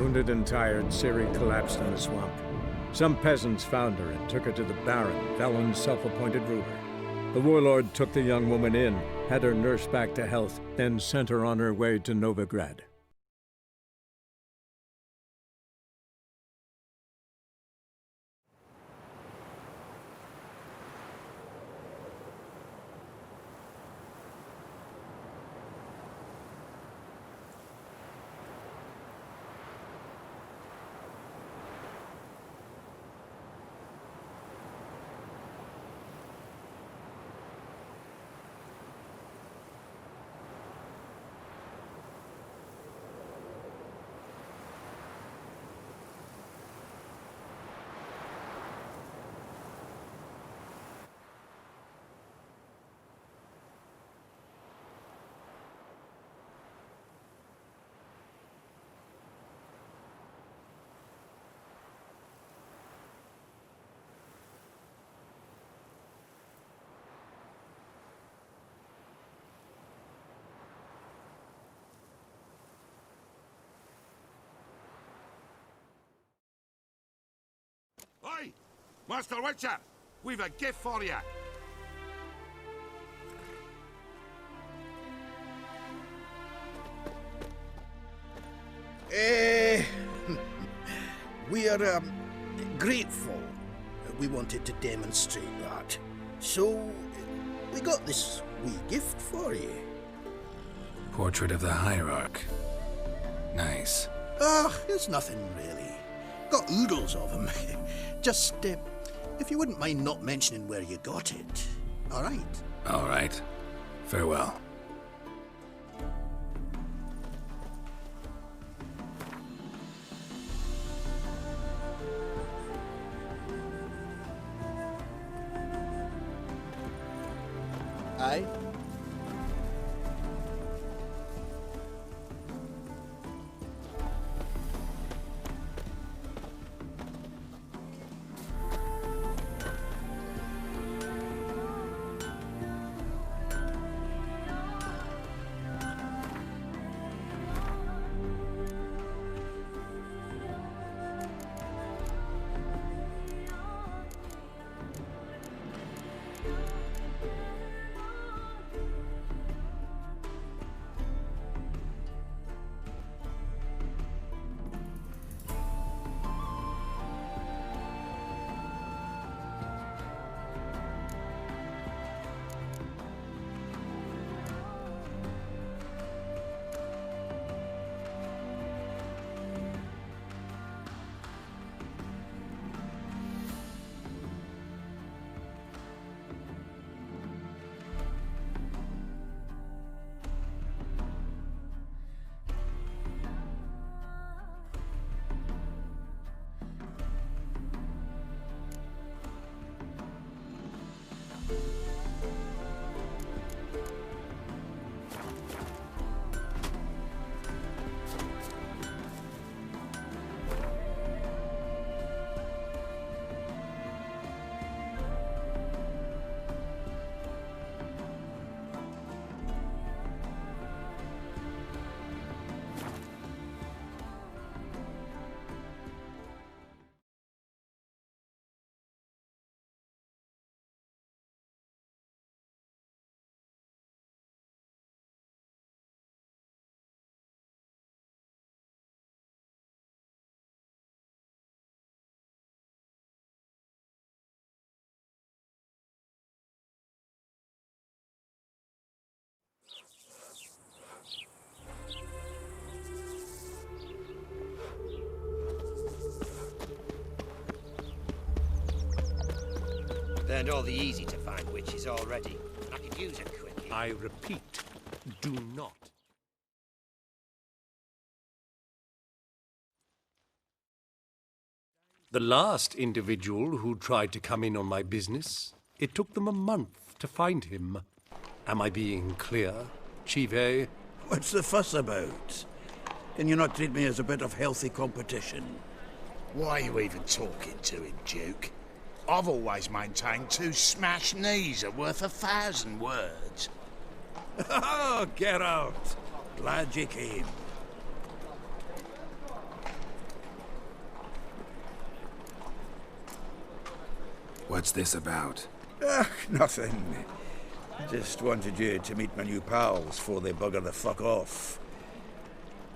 Wounded and tired, Ciri collapsed in the swamp. Some peasants found her and took her to the Baron, Velen's self-appointed ruler. The warlord took the young woman in, had her nursed back to health, then sent her on her way to Novigrad. Oi! Master Witcher! We've a gift for you! We are, grateful. We wanted to demonstrate that. So, we got this wee gift for you. Portrait of the Hierarch. Nice. It's nothing really. Got oodles of them. Just, if you wouldn't mind not mentioning where you got it. All right? All right. Farewell. Aye? Burned all the easy-to-find witches already. I could use a quickie. I repeat, do not. The last individual who tried to come in on my business, it took them a month to find him. Am I being clear, Chive? What's the fuss about? Can you not treat me as a bit of healthy competition? Why are you even talking to him, Duke? I've always maintained 2 smashed knees are worth 1,000 words. Oh, get out! Glad you came. What's this about? Nothing. Just wanted you to meet my new pals before they bugger the fuck off.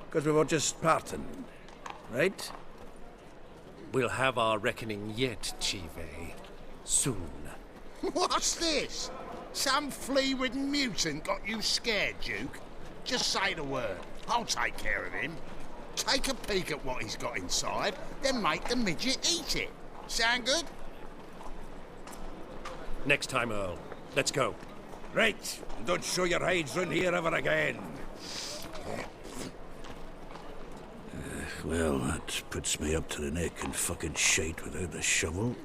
Because we were just parting, right? We'll have our reckoning yet, Chive. Soon. What's this? Some flea-ridden mutant got you scared, Duke? Just say the word. I'll take care of him. Take a peek at what he's got inside, then make the midget eat it. Sound good? Next time, Earl. Let's go. Right, don't show your hides round here ever again. Well, that puts me up to the neck in fucking shite without the shovel.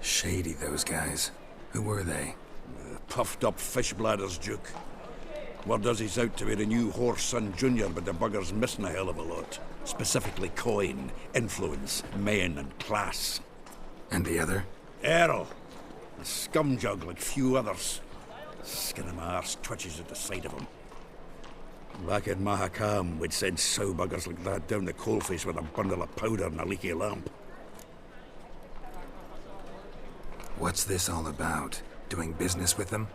Shady, those guys. Who were they? Puffed up fish bladders, Duke. Word does he's out to be the new horse son junior, but the bugger's missing a hell of a lot. Specifically coin, influence, men, and class. And the other? Earl. A scumjug like few others. Skin of my arse twitches at the sight of him. Back in Mahakam, we'd send sow buggers like that down the coalface with a bundle of powder and a leaky lamp. What's this all about? Doing business with them?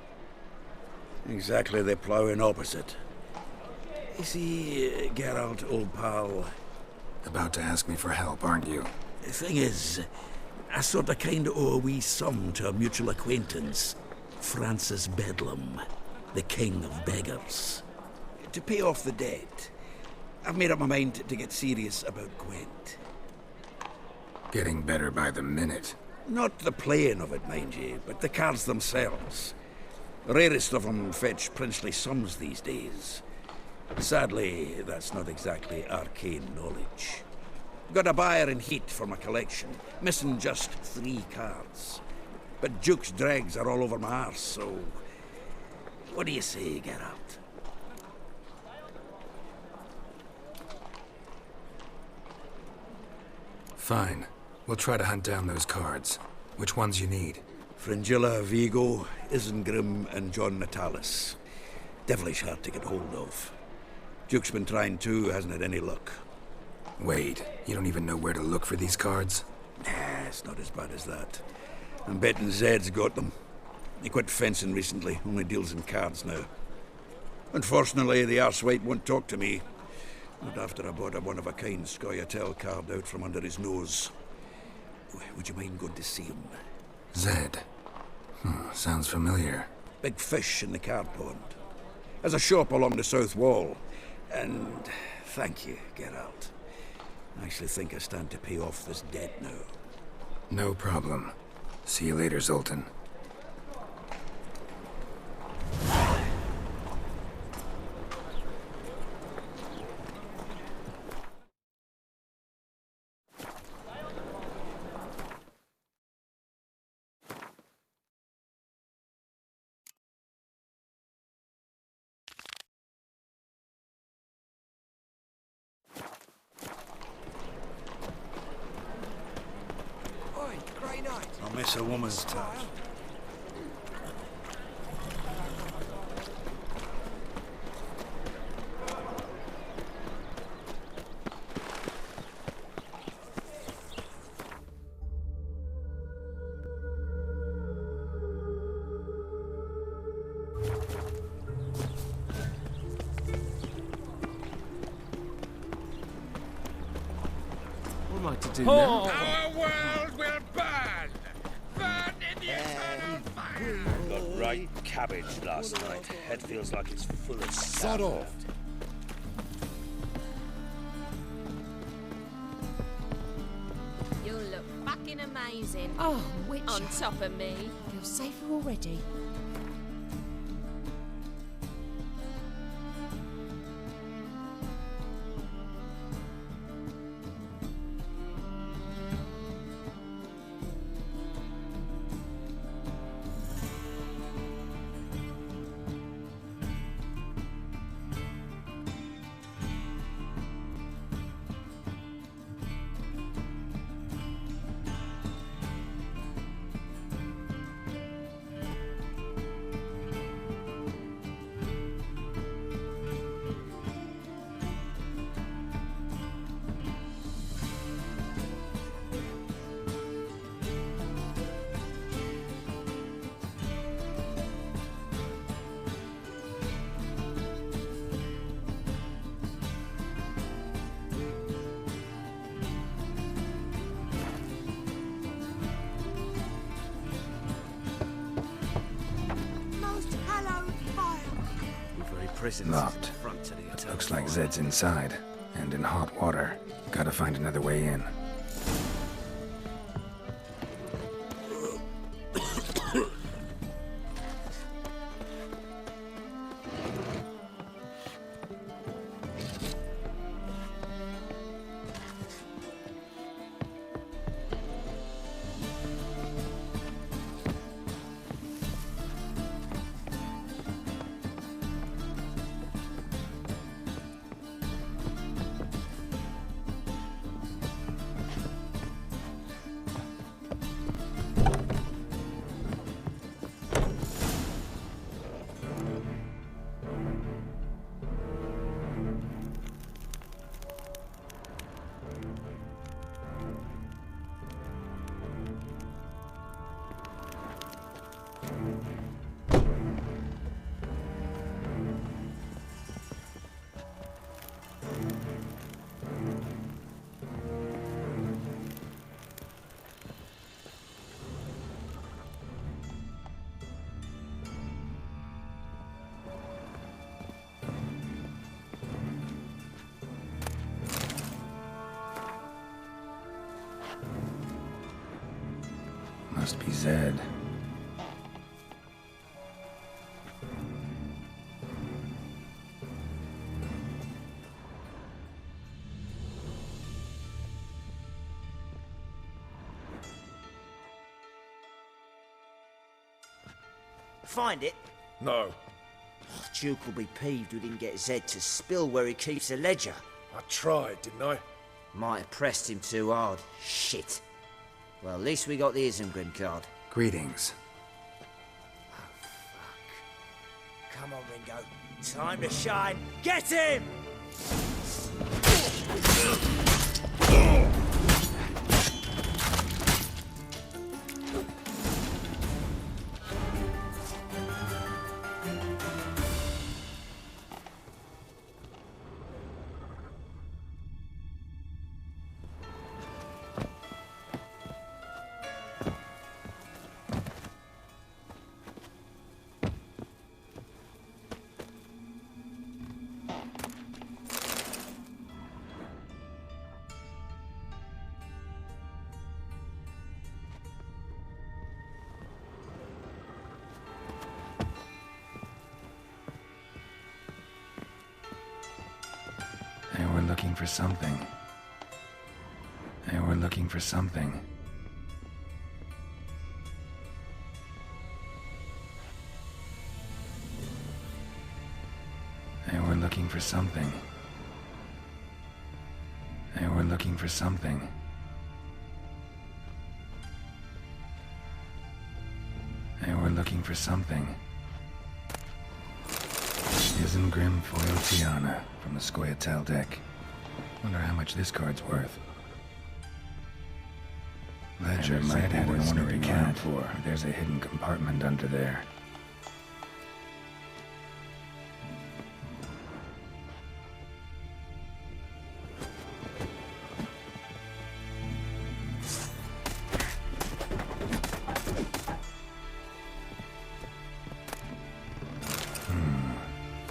Exactly the ploughing opposite. You see, Geralt, old pal, About to ask me for help, aren't you? the thing is, I sort of kind of owe a wee sum to a mutual acquaintance, Francis Bedlam, the king of beggars. To pay off the debt, I've made up my mind to get serious about Gwent. Getting better by the minute. Not the playing of it, mind you, but the cards themselves. The rarest of them fetch princely sums these days. Sadly, that's not exactly arcane knowledge. Got a buyer in heat for my collection, missing just 3 cards. But Duke's dregs are all over my arse, so... What do you say, Geralt? Fine. We'll try to hunt down those cards. Which ones you need? Fringilla, Vigo, Isengrim, and John Natalis. Devilish hard to get hold of. Duke's been trying too, hasn't had any luck. Wait, you don't even know where to look for these cards? Nah, it's not as bad as that. I'm betting Zed's got them. He quit fencing recently, only deals in cards now. Unfortunately, the arsewite won't talk to me. Not after I bought a one-of-a-kind Scoia'tael card out from under his nose. Would you mind going to see him? Zed. Sounds familiar. Big fish in the card pond. Has a shop along the south wall. And thank you, Geralt. I actually think I stand to pay off this debt now. No problem. See you later, Zoltan. I'll miss a woman's touch. What am I to do now? Our world will burn! Burn in the eternal fire! Got right cabbage last night. Head feels like it's full of Sod off. You look fucking amazing. Oh, which On top of me. feel safer already. prisons. Locked. Front to the eternal Looks like fire. Zed's inside, and in hot water. Gotta find another way in. Must be Zed. Find it? No. Duke will be peeved we didn't get Zed to spill where he keeps the ledger. I tried, didn't I? Might have pressed him too hard. Shit. Well, at least we got the Isengrim card. Greetings. Come on, Ringo. Time to shine. Get him! They were looking for something. They were looking for something. They were looking for something. They were looking for something. They were looking for something. Isengrim Foil Tiana from the Scoia'tael deck. Wonder how much this card's worth. Ledger might have an ornery cat for. There's a hidden compartment under there.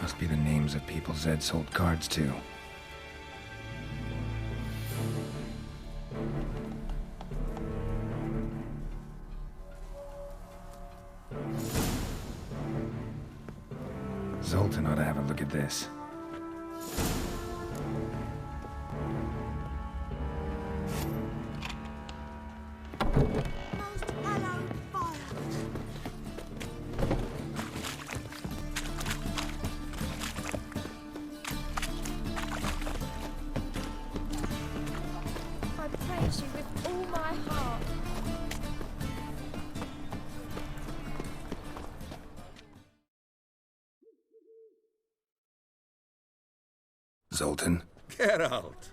Must be the names of people Zed sold cards to. Zoltan ought to have a look at this. I praise you with all my heart. Zoltan? Geralt!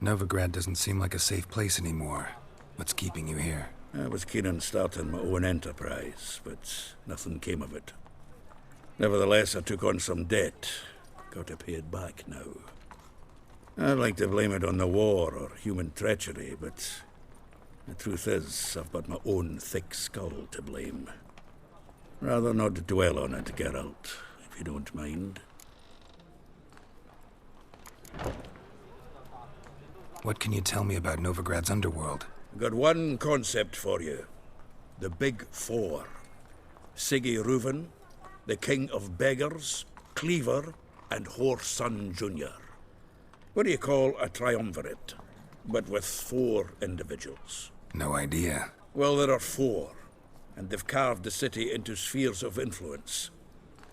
Novigrad doesn't seem like a safe place anymore. What's keeping you here? I was keen on starting my own enterprise, but nothing came of it. Nevertheless, I took on some debt. Got to pay it back now. I'd like to blame it on the war or human treachery, but the truth is, I've got my own thick skull to blame. Rather not dwell on it, Geralt, if you don't mind. What can you tell me about Novigrad's underworld? Got one concept for you. The Big Four. Siggy Reuven, the King of Beggars, Cleaver, and Whoreson Jr. What do you call a triumvirate, but with 4 individuals? No idea. Well, there are 4, and they've carved the city into spheres of influence.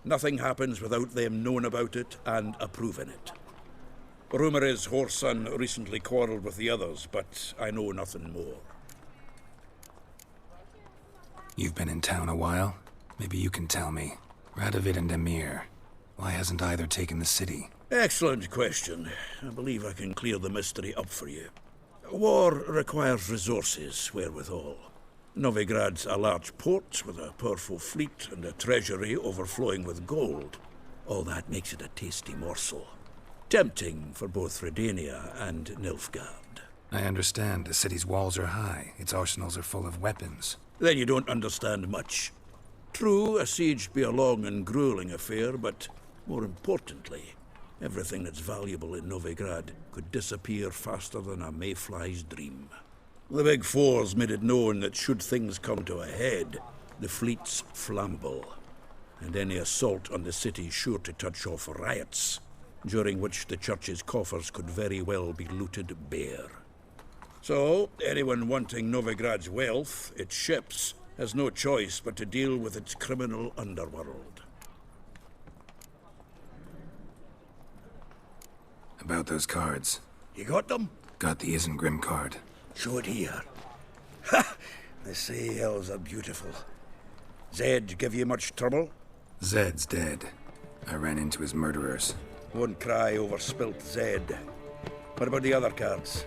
Nothing happens without them knowing about it and approving it. Rumour is Whoreson recently quarrelled with the others, but I know nothing more. You've been in town a while? Maybe you can tell me. Radovid and Emir. Why hasn't either taken the city? Excellent question. I believe I can clear the mystery up for you. War requires resources wherewithal. Novigrad's a large port with a powerful fleet and a treasury overflowing with gold. All that makes it a tasty morsel. Tempting for both Redania and Nilfgaard. I understand. The city's walls are high. Its arsenals are full of weapons. Then you don't understand much. True, a siege be a long and grueling affair, but more importantly, everything that's valuable in Novigrad could disappear faster than a mayfly's dream. The Big Four's made it known that should things come to a head, the fleet's flammable, and any assault on the city's sure to touch off riots, during which the church's coffers could very well be looted bare. So, anyone wanting Novigrad's wealth, its ships, has no choice but to deal with its criminal underworld. About those cards. You got them? Got the Isengrim card. Show it here. Ha! They say elves are beautiful. Zed give you much trouble? Zed's dead. I ran into his murderers. Won't cry over spilt Zed. What about the other cards?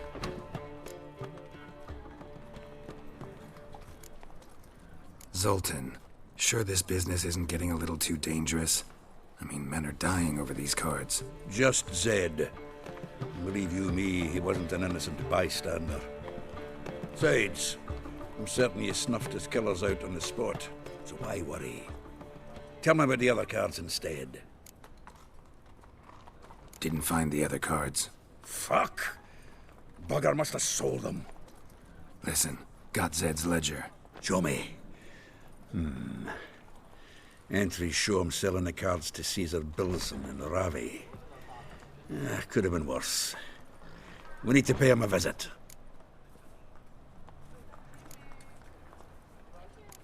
Zoltan. Sure this business isn't getting a little too dangerous? I mean, men are dying over these cards. Just Zed. Believe you me, he wasn't an innocent bystander. Besides, I'm certain you snuffed his killers out on the spot, so why worry? Tell me about the other cards instead. Didn't find the other cards. Fuck! Bugger must have sold them. Listen, got Zed's ledger. Show me. Entries show him selling the cards to Caesar Bilson and Ravi. Could have been worse. We need to pay him a visit.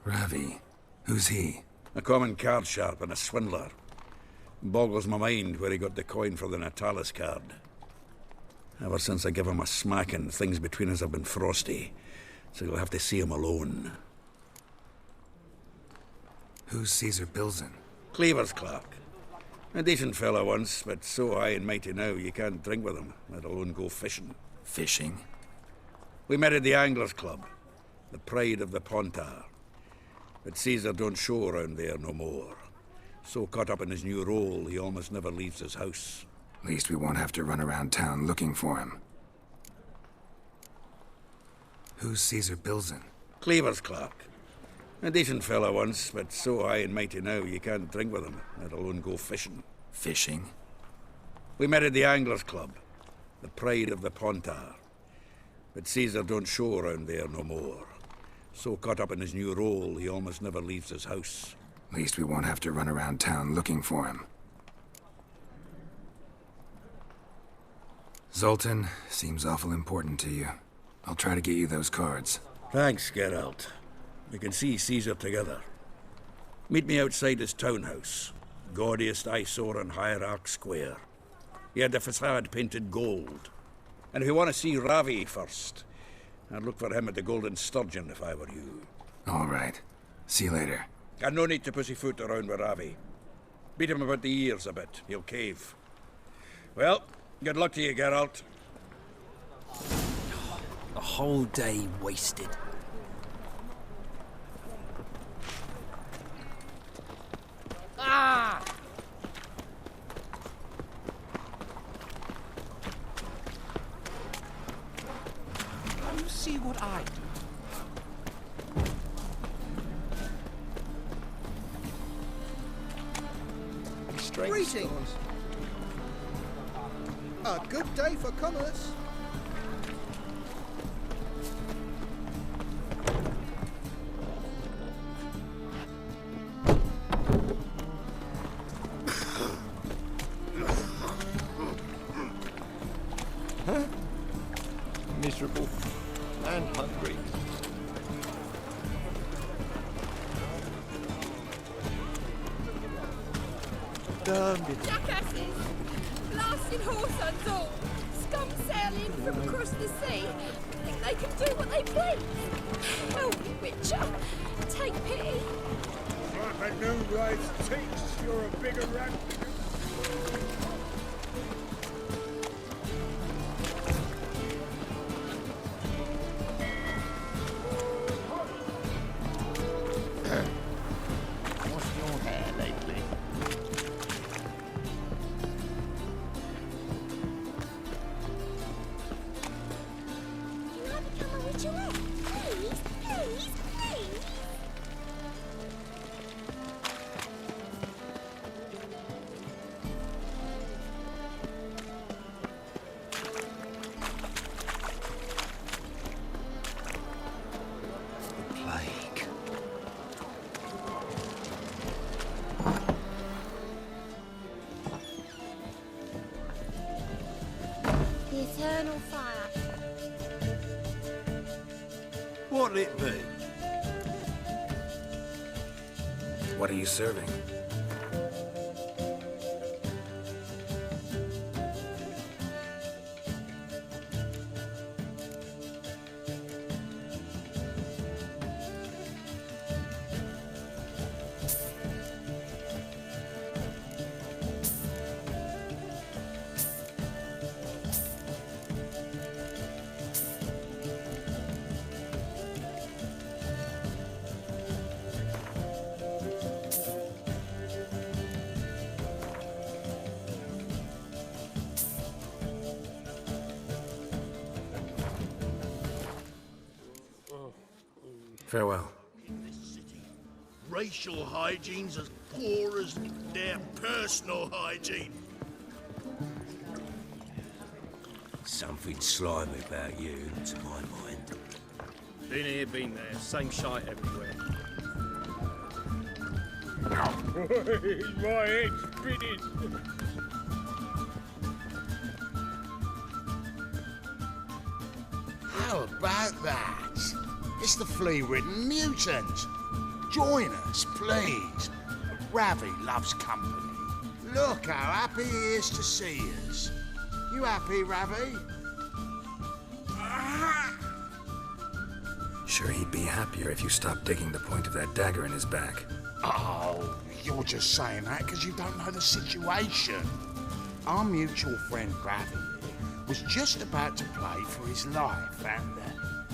Ravi? Who's he? A common card sharp and a swindler. Boggles my mind where he got the coin for the Natalis card. Ever since I gave him a smacking, things between us have been frosty, so you'll have to see him alone. Who's Caesar Bilson? Cleaver's clerk. A decent fellow once, but so high and mighty now you can't drink with him, let alone go fishing. Fishing? We met at the Anglers Club, the pride of the Pontar. But Caesar don't show around there no more. So caught up in his new role, he almost never leaves his house. At least we won't have to run around town looking for him. Who's Caesar Bilson? Cleaver's clerk. A decent fellow once, but so high and mighty now you can't drink with him, let alone go fishing. Fishing? We met at the Anglers Club, the pride of the Pontar. But Caesar don't show around there no more. So caught up in his new role, he almost never leaves his house. At least we won't have to run around town looking for him. Zoltan, seems awful important to you. I'll try to get you those cards. Thanks, Geralt. We can see Caesar together. Meet me outside his townhouse. Gaudiest eyesore on Hierarch Square. He had the facade painted gold. And if you want to see Ravi first, I'd look for him at the Golden Sturgeon if I were you. All right. See you later. And no need to pussyfoot around with Ravi. Beat him about the ears a bit. He'll cave. Well, good luck to you, Geralt. A whole day wasted. see what I do. Greetings. A good day for commerce. Miserable and hungry. Damned it. Jackasses! Blasted horse and all! Scum sailing from across the sea! Think they can do what they please! Help me, Witcher! Take pity! Like a new life's teats, you're a bigger rat. What's your hair lately? Can I become a Witcherette? Please, please, please! The plague. The eternal fire. What'll it be? What are you serving? Farewell. Racial hygiene's as poor as their personal hygiene. Something slimy about you, to my mind. Been here, been there. Same shite everywhere. My head's spinning. How about that? It's the flea-ridden mutant. Join us, please. Ravi loves company. Look how happy he is to see us. You happy, Ravi? Sure, he'd be happier if you stopped digging the point of that dagger in his back. Oh, you're just saying that because you don't know the situation. Our mutual friend Ravi was just about to play for his life, and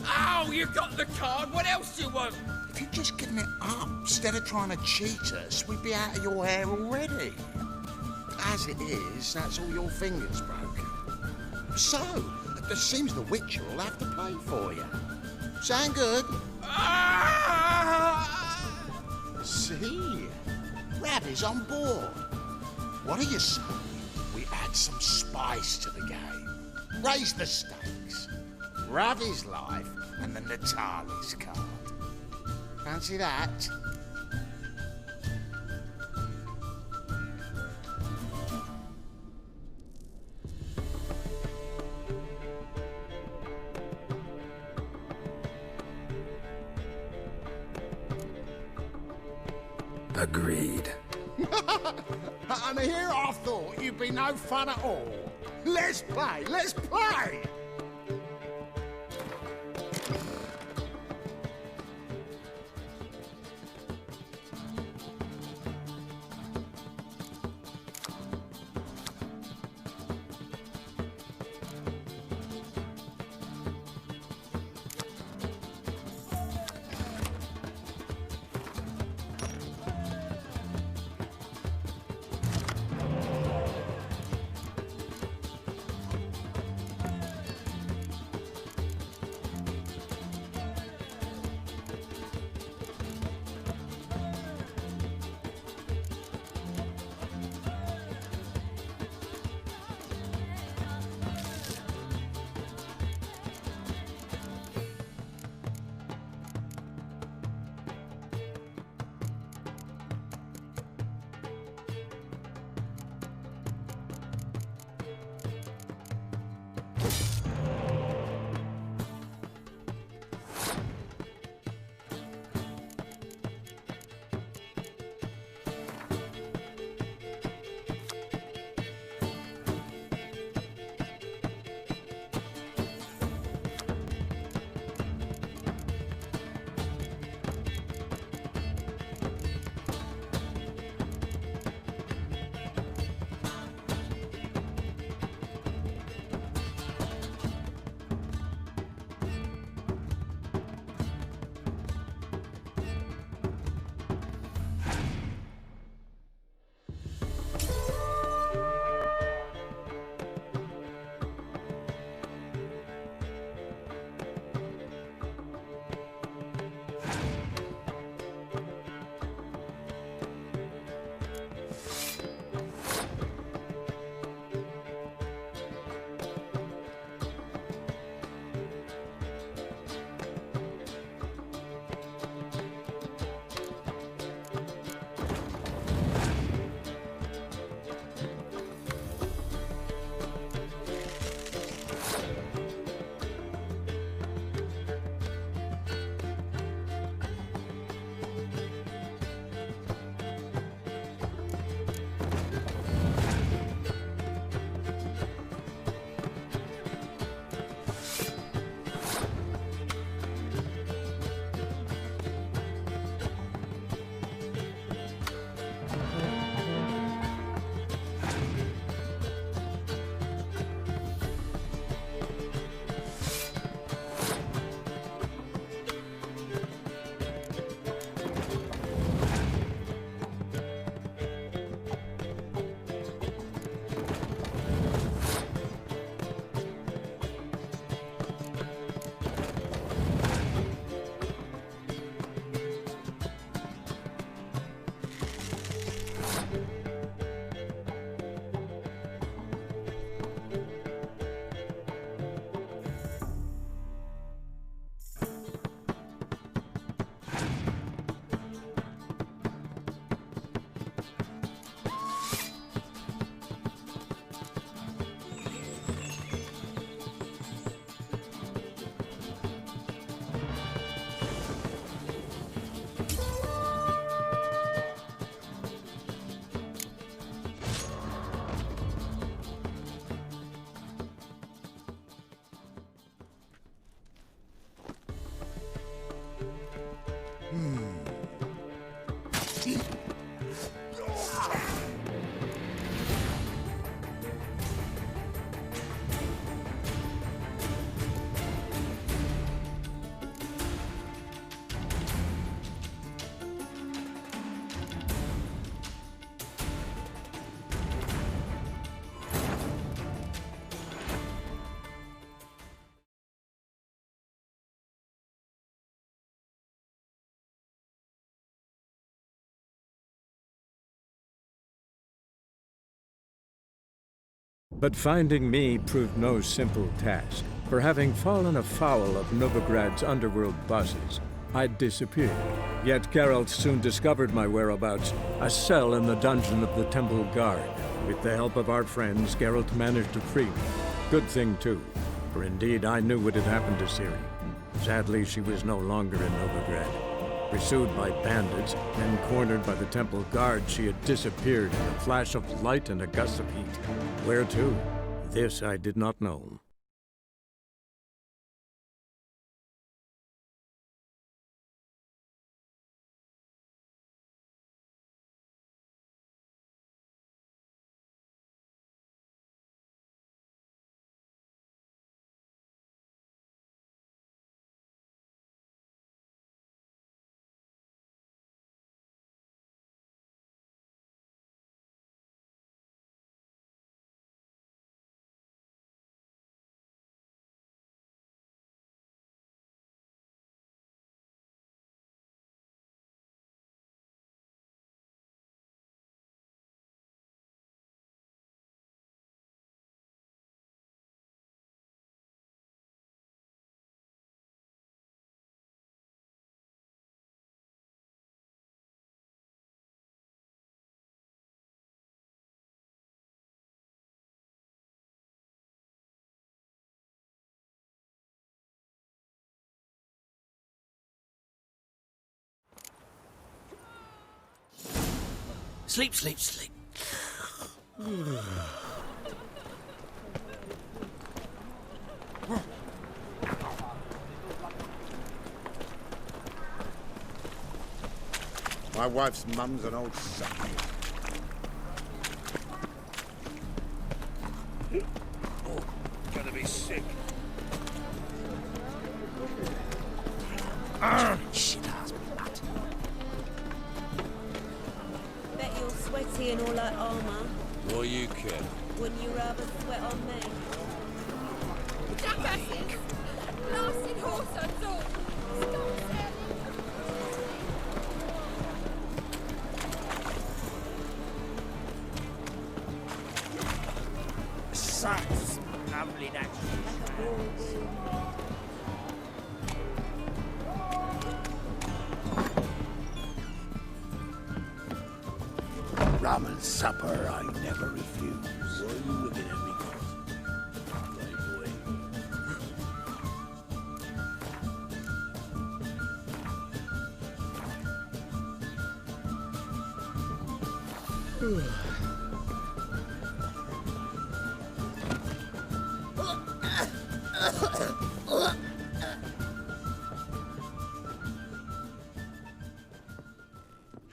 Oh, you got the card. What else do you want? if you'd just given it up instead of trying to cheat us, we'd be out of your hair already. As it is, that's all your fingers broken. So, it seems the Witcher will have to play for you. Sound good? See? Ravi's on board. What do you say? We add some spice to the game. Raise the stakes. Ravi's life and the Natalis card. Fancy that? Agreed. And here I thought you'd be no fun at all. Let's play, let's play! But finding me proved no simple task, for having fallen afoul of Novigrad's underworld bosses, I'd disappeared. Yet Geralt soon discovered my whereabouts, a cell in the dungeon of the Temple Guard. With the help of our friends, Geralt managed to free me. Good thing, too, for indeed I knew what had happened to Ciri. Sadly, she was no longer in Novigrad. Pursued by bandits, then cornered by the Temple Guard, she had disappeared in a flash of light and a gust of heat. Where to? This I did not know. Sleep, sleep, sleep. My wife's mum's an old sucker. Oh, gonna be sick. Shit ass nut. Bet you're sweaty and all that armour. What you care? Wouldn't you rather sweat on me? Jackasses! Blasted horse and all! Scum Such lovely Rum and supper I never refuse. Why are you looking at me?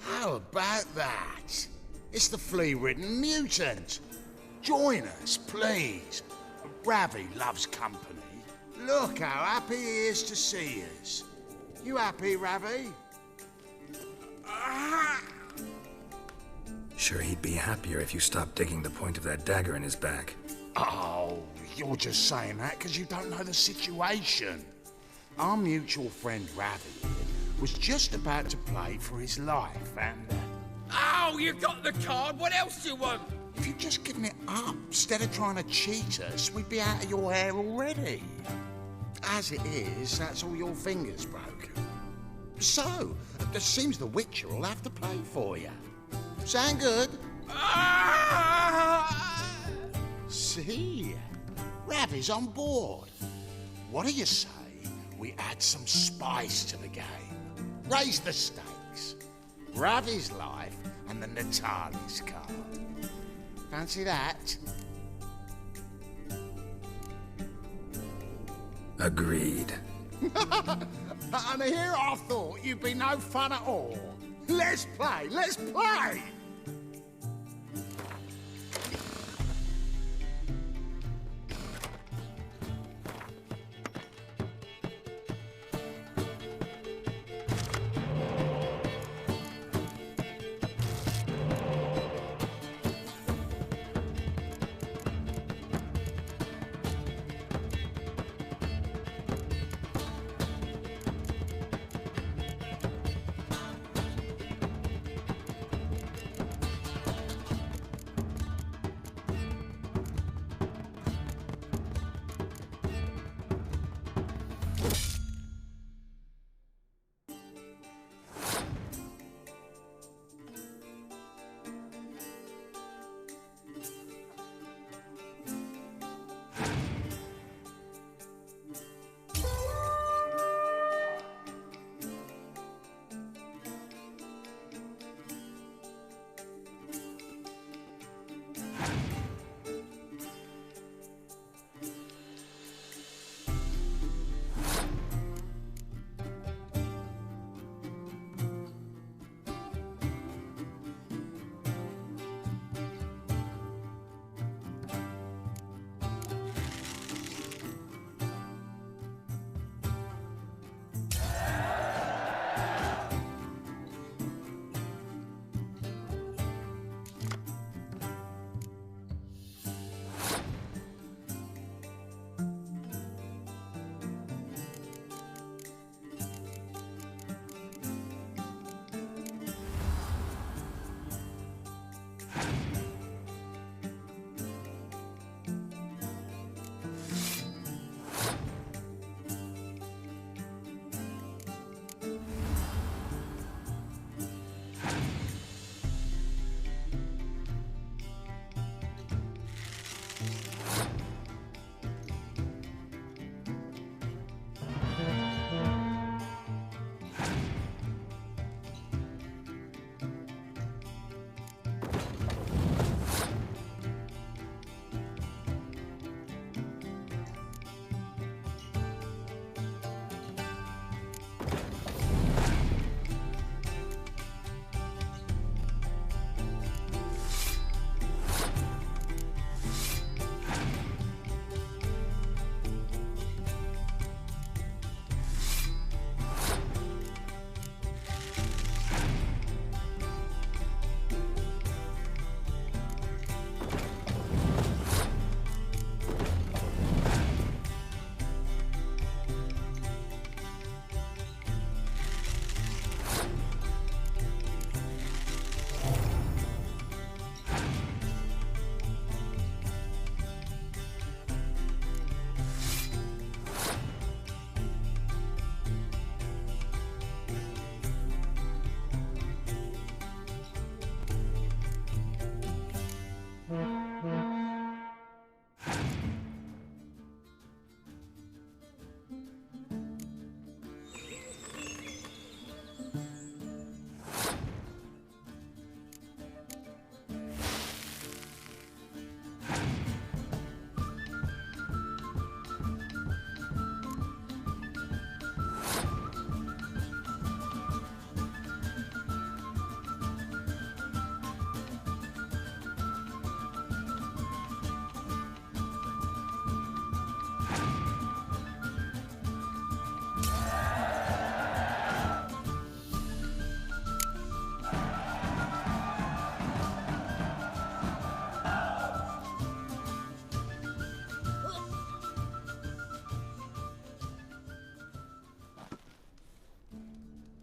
How about that? It's the flea-ridden mutant. Join us, please. Ravi loves company. Look how happy he is to see us. You happy, Ravi? Sure, he'd be happier if you stopped digging the point of that dagger in his back. Oh, you're just saying that because you don't know the situation. Our mutual friend Ravi was just about to play for his life, and Oh, you got the card. What else do you want? if you'd just given it up instead of trying to cheat us, we'd be out of your hair already. As it is, that's all your fingers broken. So, it seems the Witcher will have to play for you. Sound good? See? Ravi's on board. What do you say we add some spice to the game? Raise the stakes. Ravi's life and the Natali's card. Fancy that? Agreed. And here I thought you'd be no fun at all. Let's play, let's play!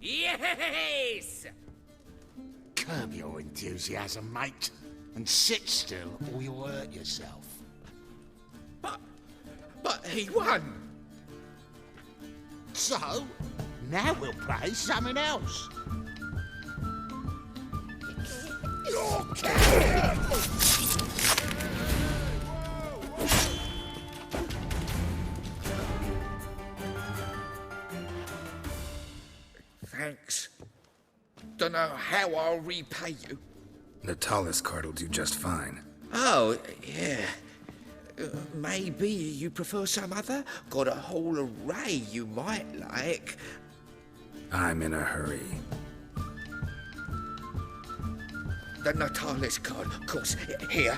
Yes! Curb your enthusiasm, mate, and sit still or you'll hurt yourself. But he won! So, now we'll play something else. Thanks. Dunno how I'll repay you. Natalis card will do just fine. Oh, yeah. Maybe you prefer some other? Got a whole array you might like. I'm in a hurry. The Natalis card, of course. Here.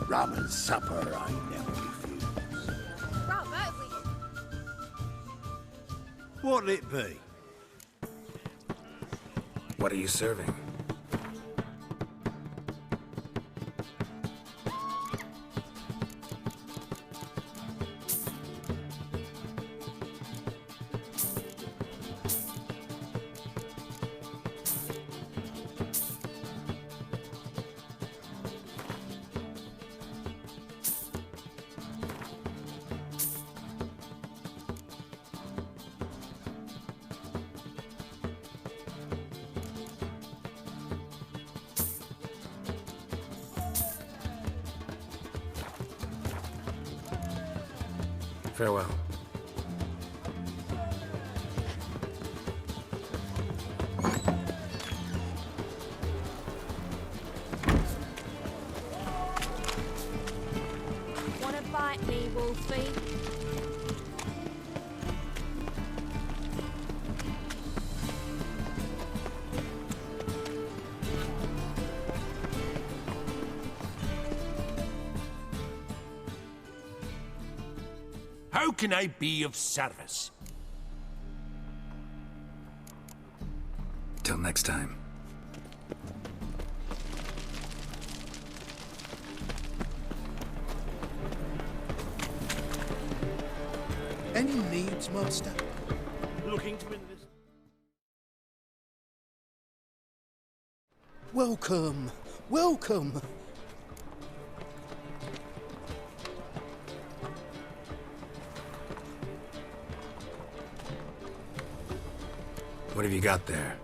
Rum and supper, I never refuse. Rather, we... What'll it be? What are you serving? Farewell. Wanna bite me, Wolfie? How can I be of service? Till next time. Any needs, Master? Looking to invest. Welcome, welcome. What have you got there?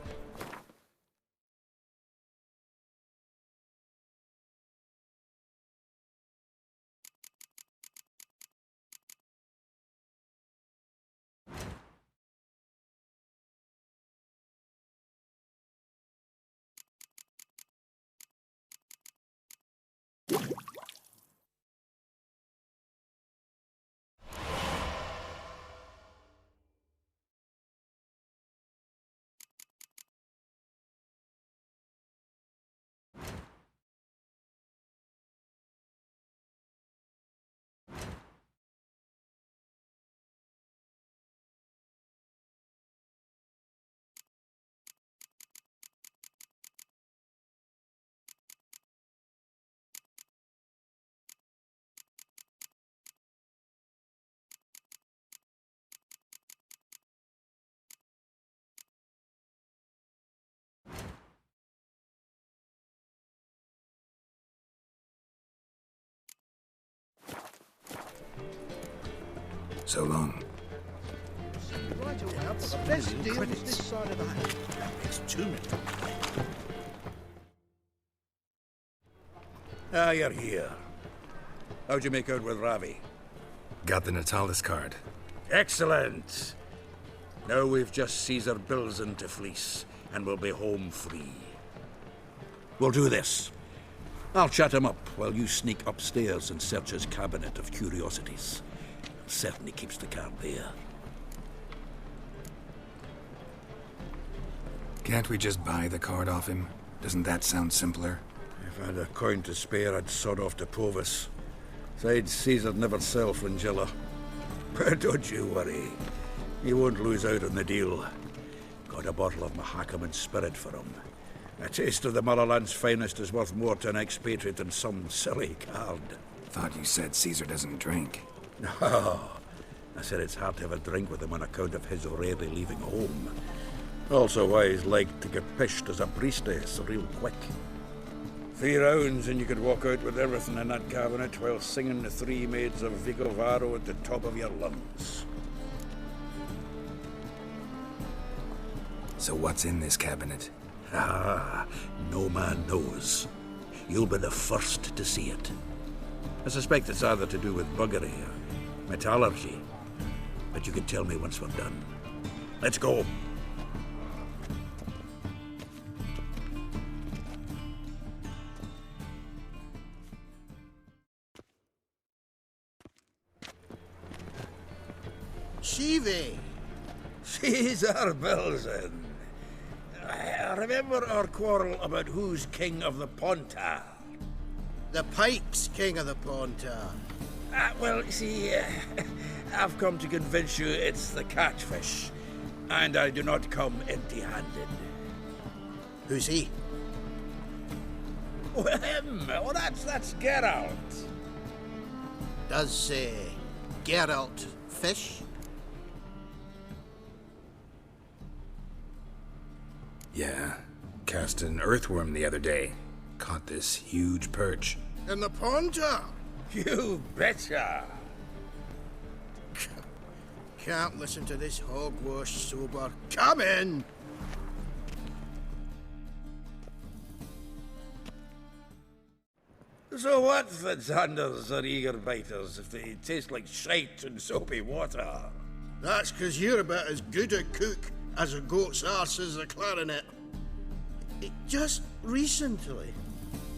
So long. Right around for the best deals this side of the house. That makes 2 minutes. Ah, you're here. How'd you make out with Ravi? Got the Natalis card. Excellent! Now we've just Caesar Bilzen to fleece, and we'll be home free. We'll do this. I'll chat him up while you sneak upstairs and search his cabinet of curiosities. Certainly keeps the card there. Can't we just buy the card off him? Doesn't that sound simpler? If I had a coin to spare, I'd sod off to Provis. Besides, Caesar never sell Fringilla. But don't you worry. He won't lose out on the deal. Got a bottle of Mahakaman spirit for him. A taste of the motherland's finest is worth more to an expatriate than some silly card. Thought you said Caesar doesn't drink. No. I said it's hard to have a drink with him on account of his rarely leaving home. Also why he's like to get pished as a priestess real quick. 3 rounds and you could walk out with everything in that cabinet while singing the 3 maids of Vicovaro at the top of your lungs. So what's in this cabinet? Ah, no man knows. You'll be the first to see it. I suspect it's either to do with buggery or metallurgy. But you can tell me once we're done. Let's go. Shive! Caesar Belzen. I remember our quarrel about who's king of the Pontar. The Pike's king of the Pontar. Well, you see, I've come to convince you it's the catfish. And I do not come empty-handed. Who's he? Well, him. Well, that's Geralt. Does, Geralt fish? Yeah. Cast an earthworm the other day. Caught this huge perch. In the Pontar? You betcha! Can't listen to this hogwash sober. Come in! So what, Fitzhanders or eager biters, if they taste like shite and soapy water? That's 'cause you're about as good a cook as a goat's arse is a clarinet. Just recently,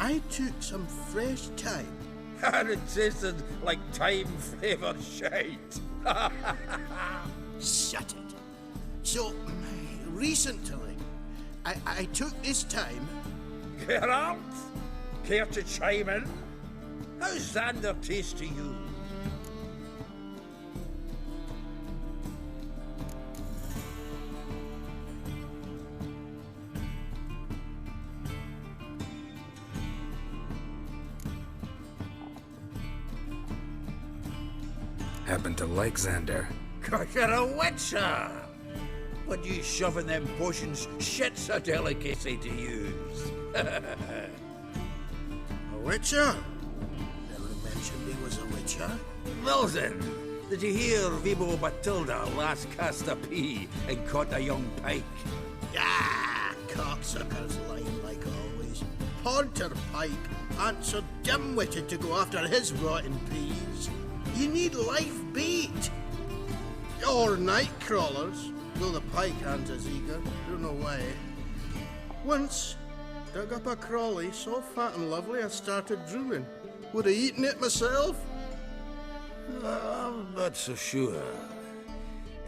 I took some fresh thyme. And it tasted like thyme-flavoured shite. Shut it. So, recently, I took this thyme. Geralt? Care to chime in? How's Xander taste to you? Happen to like Xander. 'Cause you're a witcher! What you shoving them potions? Shit's a delicacy to use. A witcher? Never mentioned he was a witcher. Wilson, did you hear Vibo Batilda last cast a pea and caught a young pike? Ah, cocksucker's line like always. Pontar Pike ain't so dim-witted to go after his rotten peas. You need live bait. Or night crawlers, though the pike ain't as eager. Don't know why. Once, dug up a crawly so fat and lovely I started drooling. Would have eaten it myself. I'm not so sure.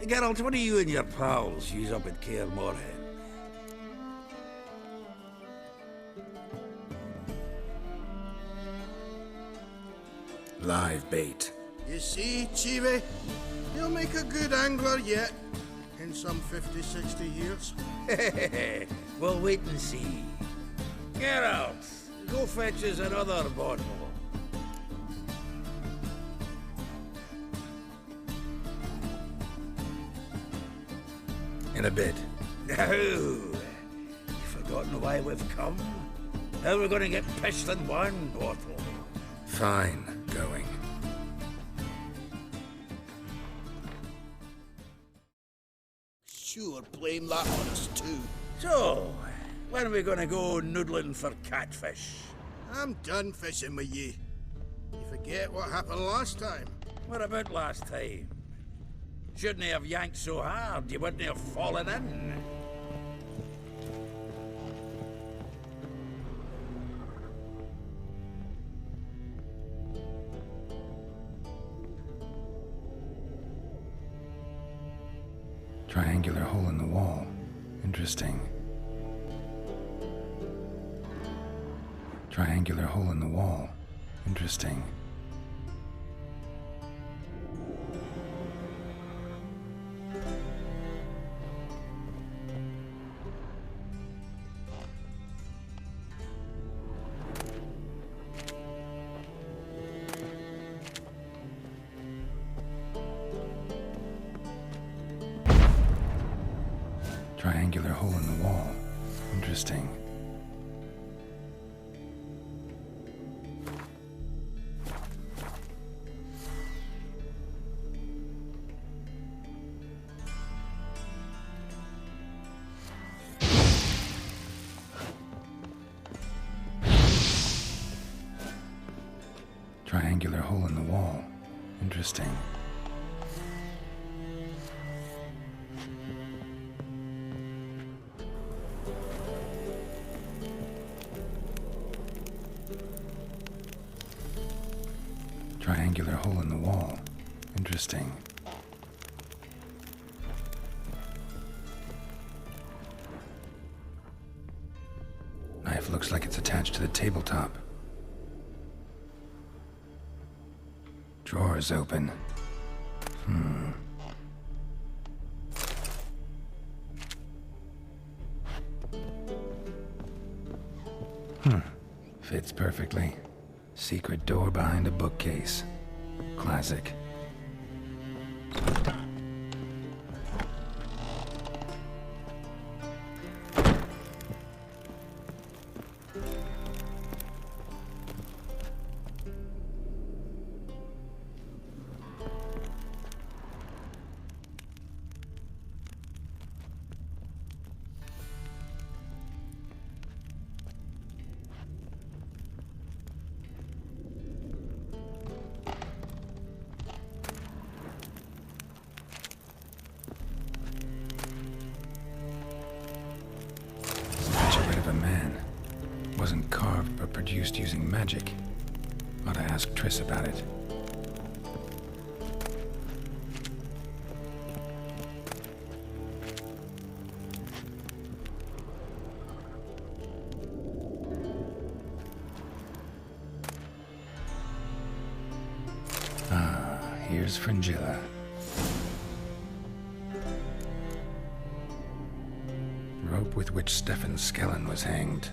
Geralt, what do you and your pals use up at Kaer Morhen? Live bait. You see, Chive, you'll make a good angler yet. In some 50, 60 years. We'll wait and see. Geralt, go fetch us another bottle. In a bit. No! You've forgotten why we've come? How we're gonna get pissed in one bottle? Fine. Going. Sure, blame that on us too. So, when are we gonna go noodling for catfish? I'm done fishing with you. You forget what happened last time. What about last time? Shouldn't have yanked so hard, you wouldn't have fallen in. Triangular hole in the wall. Interesting. Triangular hole in the wall. Interesting. hole in the wall. Interesting. Triangular hole in the wall. Interesting. Triangular hole in the wall. Interesting. Knife looks like it's attached to the tabletop. Drawers open. Fits perfectly. Secret door behind a bookcase. Classic. Statuette of a man. Wasn't carved but produced using magic. Ought to ask Triss about it. Here's Fringilla. Rope with which Stefan Skellen was hanged.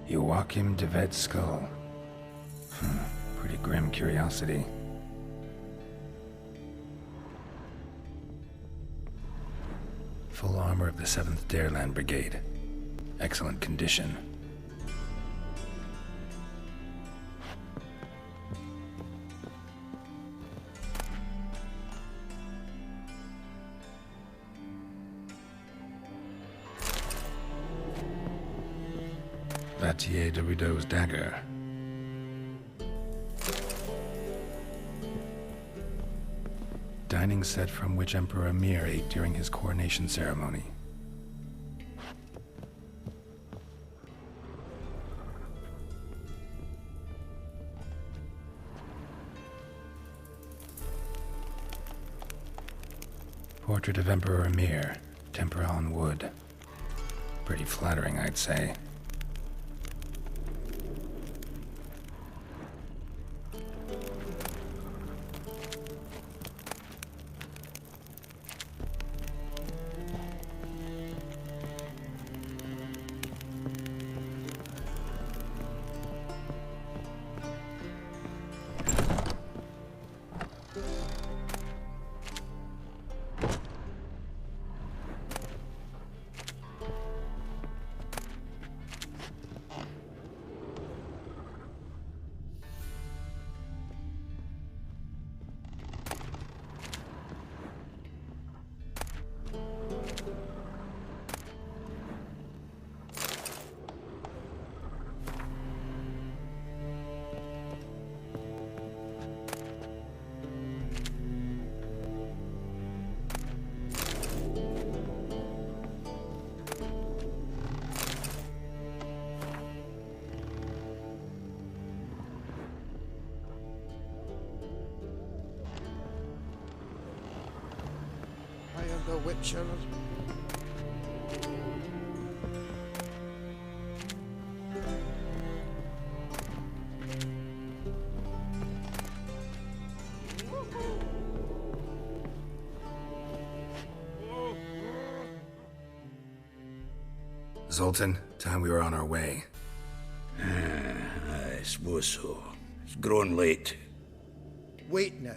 Joachim de Vet's skull. Pretty grim curiosity. Full armor of the 7th Dareland Brigade. Excellent condition. Vatier de Rideau's dagger. Dining set from which Emperor Emir ate during his coronation ceremony. Portrait of Emperor Emir, tempera on wood. Pretty flattering, I'd say. The Witcher. Zoltan, time we were on our way. I suppose so. It's grown late. Wait now.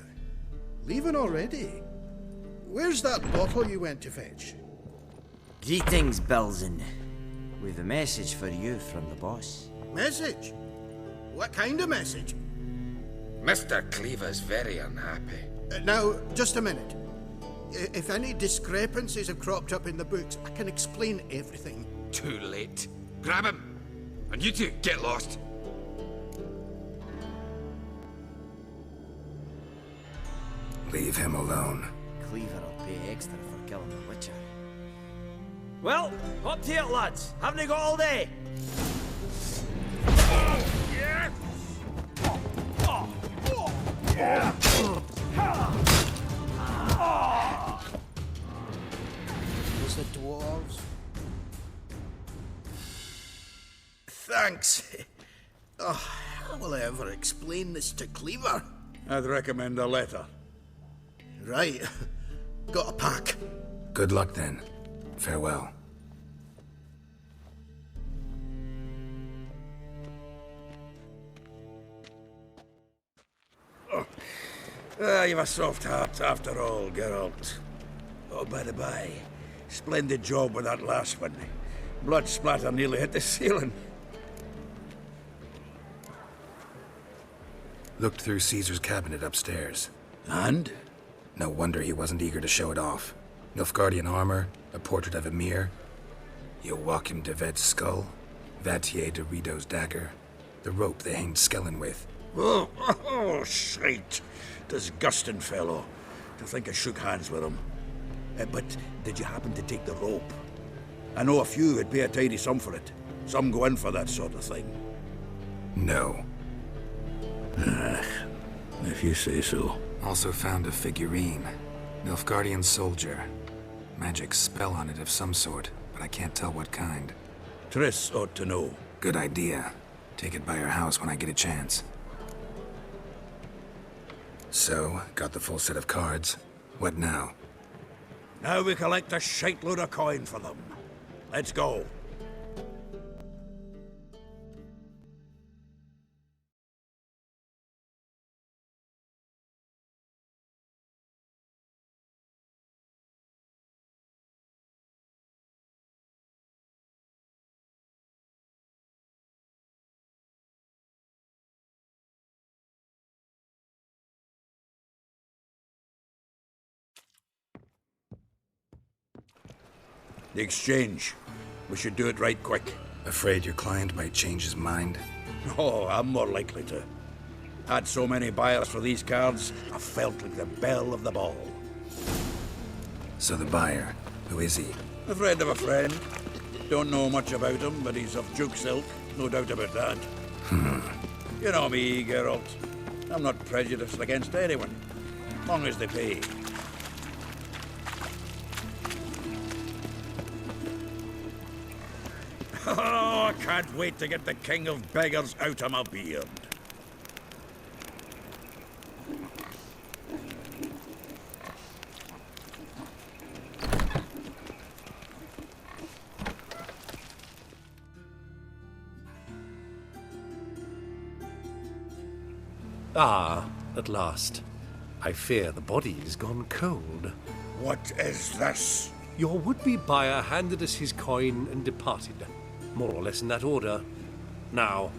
Leaving already? Where's that bottle you went to fetch? Greetings, Bilzen. We've a message for you from the boss. Message? What kind of message? Mr. Cleaver's very unhappy. Now, just a minute. If any discrepancies have cropped up in the books, I can explain everything. Too late. Grab him! And you two, get lost. Leave him alone. Cleaver will pay extra for killing the Witcher. Well, up to it, lads. Haven't you got all day? Was the dwarves? Thanks. Oh, how will I ever explain this to Cleaver? I'd recommend a letter. Right. Got a pack. Good luck then. Farewell. You've a soft heart after all, Geralt. Oh, by the by, splendid job with that last one. Blood splatter nearly hit the ceiling. Looked through Caesar's cabinet upstairs. And? No wonder he wasn't eager to show it off. Nilfgaardian armor, a portrait of Emir, Joachim de Vet's skull, Vatier de Rideau's dagger, the rope they hanged Skellen with. Oh, shite. Disgusting fellow. To think I shook hands with him. But did you happen to take the rope? I know a few would pay a tidy sum for it. Some go in for that sort of thing. No. If you say so. Also found a figurine. Nilfgaardian soldier. Magic spell on it of some sort, but I can't tell what kind. Triss ought to know. Good idea. Take it by her house when I get a chance. So, got the full set of cards. What now? Now we collect a shite-load of coin for them. Let's go. The exchange. We should do it right quick. Afraid your client might change his mind? Oh, I'm more likely to. Had so many buyers for these cards, I felt like the belle of the ball. So the buyer, who is he? A friend of a friend. Don't know much about him, but he's of Duke's ilk, no doubt about that. You know me, Geralt. I'm not prejudiced against anyone, long as they pay. Oh, I can't wait to get the king of beggars out of my beard. Ah, at last. I fear the body's gone cold. What is this? Your would-be buyer handed us his coin and departed. More or less in that order. Now,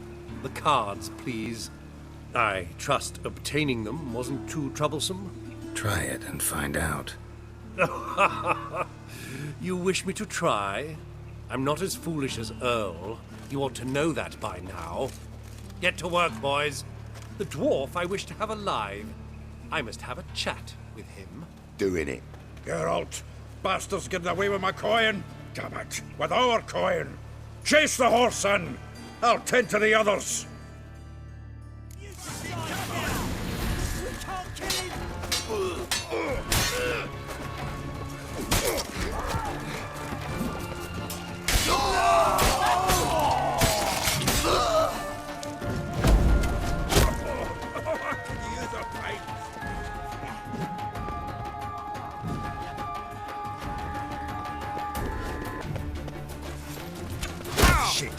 the cards, please. I trust obtaining them wasn't too troublesome? Try it and find out. You wish me to try? I'm not as foolish as Earl. You ought to know that by now. Get to work, boys. The dwarf I wish to have alive. I must have a chat with him. Doing it. Geralt, bastards getting away with my coin. Damn it, with our coin. Chase the horse in. I'll tend to the others. Shit.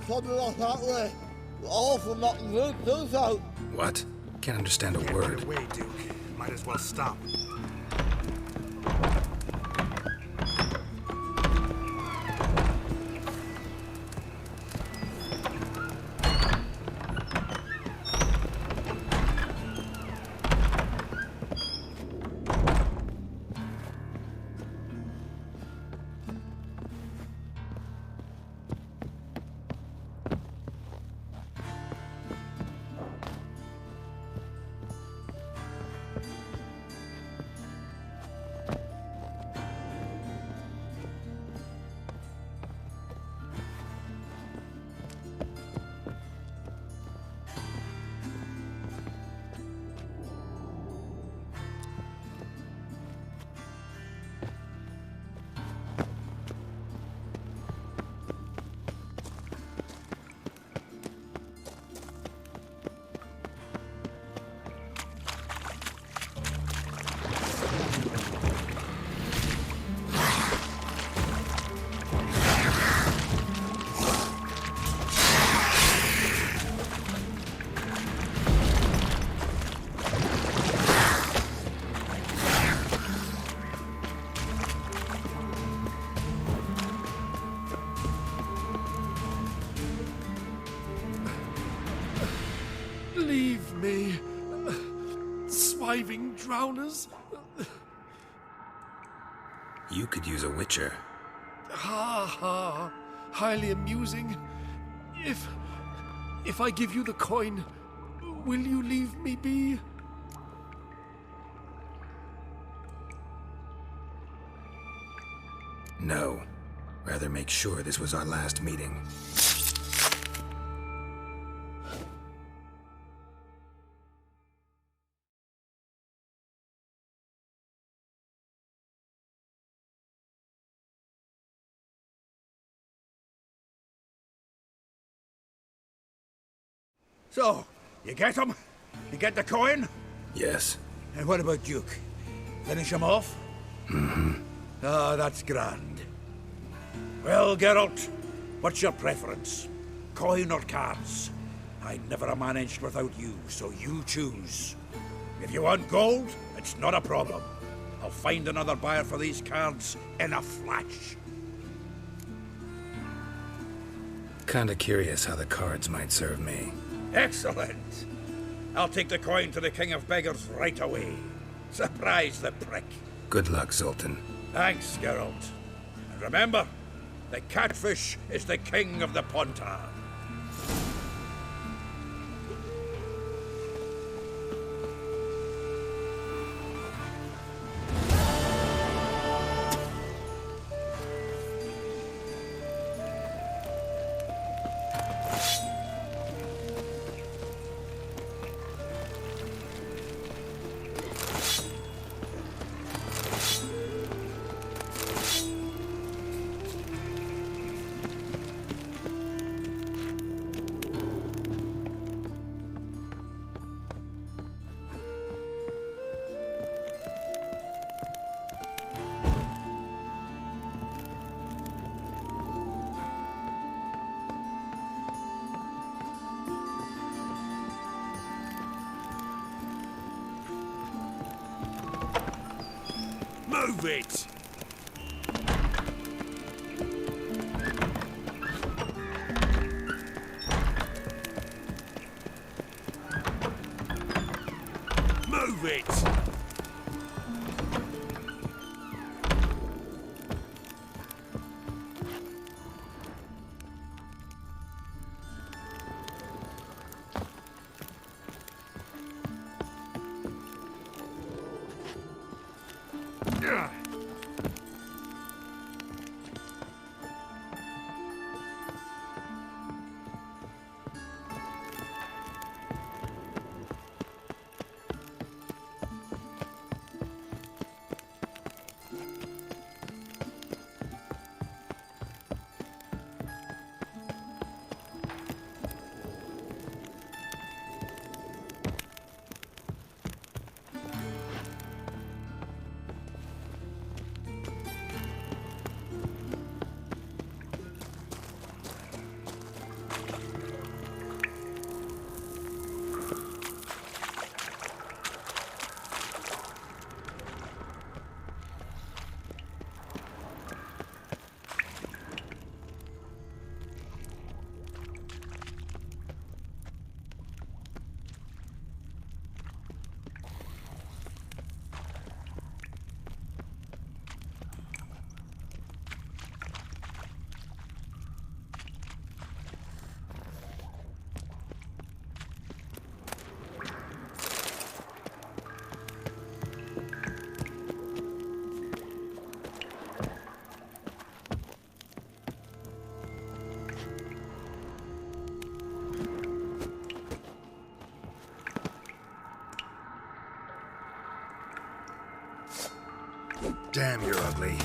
Something like that way. All for knocking root tooth out. What? Can't understand a word. Get away, Duke. Might as well stop. Leave me, swiving drowners. You could use a witcher. Ha ha, highly amusing. If I give you the coin, will you leave me be? No. Rather make sure this was our last meeting. So, you get him? You get the coin? Yes. And what about Duke? Finish him off? Mm-hmm. Ah, that's grand. Well, Geralt, what's your preference? Coin or cards? I'd never have managed without you, so you choose. If you want gold, it's not a problem. I'll find another buyer for these cards in a flash. Kinda curious how the cards might serve me. Excellent! I'll take the coin to the King of Beggars right away. Surprise the prick. Good luck, Zoltan. Thanks, Geralt. And remember, the catfish is the king of the Pontar. Move it! Move it! Damn, you're ugly.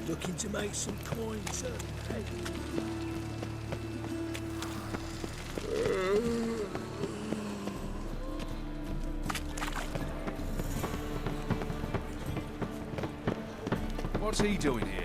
Looking to make some coins, hey? What's he doing here?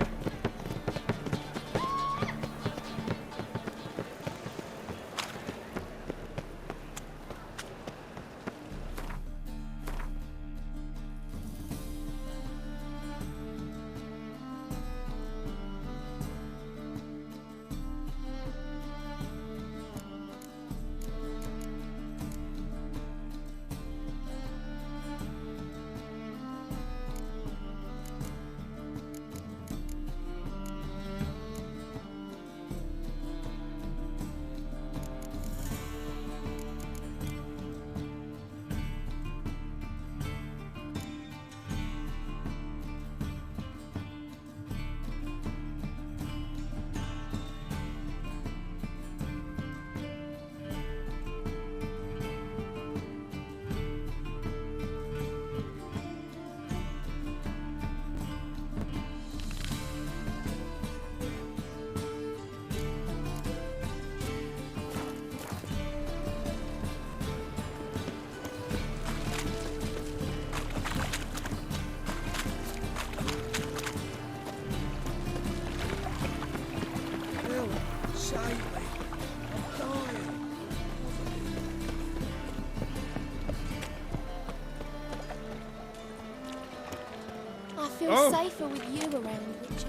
feel safer with you around, Witcher.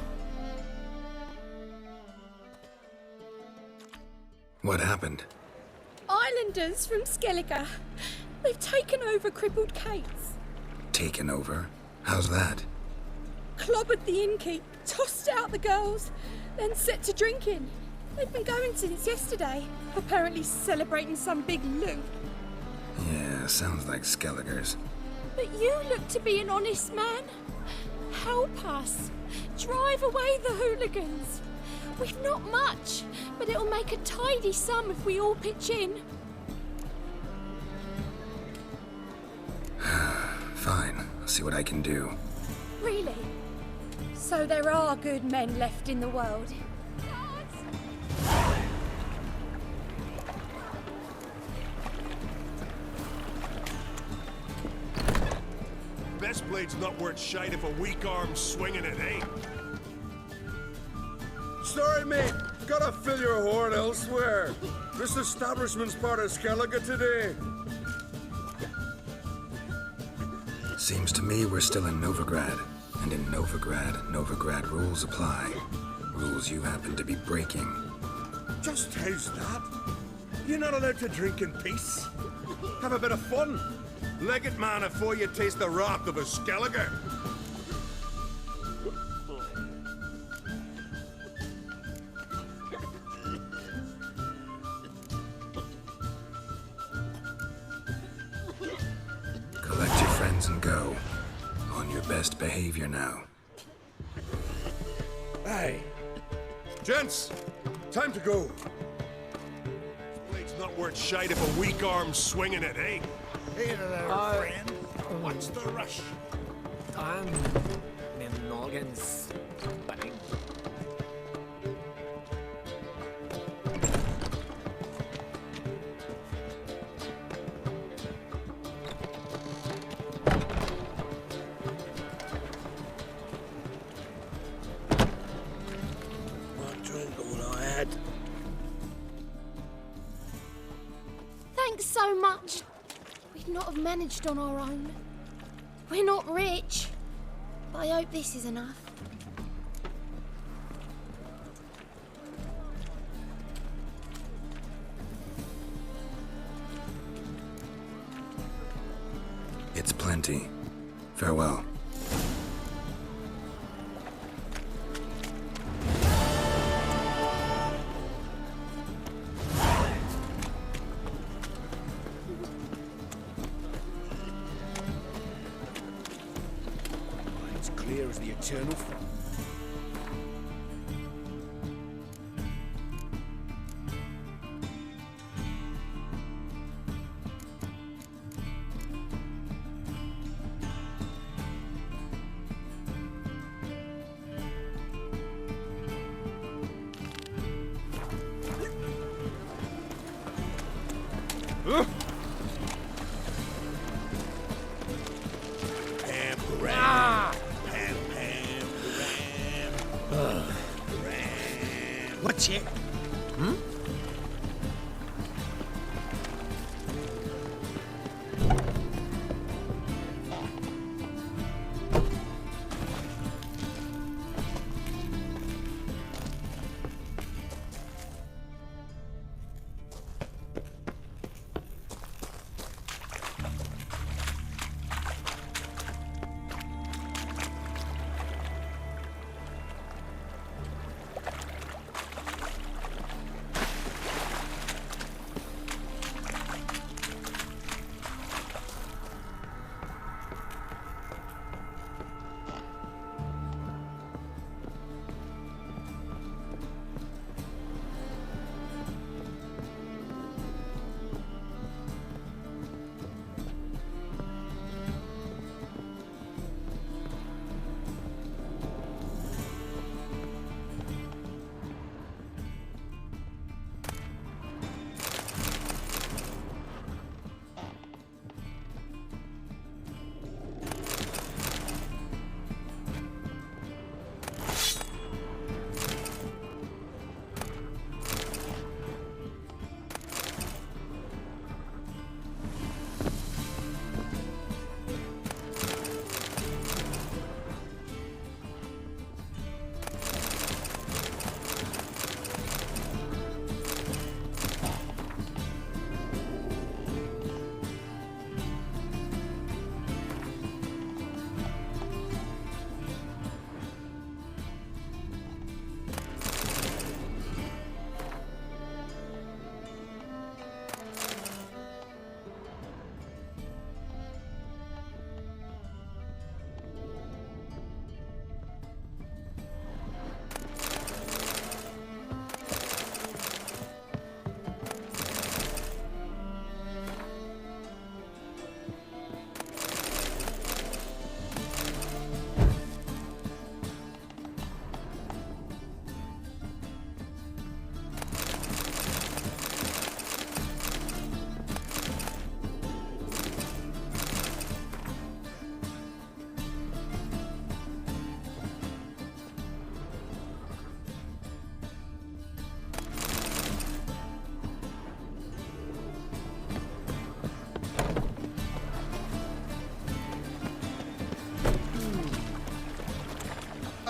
What happened? Islanders from Skellige. They've taken over crippled Kate's. Taken over? How's that? Clobbered the innkeep, tossed out the girls, then set to drinking. They've been going since yesterday, apparently celebrating some big loot. Yeah, sounds like Skelligers. But you look to be an honest man. Help us. Drive away the hooligans. We've not much, but it'll make a tidy sum if we all pitch in. Fine, I'll see what I can do. Really? So there are good men left in the world. Best blade's not worth shite if a weak arm's swinging it, eh? Sorry, mate. Gotta fill your horn elsewhere. This establishment's part of Skellige today. Seems to me we're still in Novigrad. And in Novigrad rules apply. Rules you happen to be breaking. Just how's that? You're not allowed to drink in peace. Have a bit of fun. Leg it, man, before you taste the wrath of a Skellige. Collect your friends and go. On your best behavior now. Aye. Gents, time to go. Blade's not worth shite if a weak arm's swinging it, eh? Hey there, friend. What's the rush? My noggins spinning. What drink all I had? Thanks so much. We'd not have managed on our own. We're not rich, but I hope this is enough. It's plenty. Farewell. It's clear as the eternal fog. What's it? Hmm?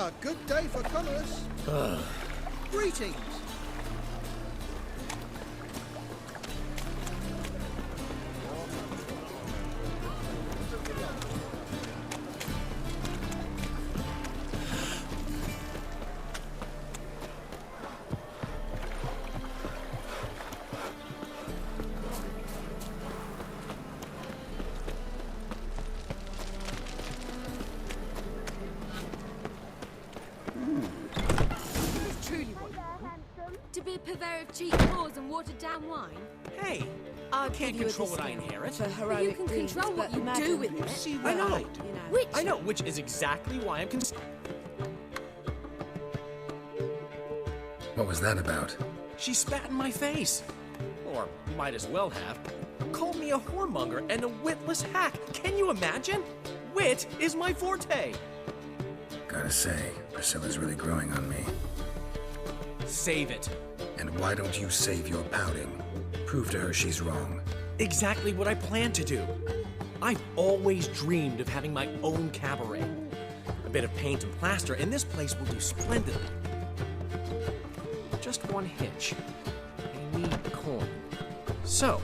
A good day for commerce. Greetings. To be a purveyor of cheap whores and watered down wine? Hey, I can't control what I inherit. But you can control what you do with it. See what I know. Which? I know, which is exactly why I'm What was that about? She spat in my face. Or might as well have. Called me a whoremonger and a witless hack. Can you imagine? Wit is my forte. Gotta say, Priscilla's really growing on me. Save it. And why don't you save your pouting? Prove to her she's wrong. Exactly what I plan to do. I've always dreamed of having my own cabaret. A bit of paint and plaster, and this place will do splendidly. Just one hitch. I need coin. So,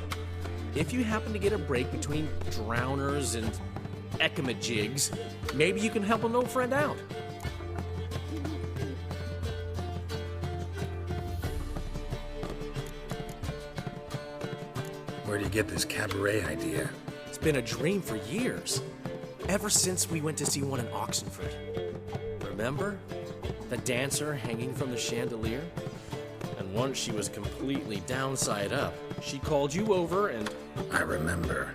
if you happen to get a break between drowners and ecamajigs, maybe you can help an old friend out. Where do you get this cabaret idea? It's been a dream for years. Ever since we went to see one in Oxenford. Remember? The dancer hanging from the chandelier? And once she was completely downside up, she called you over and... I remember.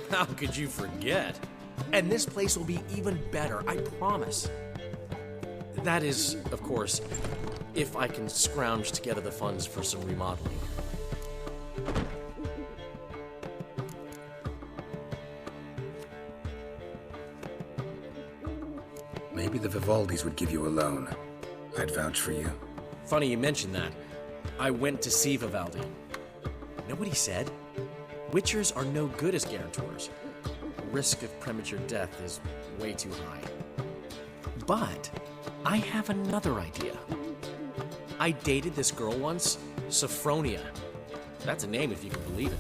How could you forget? And this place will be even better, I promise. That is, of course, if I can scrounge together the funds for some remodeling. Maybe the Vivaldis would give you a loan. I'd vouch for you. Funny you mention that. I went to see Vivaldi. Know what he said? Witchers are no good as guarantors. The risk of premature death is way too high. But I have another idea. I dated this girl once, Sophronia. That's a name if you can believe it.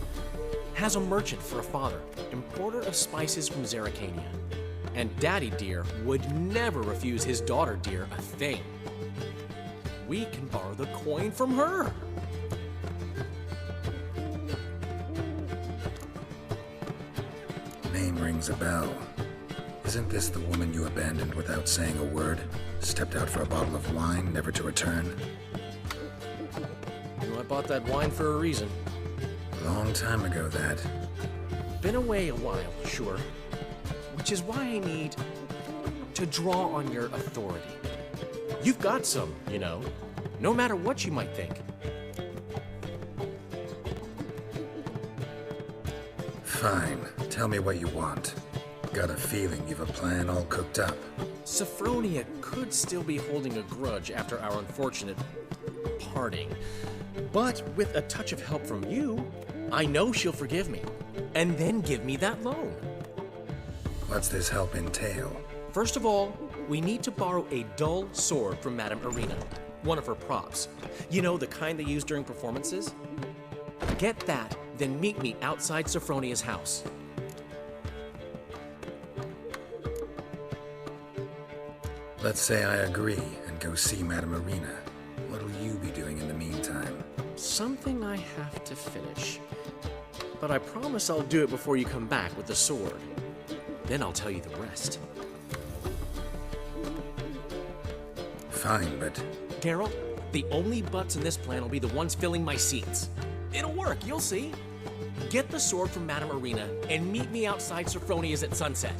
Has a merchant for a father, importer of spices from Zerrikania. And Daddy Dear would never refuse his daughter Dear a thing. We can borrow the coin from her. Name rings a bell. Isn't this the woman you abandoned without saying a word? Stepped out for a bottle of wine, never to return? You know, I bought that wine for a reason. Long time ago, that. Been away a while, sure. Which is why I need to draw on your authority. You've got some, you know, no matter what you might think. Fine. Tell me what you want. Got a feeling you've a plan all cooked up. Sophronia could still be holding a grudge after our unfortunate parting. But with a touch of help from you, I know she'll forgive me. And then give me that loan. What's this help entail? First of all, we need to borrow a dull sword from Madame Arena, one of her props. You know, the kind they use during performances? Get that, then meet me outside Sophronia's house. Let's say I agree and go see Madame Arena. What'll you be doing in the meantime? Something I have to finish. But I promise I'll do it before you come back with the sword. Then I'll tell you the rest. Fine, but... Daryl, the only butts in this plan will be the ones filling my seats. It'll work, you'll see. Get the sword from Madame Arena and meet me outside Sophronia's at sunset.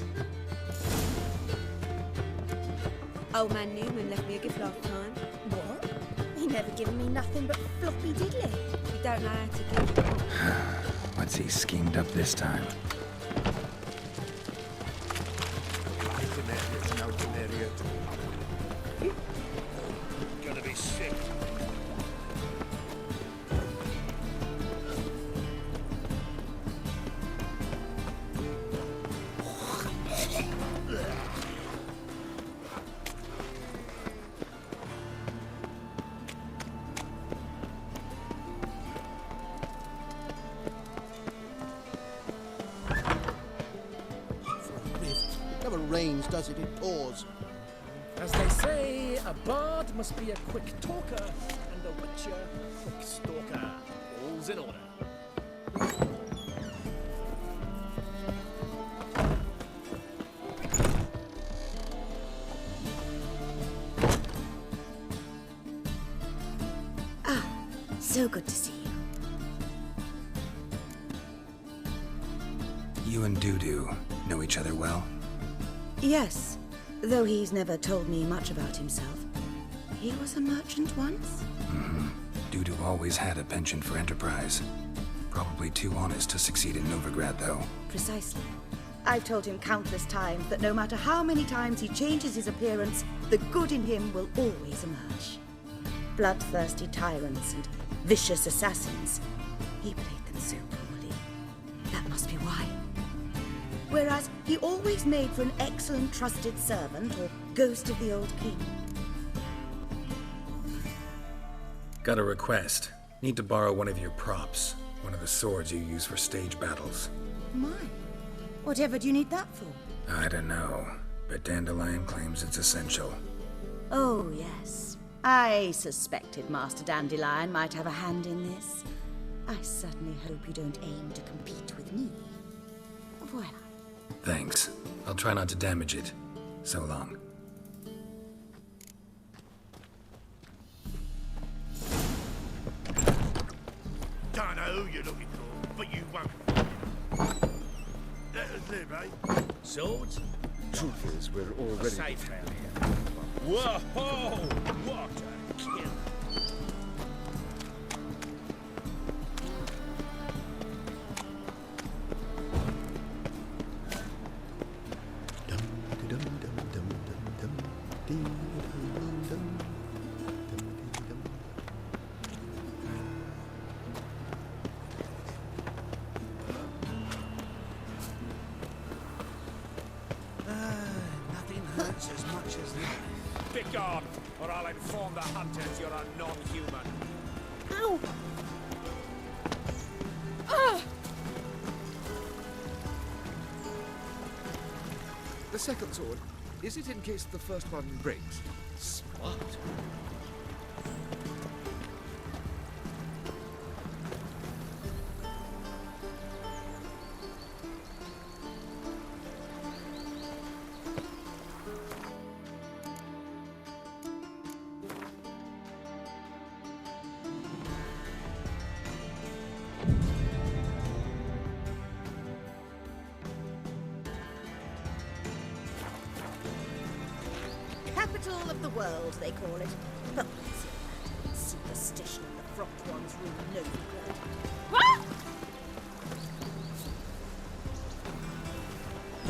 Old man Newman left me a gift last time. What? He never given me nothing but floppy diddly. You don't know how to give. What's he schemed up this time? Gonna be sick. rains, does it? It pours. As they say, a bard must be a quick talker, and a witcher a quick stalker. All's in order. So good to see you. You and Dudu know each other well? Yes, though he's never told me much about himself. He was a merchant once? Mm-hmm. Dudu always had a penchant for enterprise. Probably too honest to succeed in Novigrad, though. Precisely. I've told him countless times that no matter how many times he changes his appearance, the good in him will always emerge. Bloodthirsty tyrants and vicious assassins. He played them so poorly. That must be why. Whereas he always made for an excellent trusted servant or ghost of the old king. Got a request. Need to borrow one of your props. One of the swords you use for stage battles. My. Whatever do you need that for? I don't know, but Dandelion claims it's essential. Oh, yes. I suspected Master Dandelion might have a hand in this. I certainly hope you don't aim to compete with me. Voila. Thanks. I'll try not to damage it. So long. Don't know who you're looking for, but you won't. Let us live, eh? Swords? Truth is, we're already safe round here. Whoa! What a kill! Nothing hurts as much as that. Begone, or I'll inform the hunters you're a non-human. Ow! Ah! The second sword, is it in case the first one breaks? Smart. Capital of the world, they call it. But what's that superstition of the front ones rule no good. What?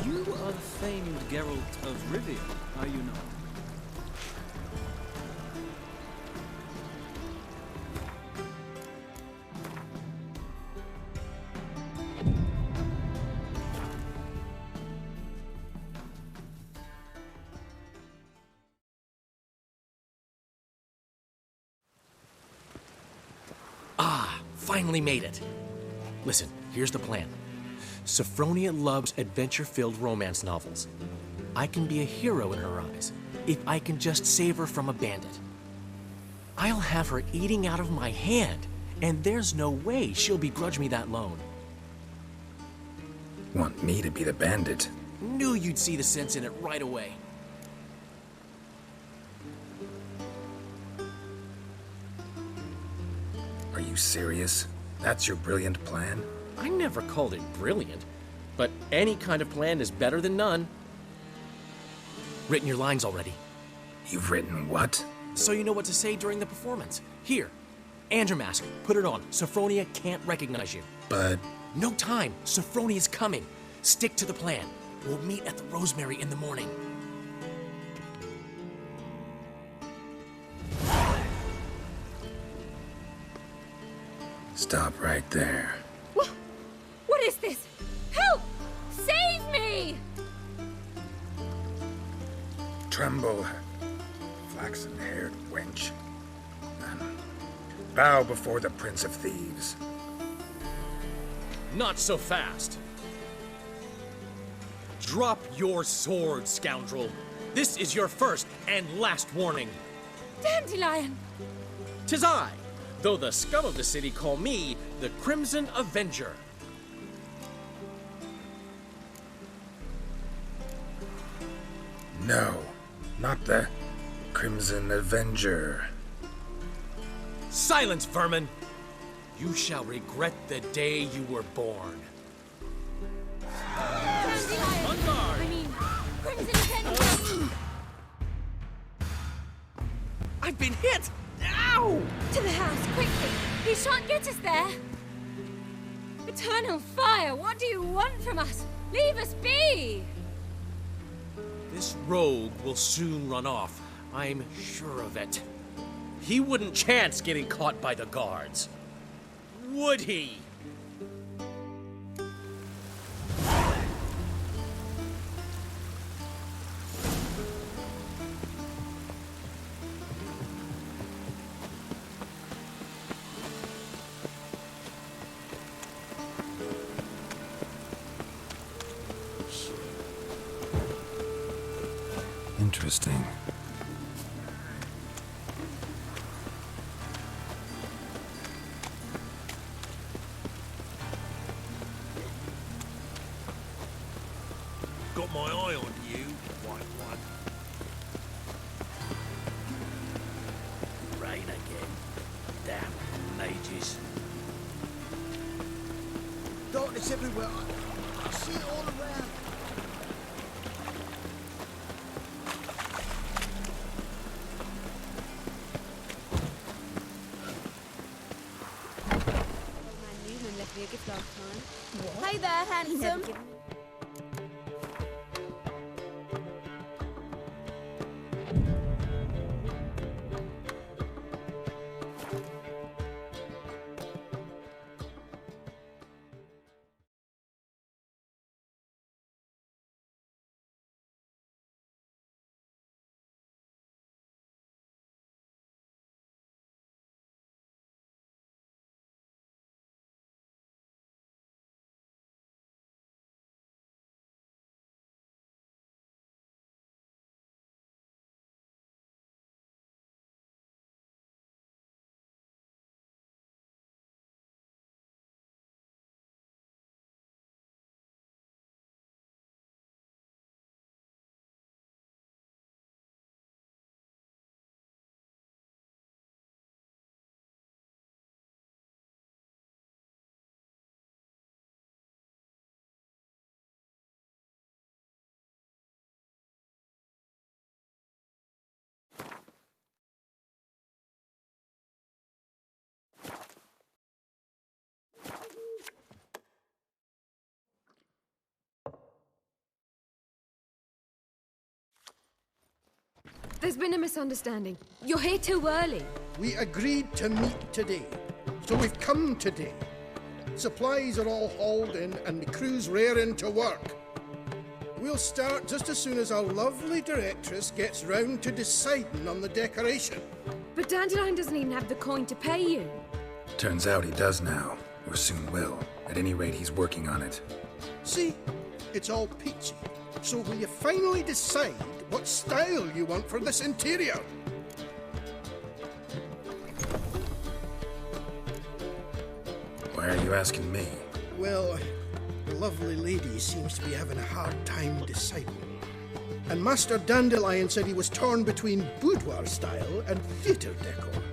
You are the famed Geralt of Rivia, are you not? Finally made it. Listen, here's the plan. Sophronia loves adventure-filled romance novels. I can be a hero in her eyes if I can just save her from a bandit. I'll have her eating out of my hand, and there's no way she'll begrudge me that loan. Want me to be the bandit? Knew you'd see the sense in it right away. Are you serious? That's your brilliant plan? I never called it brilliant, but any kind of plan is better than none. Written your lines already. You've written what? So you know what to say during the performance. Here, and your mask. Put it on. Sophronia can't recognize you. But... No time. Sophronia's coming. Stick to the plan. We'll meet at the Rosemary in the morning. Stop right there. What is this? Help! Save me! Tremble, flaxen-haired wench. Bow before the Prince of Thieves. Not so fast. Drop your sword, scoundrel. This is your first and last warning. Dandelion! 'Tis I, though the scum of the city call me the Crimson Avenger. No, not the Crimson Avenger. Silence, vermin! You shall regret the day you were born. Dandelion! I mean, Crimson Avenger! I've been hit! Ow! To the house, quickly! He shan't get us there! Eternal fire, what do you want from us? Leave us be! This rogue will soon run off. I'm sure of it. He wouldn't chance getting caught by the guards. Would he? Interesting. Got my eye on you, white one. Rain again. Damn mages. Darkness everywhere. I see it all around. Left me a gift last time. What? Hey there, handsome. There's been a misunderstanding. You're here too early. We agreed to meet today, so we've come today. Supplies are all hauled in and the crew's raring to work. We'll start just as soon as our lovely directress gets round to deciding on the decoration. But Dandelion doesn't even have the coin to pay you. Turns out he does now, or soon will. At any rate, he's working on it. See, it's all peachy. So will you finally decide what style you want for this interior? Why are you asking me? Well, the lovely lady seems to be having a hard time deciding. And Master Dandelion said he was torn between boudoir style and theatre decor,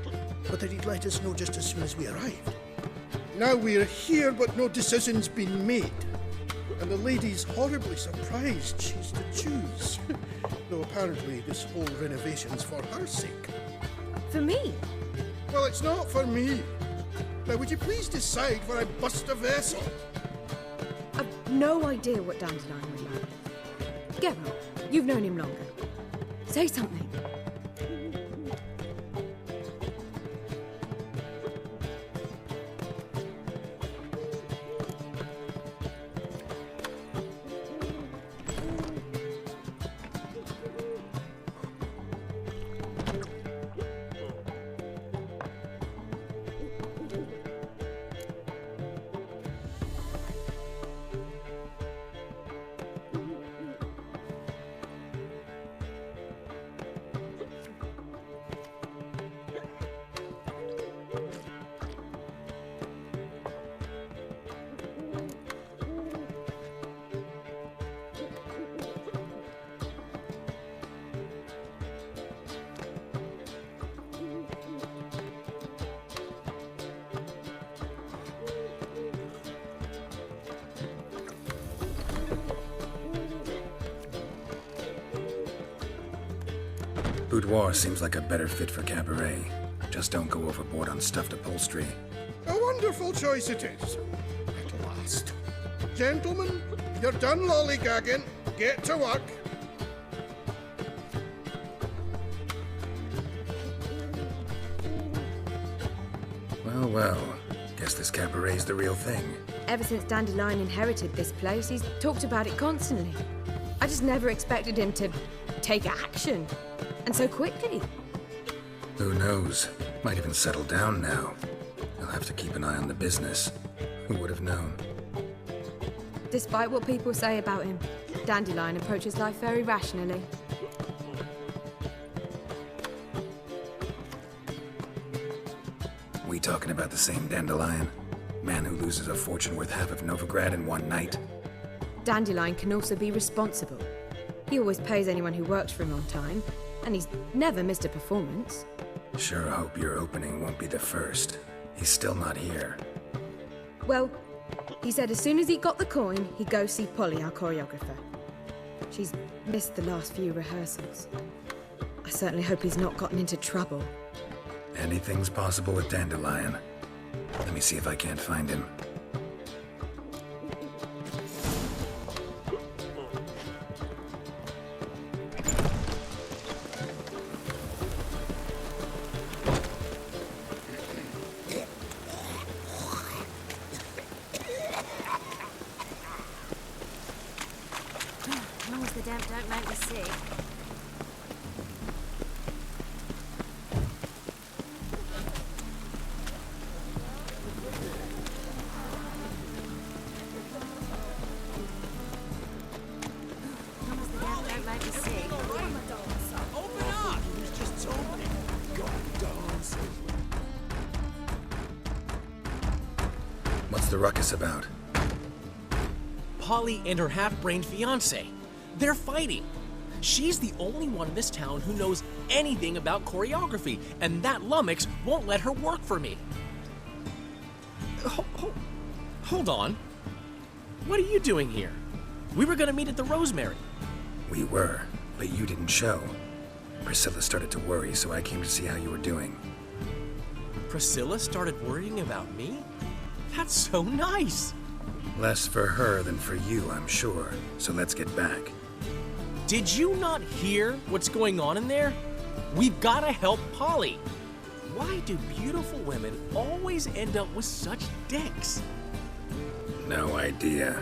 but that he'd let us know just as soon as we arrived. Now we're here, but no decision's been made. And the lady's horribly surprised she's to choose. Though apparently this whole renovation's for her sake. For me? Well, it's not for me. Now, would you please decide where I bust a vessel? I've no idea what Dandelion would like. Geralt, you've known him longer. Say something. boudoir seems like a better fit for cabaret. Just don't go overboard on stuffed upholstery. A wonderful choice it is. At last. Gentlemen, you're done lollygagging. Get to work. Well, well. Guess this cabaret's the real thing. Ever since Dandelion inherited this place, he's talked about it constantly. I just never expected him to take action. And so quickly. Who knows? Might even settle down now. I'll have to keep an eye on the business. Who would have known? Despite what people say about him, Dandelion approaches life very rationally. We talking about the same Dandelion? Man who loses a fortune worth half of Novigrad in one night? Dandelion can also be responsible. He always pays anyone who works for him on time, and he's never missed a performance. Sure hope your opening won't be the first. He's still not here. Well, he said as soon as he got the coin, he'd go see Polly, our choreographer. She's missed the last few rehearsals. I certainly hope he's not gotten into trouble. Anything's possible with Dandelion. Let me see if I can't find him. As long as the damp don't make me sick. What's the ruckus about? Polly and her half-brained fiancé. They're fighting. She's the only one in this town who knows anything about choreography, and that lummox won't let her work for me. Hold on. What are you doing here? We were gonna meet at the Rosemary. We were, but you didn't show. Priscilla started to worry, so I came to see how you were doing. Priscilla started worrying about me? That's so nice. Less for her than for you, I'm sure. So let's get back. Did you not hear what's going on in there? We've got to help Polly. Why do beautiful women always end up with such dicks? No idea.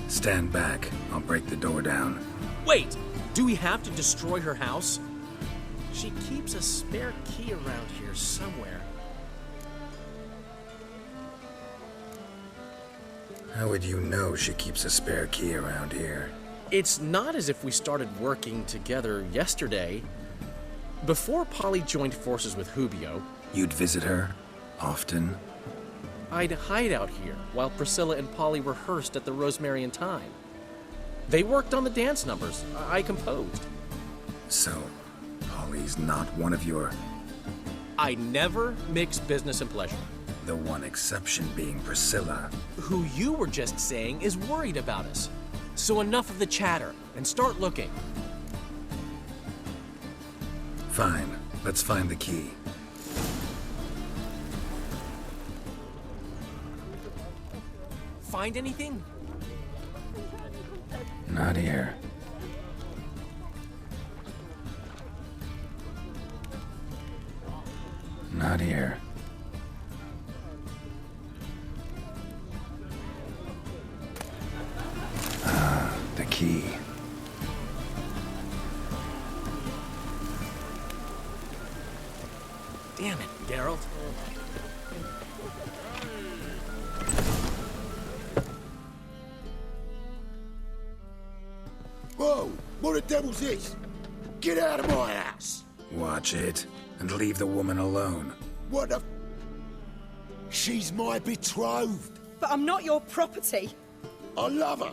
Stand back. I'll break the door down. Wait, do we have to destroy her house? She keeps a spare key around here somewhere. How would you know she keeps a spare key around here? It's not as if we started working together yesterday. Before Polly joined forces with Hubio, you'd visit her? Often? I'd hide out here while Priscilla and Polly rehearsed at the Rosemary and Thyme. They worked on the dance numbers I composed. So, Polly's not one of your... I never mix business and pleasure. The one exception being Priscilla. Who you were just saying is worried about us. So enough of the chatter, and start looking. Fine. Let's find the key. Find anything? Not here. Not here. The key. Damn it, Geralt. Whoa! What the devil's this? Get out of my house! Watch it, and leave the woman alone. What the... She's my betrothed. But I'm not your property. I love her.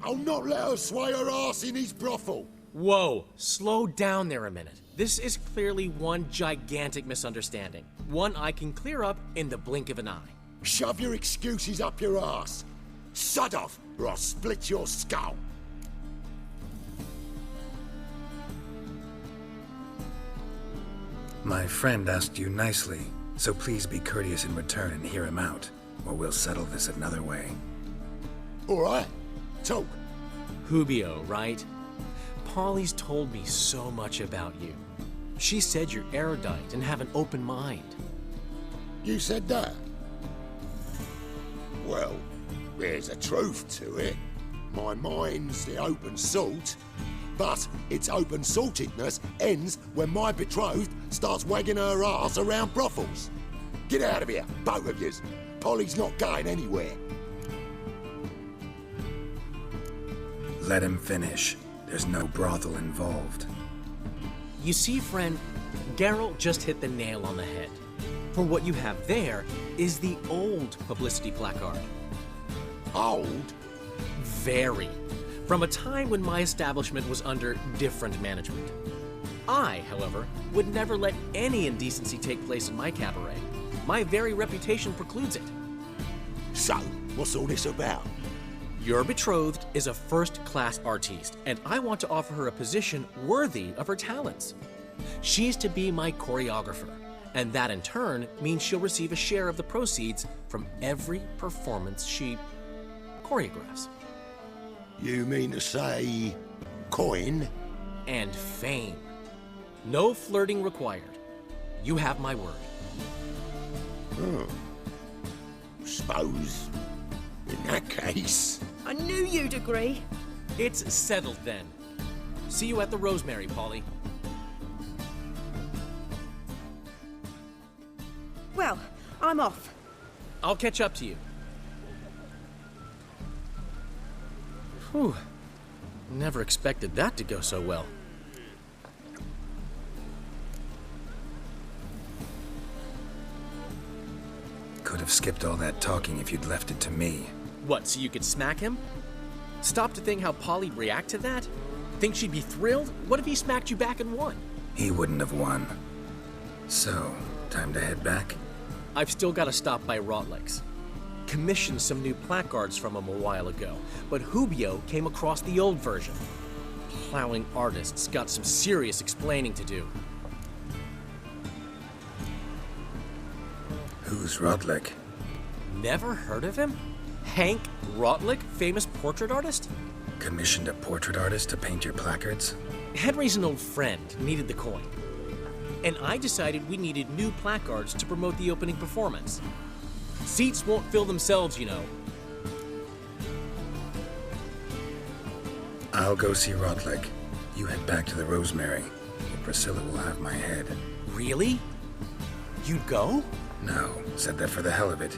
I'll not let her sway her ass in his brothel. Whoa, slow down there a minute. This is clearly one gigantic misunderstanding. One I can clear up in the blink of an eye. Shove your excuses up your ass. Sod off, or I'll split your skull. My friend asked you nicely, so please be courteous in return and hear him out, or we'll settle this another way. All right. Talk. Hubio, right? Polly's told me so much about you. She said you're erudite and have an open mind. You said that? Well, there's a truth to it. My mind's the open salt, but its open saltedness ends when my betrothed starts wagging her ass around brothels. Get out of here, both of yous. Polly's not going anywhere. Let him finish. There's no brothel involved. You see, friend, Geralt just hit the nail on the head. For what you have there is the old publicity placard. Old? Very. From a time when my establishment was under different management. I, however, would never let any indecency take place in my cabaret. My very reputation precludes it. So, what's all this about? Your betrothed is a first-class artiste, and I want to offer her a position worthy of her talents. She's to be my choreographer, and that in turn means she'll receive a share of the proceeds from every performance she choreographs. You mean to say coin? And fame. No flirting required. You have my word. Suppose, in that case... I knew you'd agree. It's settled then. See you at the Rosemary, Polly. Well, I'm off. I'll catch up to you. Whew. Never expected that to go so well. Could have skipped all that talking if you'd left it to me. What, so you could smack him? Stop to think how Polly'd react to that? Think she'd be thrilled? What if he smacked you back and won? He wouldn't have won. So, time to head back? I've still got to stop by Rotlick's. Commissioned some new placards from him a while ago, but Hubio came across the old version. Plowing artists got some serious explaining to do. Who's Rotlick? Never heard of him? Hank Rotlick, famous portrait artist? Commissioned a portrait artist to paint your placards? Henry's an old friend, needed the coin. And I decided we needed new placards to promote the opening performance. Seats won't fill themselves, you know. I'll go see Rotlick. You head back to the Rosemary, or Priscilla will have my head. Really? You'd go? No, said that for the hell of it.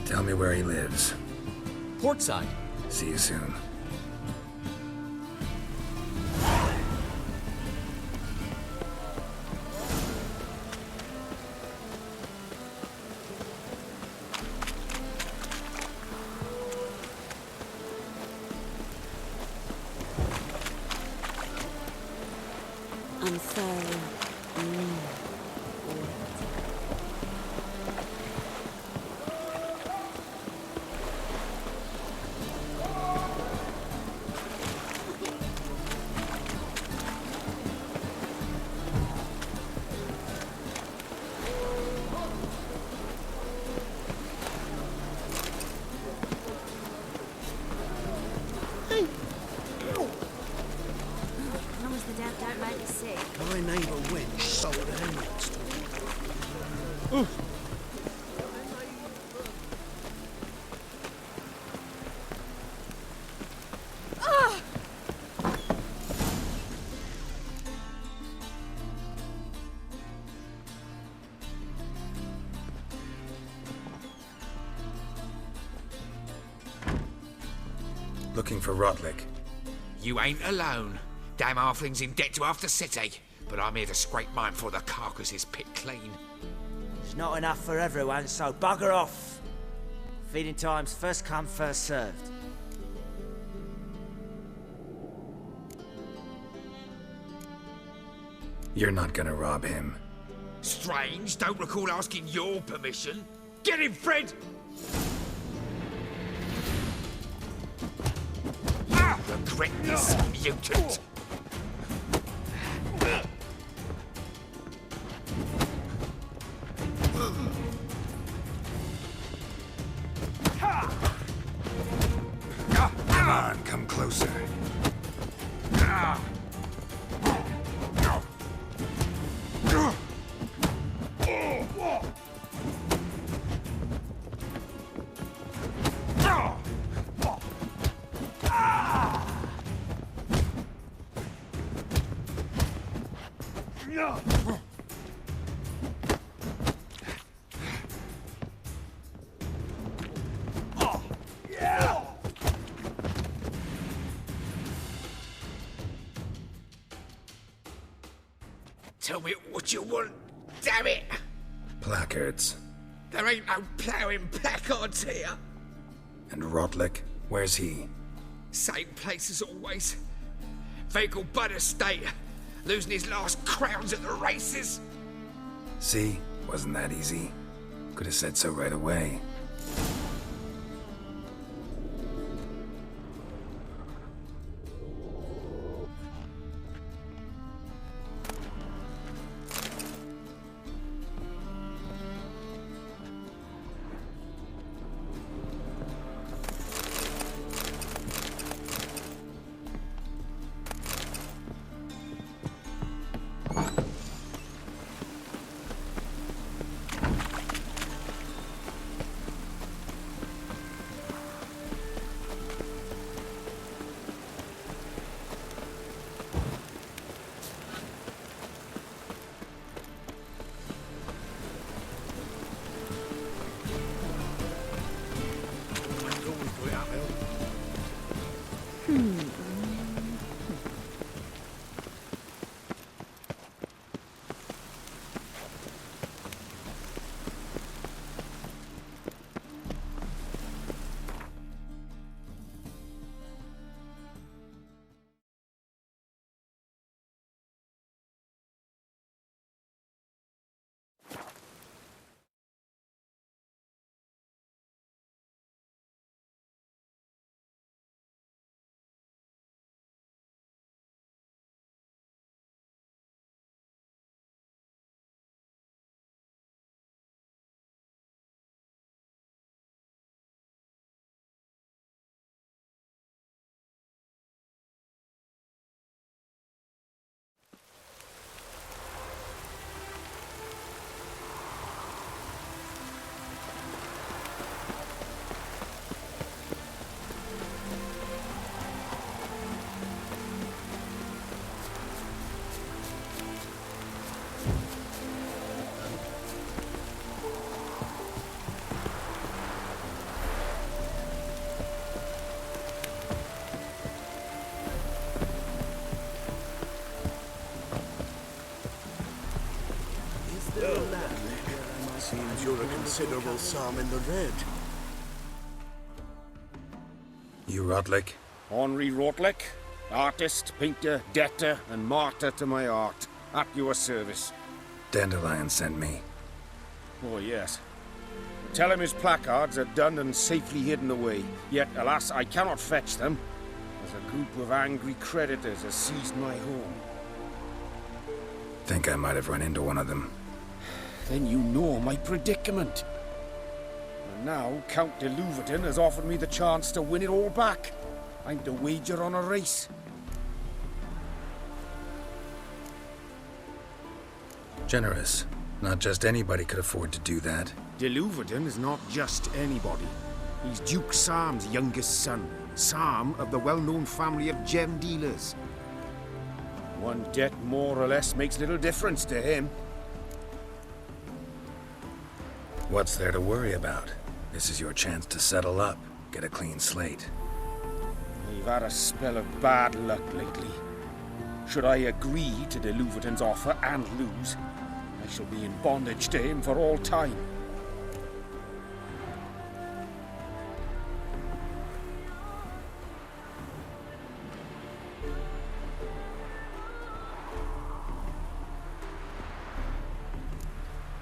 Tell me where he lives. Portside. See you soon. I'm sorry. My neighbour Wench sold ambulance to me. Looking for Rotlick. You ain't alone. Damn halfling's in debt to half the city. But I'm here to scrape mine before the carcass is picked clean. There's not enough for everyone, so bugger off. Feeding time's first come, first served. You're not gonna rob him. Strange, don't recall asking your permission. Get him, Fred! Regret this, mutant! Come on, come closer. Tell me what you want, damn it! Placards. There ain't no ploughing placards here. And Rotlick? Where's he? Same place as always. Vehicle Bud Estate. Losing his last crowns at the races. See? Wasn't that easy? Could have said so right away. Seems you're a considerable psalm in the red. You Rotlick? Henri Rotlick, artist, painter, debtor, and martyr to my art. At your service. Dandelion sent me. Oh, yes. Tell him his placards are done and safely hidden away. Yet, alas, I cannot fetch them, as a group of angry creditors has seized my home. Think I might have run into one of them. Then you know my predicament. And now, Count de Louverton has offered me the chance to win it all back. I'm to wager on a race. Generous. Not just anybody could afford to do that. De Louverton is not just anybody. He's Duke Sam's youngest son. Sam of the well-known family of gem dealers. One debt more or less makes little difference to him. What's there to worry about? This is your chance to settle up, get a clean slate. I've had a spell of bad luck lately. Should I agree to de Louverton's offer and lose, I shall be in bondage to him for all time.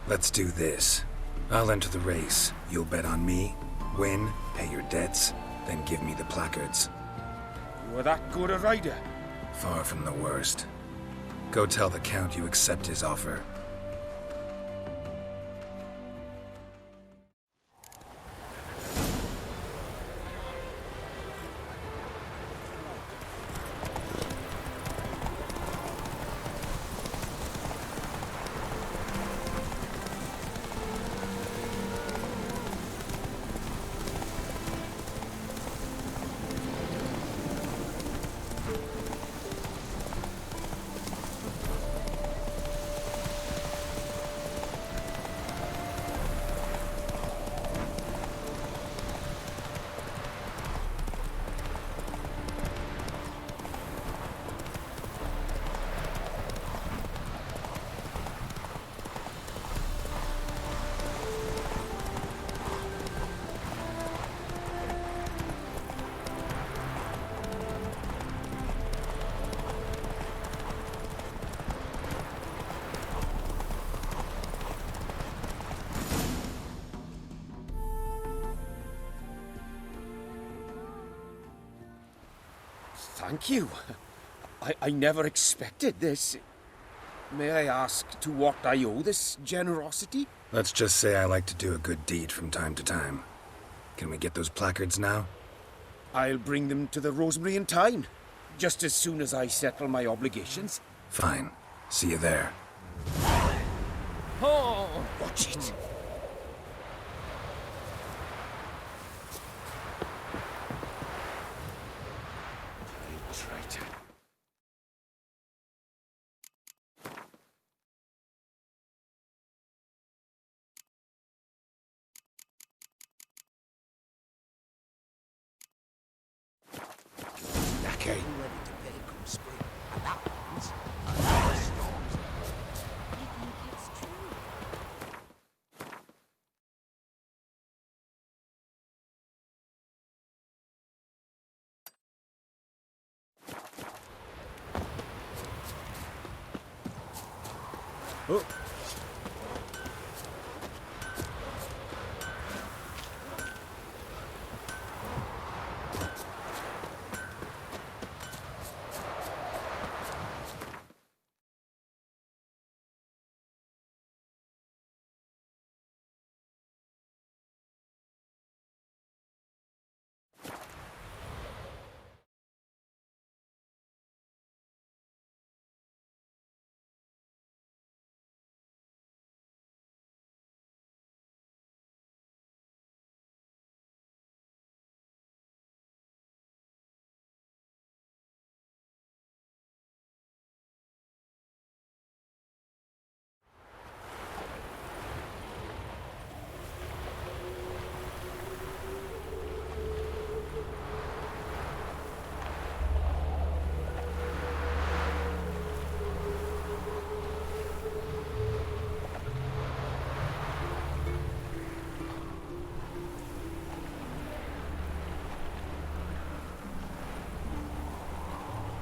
Let's do this. I'll enter the race. You'll bet on me, win, pay your debts, then give me the placards. You were that good a rider? Far from the worst. Go tell the Count you accept his offer. Thank you. I never expected this. May I ask to what I owe this generosity? Let's just say I like to do a good deed from time to time. Can we get those placards now? I'll bring them to the Rosemary in time, just as soon as I settle my obligations. Fine. See you there. Oh, watch it. Traitor. Okay. And that means another storm's ahead. I think it's true. Oh.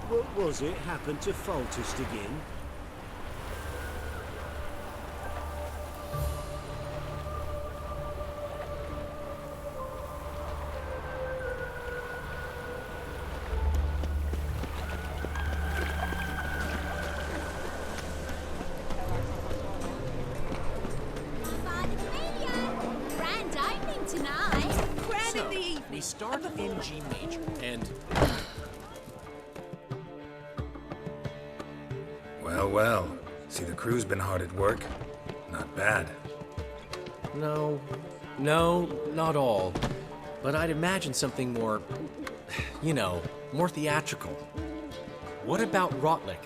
What was it happened to Foltest again? Grand opening tonight. Grand of the evening. We start in G major, and... Well, well. See, the crew's been hard at work. Not bad. No, not all. But I'd imagine something more, you know, more theatrical. What about Rotlick?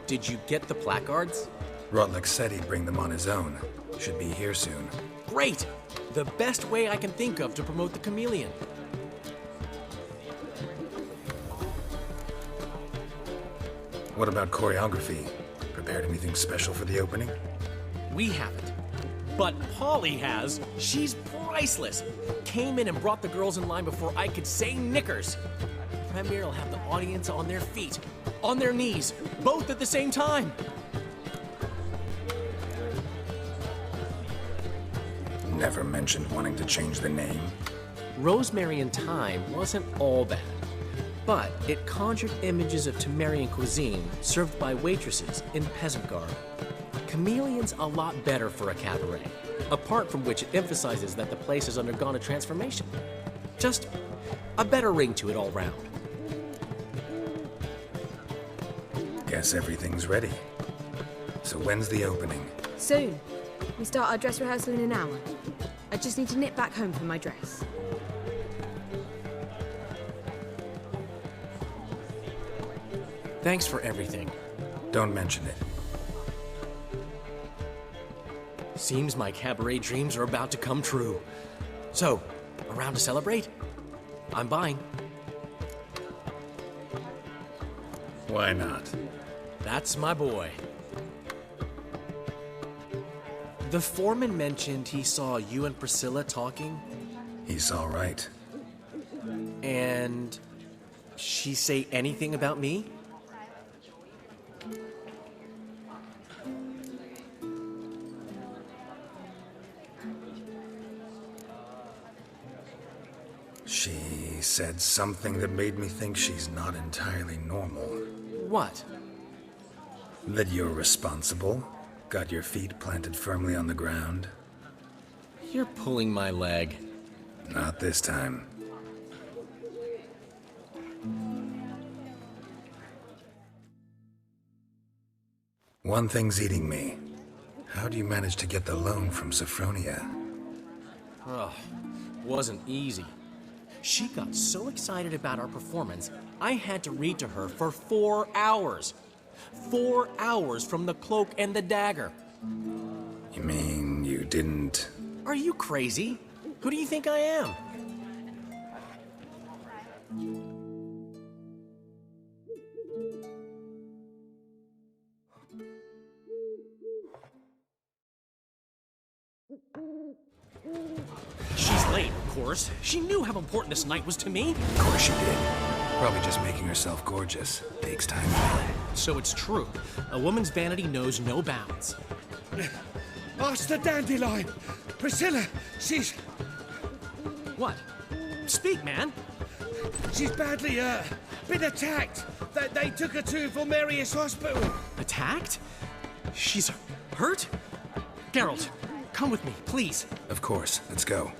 Did you get the placards? Rotlick said he'd bring them on his own. Should be here soon. Great! The best way I can think of to promote the chameleon. What about choreography? Prepared anything special for the opening? We haven't. But Polly has. She's priceless. Came in and brought the girls in line before I could say knickers. The premiere will have the audience on their feet, on their knees, both at the same time. Never mentioned wanting to change the name. Rosemary in Time wasn't all bad, but it conjured images of Temerian cuisine served by waitresses in peasant garb. Chameleon's a lot better for a cabaret, apart from which it emphasizes that the place has undergone a transformation. Just a better ring to it all round. Guess everything's ready. So when's the opening? Soon. We start our dress rehearsal in an hour. I just need to nip back home for my dress. Thanks for everything. Don't mention it. Seems my cabaret dreams are about to come true. So, around to celebrate? I'm buying. Why not? That's my boy. The foreman mentioned he saw you and Priscilla talking. He's all right. And she say anything about me? She said something that made me think she's not entirely normal. What? That you're responsible, got your feet planted firmly on the ground. You're pulling my leg. Not this time. One thing's eating me. How do you manage to get the loan from Sophronia? Oh, wasn't easy. She got so excited about our performance, I had to read to her for 4 hours. 4 hours from the cloak and the dagger. You mean you didn't... Are you crazy? Who do you think I am? She's late, of course. She knew how important this night was to me. Of course she did. Probably just making herself gorgeous. Takes time. So it's true. A woman's vanity knows no bounds. Ask the dandelion! Priscilla, she's... What? Speak, man. She's badly, been attacked. They took her to Vulmerius Hospital. Attacked? She's hurt? Geralt, come with me, please. Of course. Let's go.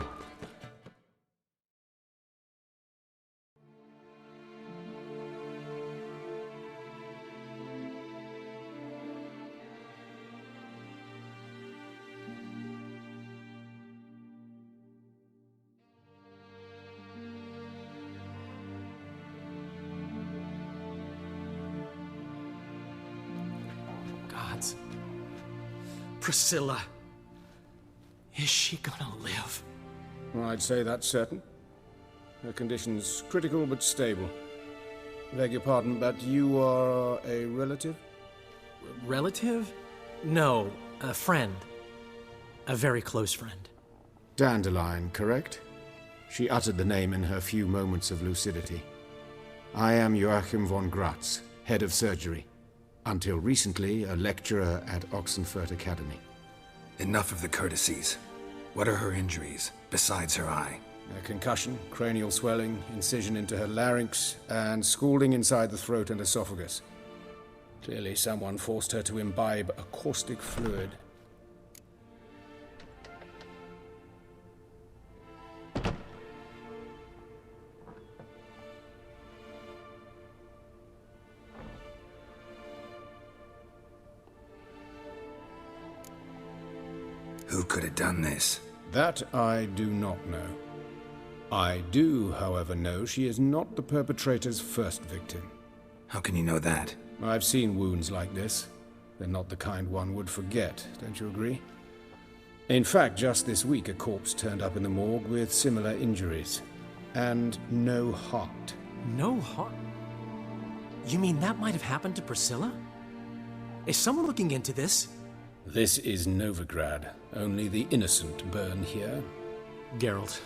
Gods. Priscilla. Is she gonna live? I'd say that's certain. Her condition's critical but stable. Beg your pardon, but you are a relative? Relative? No, a friend. A very close friend. Dandelion, correct? She uttered the name in her few moments of lucidity. I am Joachim von Gratz, head of surgery. Until recently, a lecturer at Oxenfurt Academy. Enough of the courtesies. What are her injuries, besides her eye? A concussion, cranial swelling, incision into her larynx, and scalding inside the throat and esophagus. Clearly someone forced her to imbibe a caustic fluid. Who could have done this? That I do not know. I do, however, know she is not the perpetrator's first victim. How can you know that? I've seen wounds like this. They're not the kind one would forget, don't you agree? In fact, just this week a corpse turned up in the morgue with similar injuries. And no heart. No heart? You mean that might have happened to Priscilla? Is someone looking into this? This is Novigrad. Only the innocent burn here. Geralt,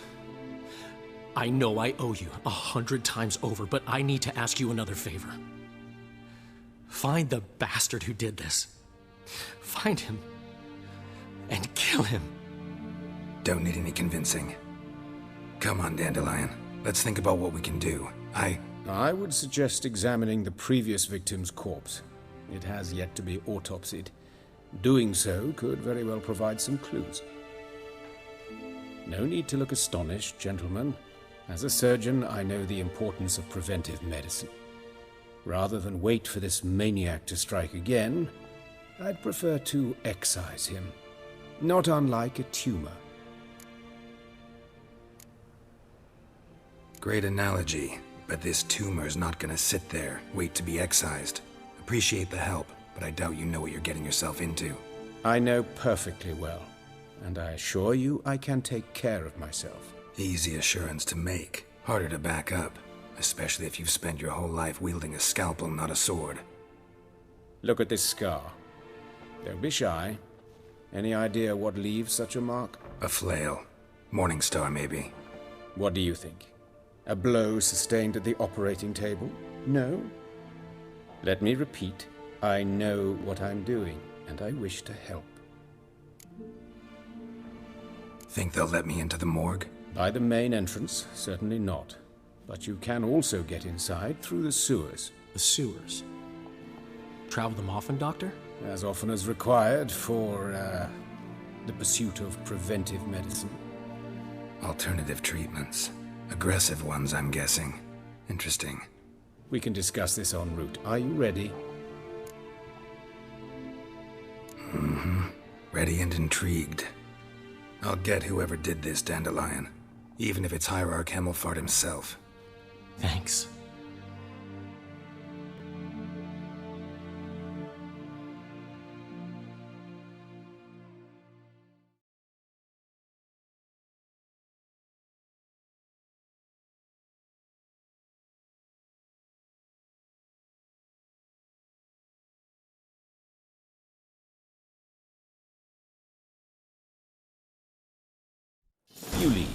I know I owe you 100 times over, but I need to ask you another favor. Find the bastard who did this. Find him and kill him. Don't need any convincing. Come on, Dandelion. Let's think about what we can do. I would suggest examining the previous victim's corpse. It has yet to be autopsied. Doing so could very well provide some clues. No need to look astonished, gentlemen. As a surgeon, I know the importance of preventive medicine. Rather than wait for this maniac to strike again, I'd prefer to excise him. Not unlike a tumor. Great analogy, but this tumor's not gonna sit there, wait to be excised. Appreciate the help, but I doubt you know what you're getting yourself into. I know perfectly well, and I assure you I can take care of myself. Easy assurance to make, harder to back up, especially if you've spent your whole life wielding a scalpel, not a sword. Look at this scar. Don't be shy. Any idea what leaves such a mark? A flail. Morningstar, maybe. What do you think? A blow sustained at the operating table? No? Let me repeat. I know what I'm doing, and I wish to help. Think they'll let me into the morgue? By the main entrance, certainly not. But you can also get inside through the sewers. The sewers? Travel them often, Doctor? As often as required for, the pursuit of preventive medicine. Alternative treatments. Aggressive ones, I'm guessing. Interesting. We can discuss this en route. Are you ready? Mm-hmm. Ready and intrigued. I'll get whoever did this, Dandelion. Even if it's Hierarch Hemmelfart himself. Thanks. You lead.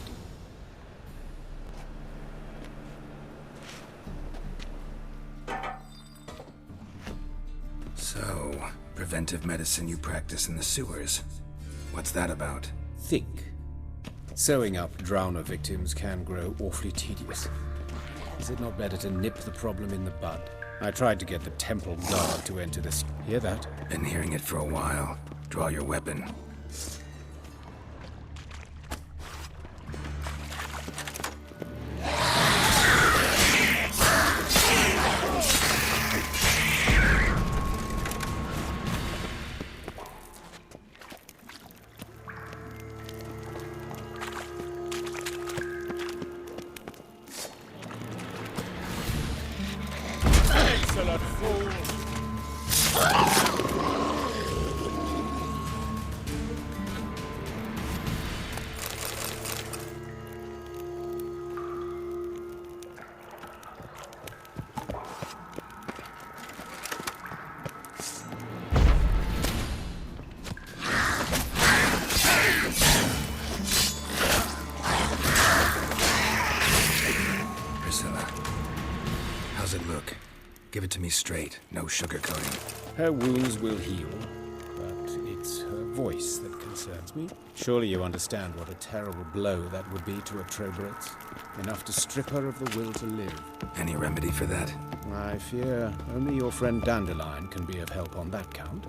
So, preventive medicine you practice in the sewers. What's that about? Think. Sewing up drowner victims can grow awfully tedious. Is it not better to nip the problem in the bud? I tried to get the temple guard to enter this. Hear that? Been hearing it for a while. Draw your weapon. Excellent fool! Priscilla, how's it look? Give it to me straight, no sugarcoating. Her wounds will heal, but it's her voice that concerns me. Surely you understand what a terrible blow that would be to a Troberet. Enough to strip her of the will to live. Any remedy for that? I fear only your friend Dandelion can be of help on that count.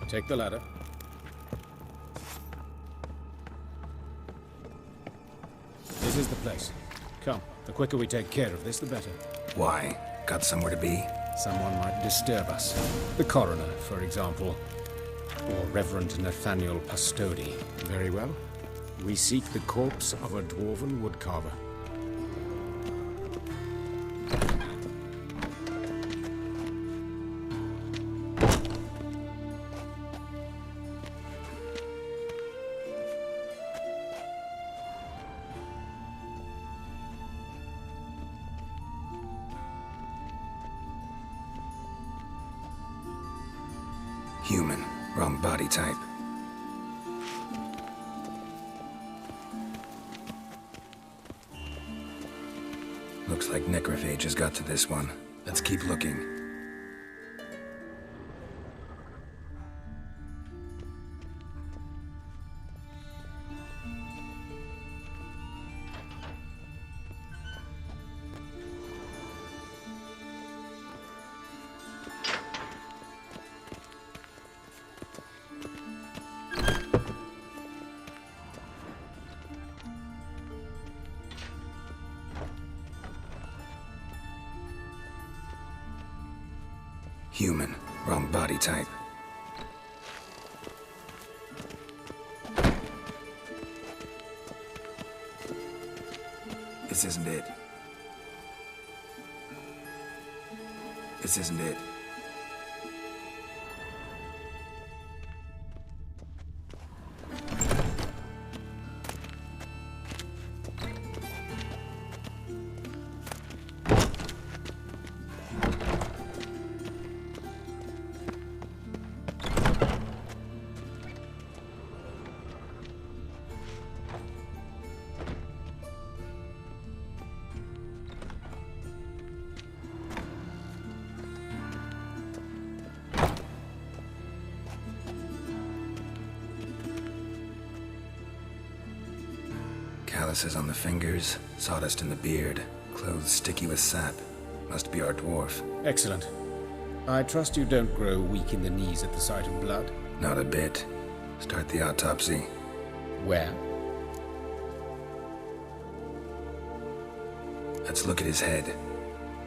Take the ladder. This is the place. Come, the quicker we take care of this, the better. Why? Got somewhere to be? Someone might disturb us. The coroner, for example. Or Reverend Nathaniel Pastodi. Very well. We seek the corpse of a dwarven woodcarver. Human. Wrong body type. Looks like necrophages got to this one. Let's keep looking. Human. Wrong body type. This isn't it. This isn't it. Calluses on the fingers, sawdust in the beard, clothes sticky with sap. Must be our dwarf. Excellent. I trust you don't grow weak in the knees at the sight of blood. Not a bit. Start the autopsy. Where? Let's look at his head.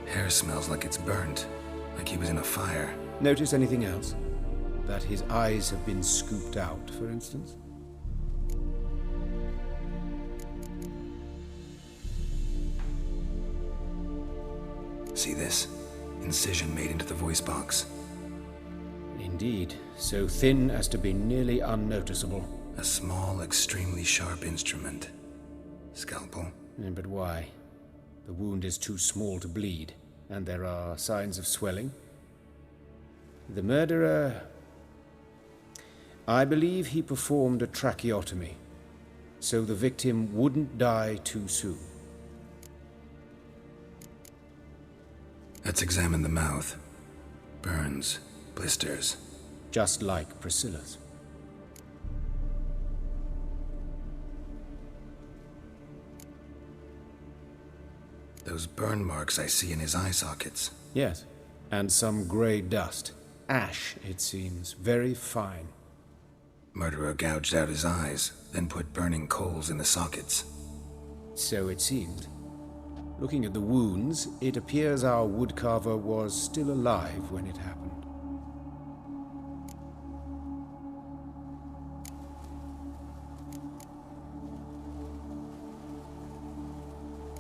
Hair smells like it's burnt, like he was in a fire. Notice anything else? That his eyes have been scooped out, for instance? See this? Incision made into the voice box. Indeed, so thin as to be nearly unnoticeable. A small, extremely sharp instrument. Scalpel? But why? The wound is too small to bleed, and there are signs of swelling. The murderer... I believe he performed a tracheotomy, so the victim wouldn't die too soon. Let's examine the mouth. Burns, blisters. Just like Priscilla's. Those burn marks I see in his eye sockets. Yes, and some grey dust. Ash, it seems. Very fine. Murderer gouged out his eyes, then put burning coals in the sockets. So it seemed. Looking at the wounds, it appears our woodcarver was still alive when it happened.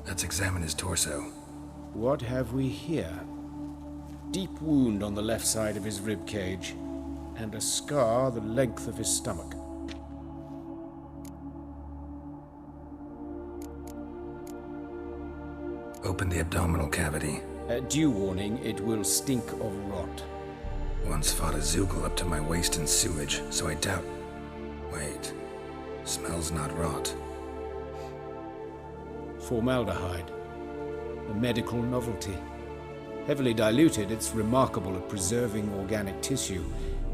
Let's examine his torso. What have we here? Deep wound on the left side of his rib cage, and a scar the length of his stomach. Open the abdominal cavity. Due warning, it will stink of rot. Once fought a Zoogle up to my waist in sewage, so I doubt... Wait. Smells not rot. Formaldehyde. A medical novelty. Heavily diluted, it's remarkable at preserving organic tissue.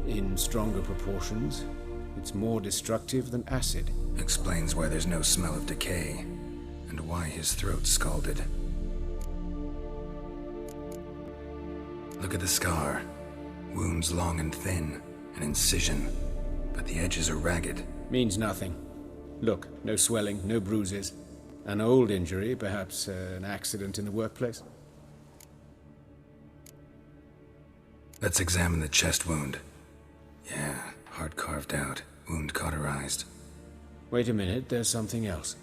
In stronger proportions, it's more destructive than acid. Explains why there's no smell of decay, and why his throat's scalded. Look at the scar. Wounds long and thin, an incision, but the edges are ragged. Means nothing. Look, no swelling, no bruises. An old injury, perhaps an accident in the workplace. Let's examine the chest wound. Yeah, heart carved out, wound cauterized. Wait a minute, there's something else.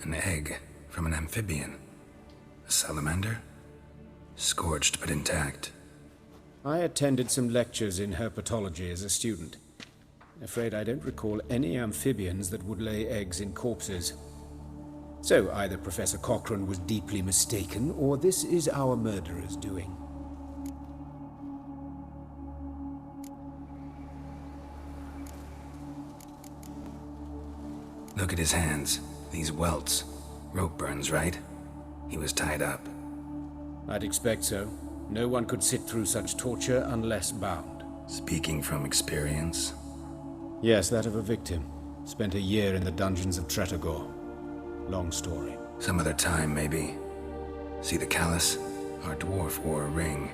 An egg from an amphibian. A salamander? Scorched but intact. I attended some lectures in herpetology as a student. Afraid I don't recall any amphibians that would lay eggs in corpses. So either Professor Cochrane was deeply mistaken, or this is our murderer's doing. Look at his hands. These welts. Rope burns, right? He was tied up. I'd expect so. No one could sit through such torture unless bound. Speaking from experience? Yes, that of a victim. Spent a year in the dungeons of Tretogor. Long story. Some other time, maybe. See the callus? Our dwarf wore a ring,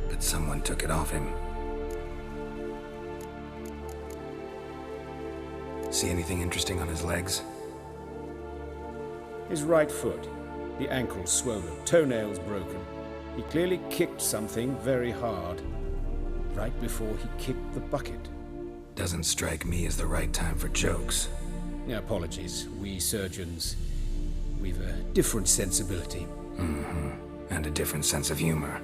but someone took it off him. See anything interesting on his legs? His right foot. The ankle swollen, toenails broken. He clearly kicked something very hard. Right before he kicked the bucket. Doesn't strike me as the right time for jokes. Apologies. We surgeons, we've a different sensibility. Mm-hmm. And a different sense of humor.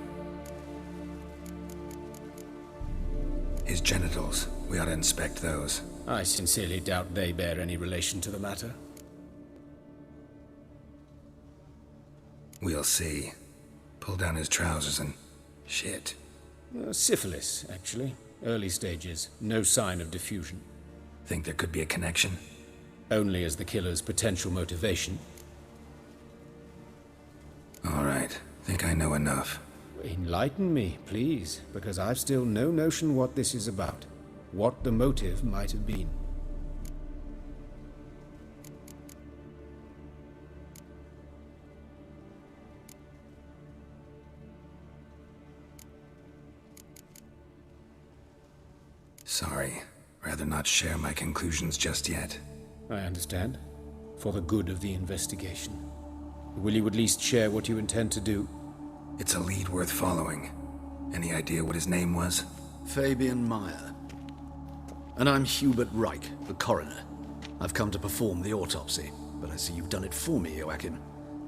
His genitals. We ought to inspect those. I sincerely doubt they bear any relation to the matter. We'll see. Pull down his trousers and... shit. Syphilis, actually. Early stages. No sign of diffusion. Think there could be a connection? only as the killer's potential motivation. All right, think I know enough. Enlighten me, please, because I've still no notion what this is about. What the motive might have been. Sorry. Rather not share my conclusions just yet. I understand. For the good of the investigation. Will you at least share what you intend to do? It's a lead worth following. Any idea what his name was? Fabian Meyer. And I'm Hubert Reich, the coroner. I've come to perform the autopsy, but I see you've done it for me, Joachim.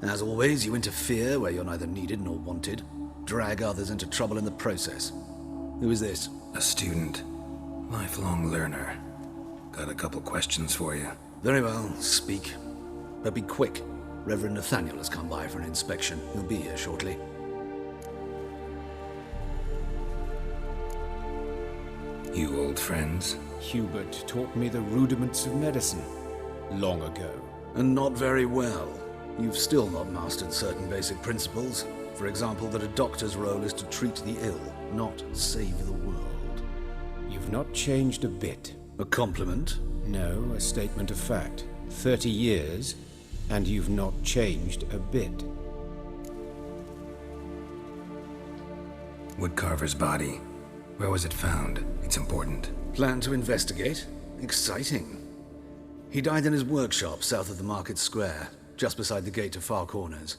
As always, you interfere where you're neither needed nor wanted. Drag others into trouble in the process. Who is this? A student. Lifelong learner. Got a couple questions for you. Very well, speak. But be quick. Reverend Nathaniel has come by for an inspection. He'll be here shortly. You old friends? Hubert taught me the rudiments of medicine. Long ago. And not very well. You've still not mastered certain basic principles. For example, that a doctor's role is to treat the ill, not save the world. You've not changed a bit. A compliment? No, a statement of fact. 30 years, and you've not changed a bit. Woodcarver's body. Where was it found? It's important. Plan to investigate? Exciting. He died in his workshop south of the market square, just beside the gate to Far Corners.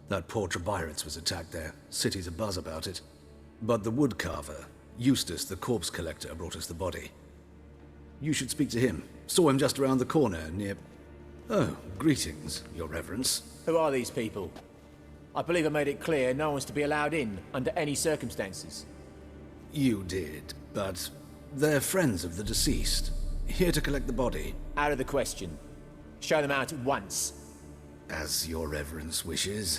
That poor Trebirates was attacked there. City's abuzz about it. But the woodcarver, Eustace, the corpse collector, brought us the body. You should speak to him. Saw him just around the corner near... Oh, greetings, Your Reverence. Who are these people? I believe I made it clear no one's to be allowed in under any circumstances. You did, but they're friends of the deceased. Here to collect the body. Out of the question. Show them out at once. As Your Reverence wishes.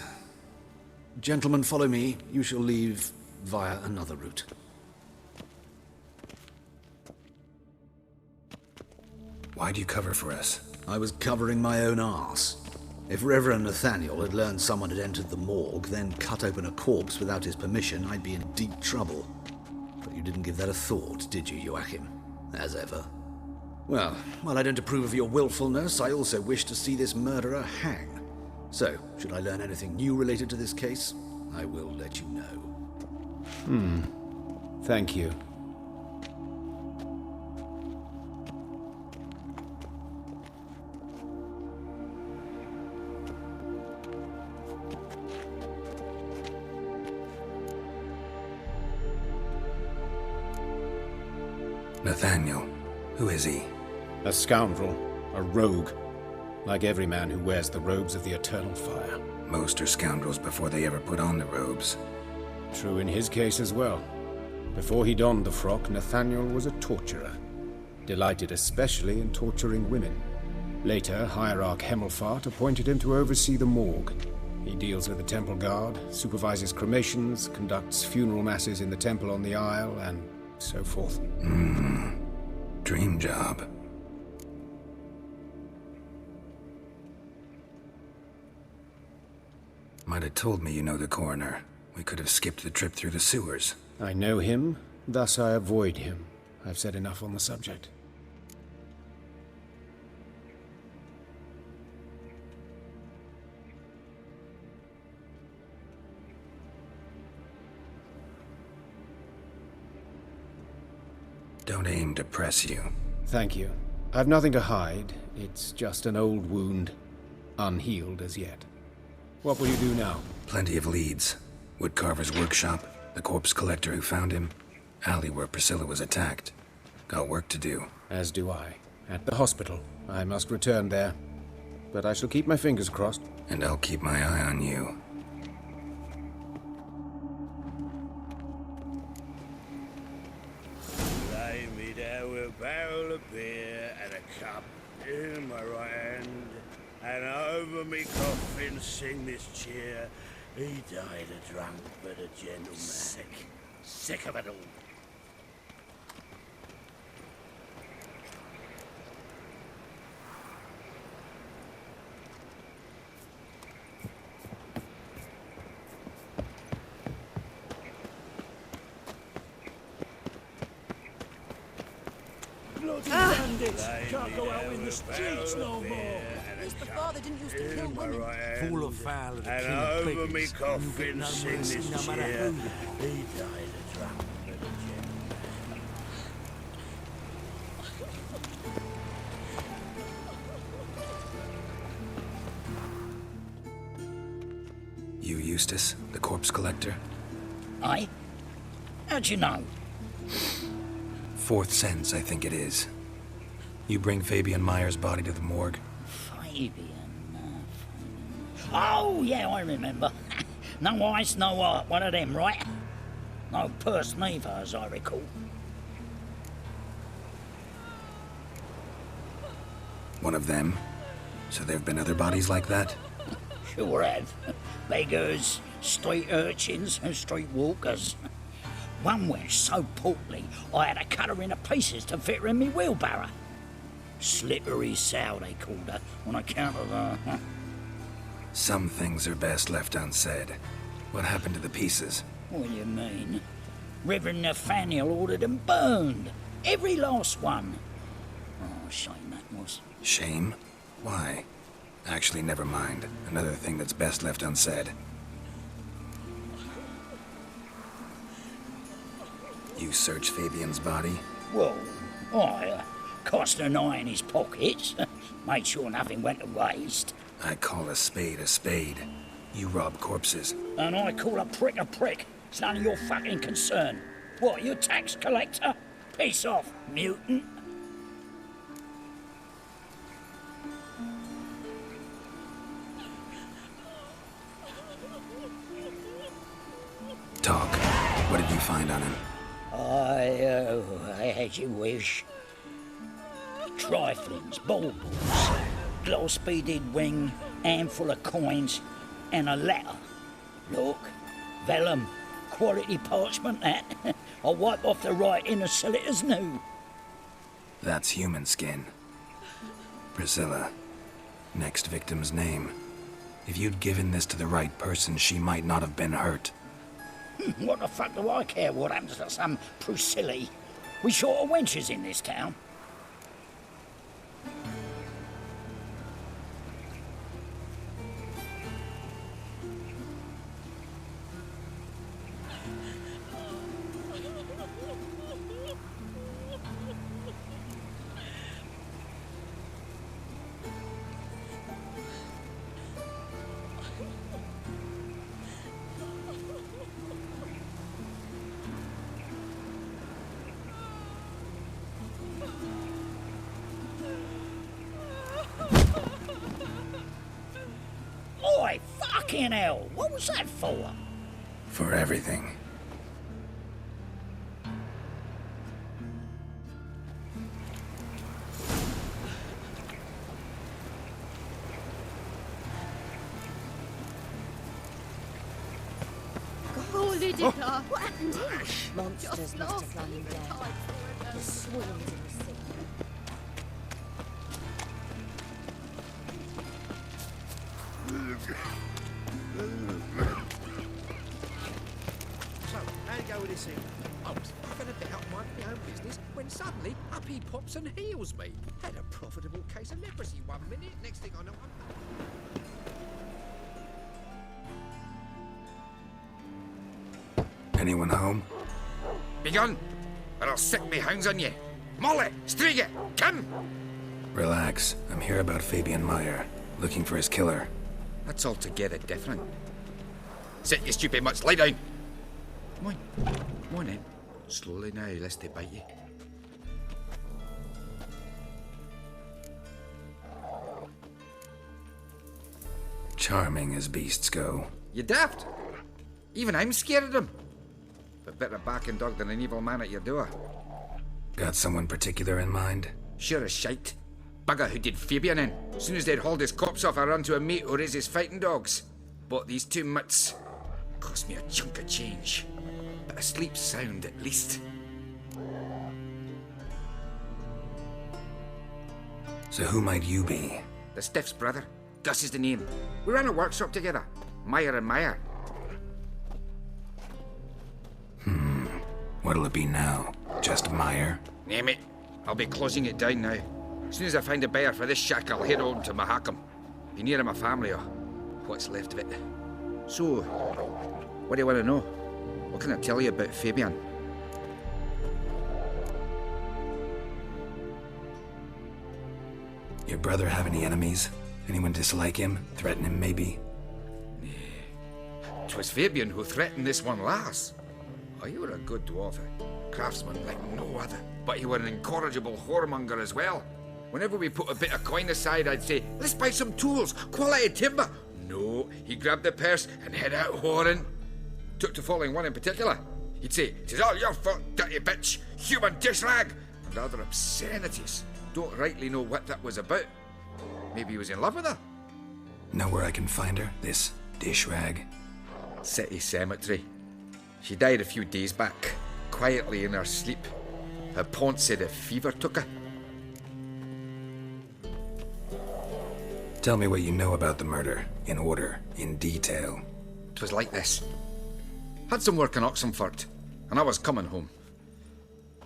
Gentlemen, follow me. You shall leave via another route. Why'd you cover for us? I was covering my own arse. If Reverend Nathaniel had learned someone had entered the morgue, then cut open a corpse without his permission, I'd be in deep trouble. But you didn't give that a thought, did you, Joachim? As ever. Well, while I don't approve of your willfulness, I also wish to see this murderer hang. So, should I learn anything new related to this case, I will let you know. Thank you. Nathaniel. Who is he? A scoundrel. A rogue. Like every man who wears the robes of the Eternal Fire. Most are scoundrels before they ever put on the robes. True in his case as well. Before he donned the frock, Nathaniel was a torturer. Delighted especially in torturing women. Later, Hierarch Hemmelfart appointed him to oversee the morgue. He deals with the temple guard, supervises cremations, conducts funeral masses in the temple on the Isle, and so forth. Dream job. Might have told me you know the coroner. We could have skipped the trip through the sewers. I know him, thus I avoid him. I've said enough on the subject. Don't aim to press you. Thank you. I've nothing to hide. It's just an old wound, unhealed as yet. What will you do now? Plenty of leads. Woodcarver's workshop, the corpse collector who found him, alley where Priscilla was attacked. Got work to do. As do I. At the hospital. I must return there. But I shall keep my fingers crossed. And I'll keep my eye on you. Lay me down with a barrel of beer and a cup in my right hand, and over me coffin sing this cheer. He died a drunk but a gentleman. Sick of it all. bandits! Can't go out in the streets no more! At least the father didn't used to kill women. Full of foul of the And king of over me beggars. coffin No sing mercy, this no matter cheer. who. He died a drunk for the gem. You Eustace, the corpse collector? Aye? How'd you know? Fourth sense, I think it is. You bring Fabian Meyer's body to the morgue? Fabian. Oh, yeah, I remember. No eyes, no heart, one of them, right? No purse neither, as I recall. One of them? So there have been other bodies like that? Sure have. Beggars, street urchins, and street walkers. One went so portly, I had to cut her into pieces to fit her in me wheelbarrow. Slippery sow, they called her, on account of her. Some things are best left unsaid. What happened to the pieces? What do you mean? Reverend Nathaniel ordered them burned. Every last one. Oh, shame that was. Shame? Why? Actually, never mind. Another thing that's best left unsaid. You searched Fabian's body? Well, I cast an eye in his pockets. Made sure nothing went to waste. I call a spade a spade. You rob corpses. And I call a prick a prick. It's none of your fucking concern. What, you tax collector? Piss off, mutant. Talk. What did you find on him? As you wish. Triflings, baubles, glass-beaded ring, handful of coins, and a letter. Look, vellum, quality parchment that. I'll wipe off the writing and sell it as new. That's human skin. Priscilla. Next victim's name. If you'd given this to the right person, she might not have been hurt. What the fuck do I care what happens to some Priscilla? We short of wenches in this town. Oi, fucking hell! What was that for? For everything. Oh, Lydia, what happened here? Monsters must have run him down. The swarms in the sea. So, how'd it go with this thing? I was having a bit out minding my own business when suddenly up he pops and heals me. Had a profitable case of leprosy 1 minute, next thing I know Anyone home? Begone, or I'll set me hounds on you. Molly, Striga, come! Relax. I'm here about Fabian Meyer. Looking for his killer. That's altogether different. Sit your stupid mutts, lie down. Come on then. Slowly now, lest they bite you. Charming as beasts go. You daft? Even I'm scared of them. But better barking dog than an evil man at your door. Got someone particular in mind? Sure as shite. Bugger who did Fabian in. As soon as they'd hauled his corpse off, I run to a mate who raised his fighting dogs. Bought these 2 mutts. Cost me a chunk of change. But I sleep sound at least. So who might you be? The Stiff's brother. Gus is the name. We ran a workshop together. Meyer and Meyer. What'll it be now? Just Meyer? Name it. I'll be closing it down now. As soon as I find a buyer for this shack, I'll head on to Mahakam. Be near my family, or what's left of it. So, what do you want to know? What can I tell you about Fabian? Your brother have any enemies? Anyone dislike him? Threaten him, maybe? 'Twas Fabian who threatened this one last. Oh, you were a good dwarf, a craftsman like no other. But you were an incorrigible whoremonger as well. Whenever we put a bit of coin aside, I'd say, let's buy some tools, quality timber. No, he grabbed the purse and head out whoring. Took to following one in particular. He'd say, "'Tis all your fault, dirty bitch, human dish rag," and other obscenities. Don't rightly know what that was about. Maybe he was in love with her? Know where I can find her, this dish rag? City cemetery. She died a few days back, quietly in her sleep. Her pont said a fever took her. Tell me what you know about the murder, in order, in detail. 'Twas like this. Had some work in Oxenford, and I was coming home.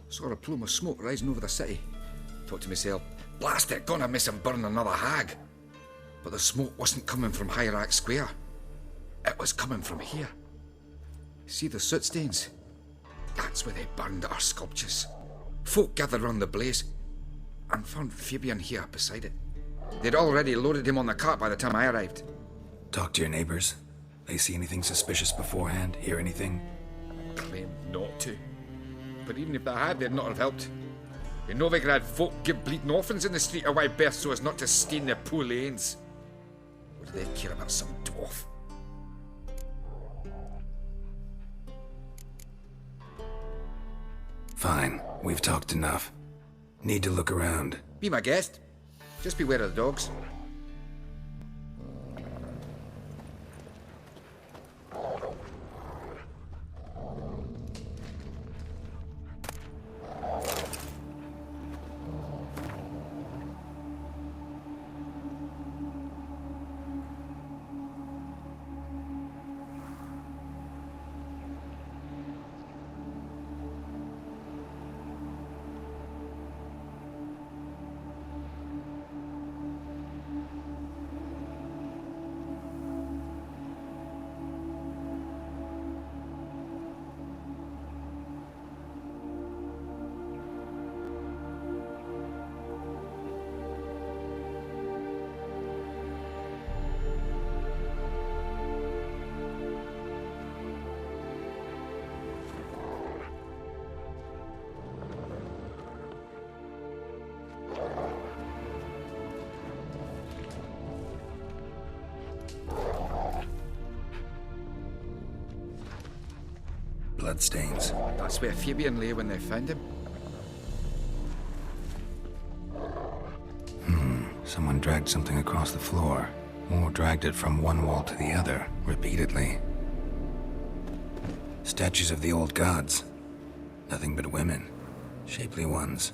Saw a plume of smoke rising over the city. Thought to myself, blast it, gonna miss and burn another hag. But the smoke wasn't coming from Hierarch Square. It was coming from here. See the soot stains? That's where they burned our sculptures. Folk gathered round the blaze and found Fabian here beside it. They'd already loaded him on the cart by the time I arrived. Talk to your neighbors. They see anything suspicious beforehand? Hear anything? Claimed not to. But even if they had, they'd not have helped. In Novigrad, folk give bleeding orphans in the street a wide berth so as not to stain their poor lanes. What do they care about some dwarf? Fine, we've talked enough. Need to look around. Be my guest. Just beware of the dogs. Bloodstains. That's where Fabian lay when they found him. Someone dragged something across the floor, or dragged it from one wall to the other, repeatedly. Statues of the old gods. Nothing but women. Shapely ones.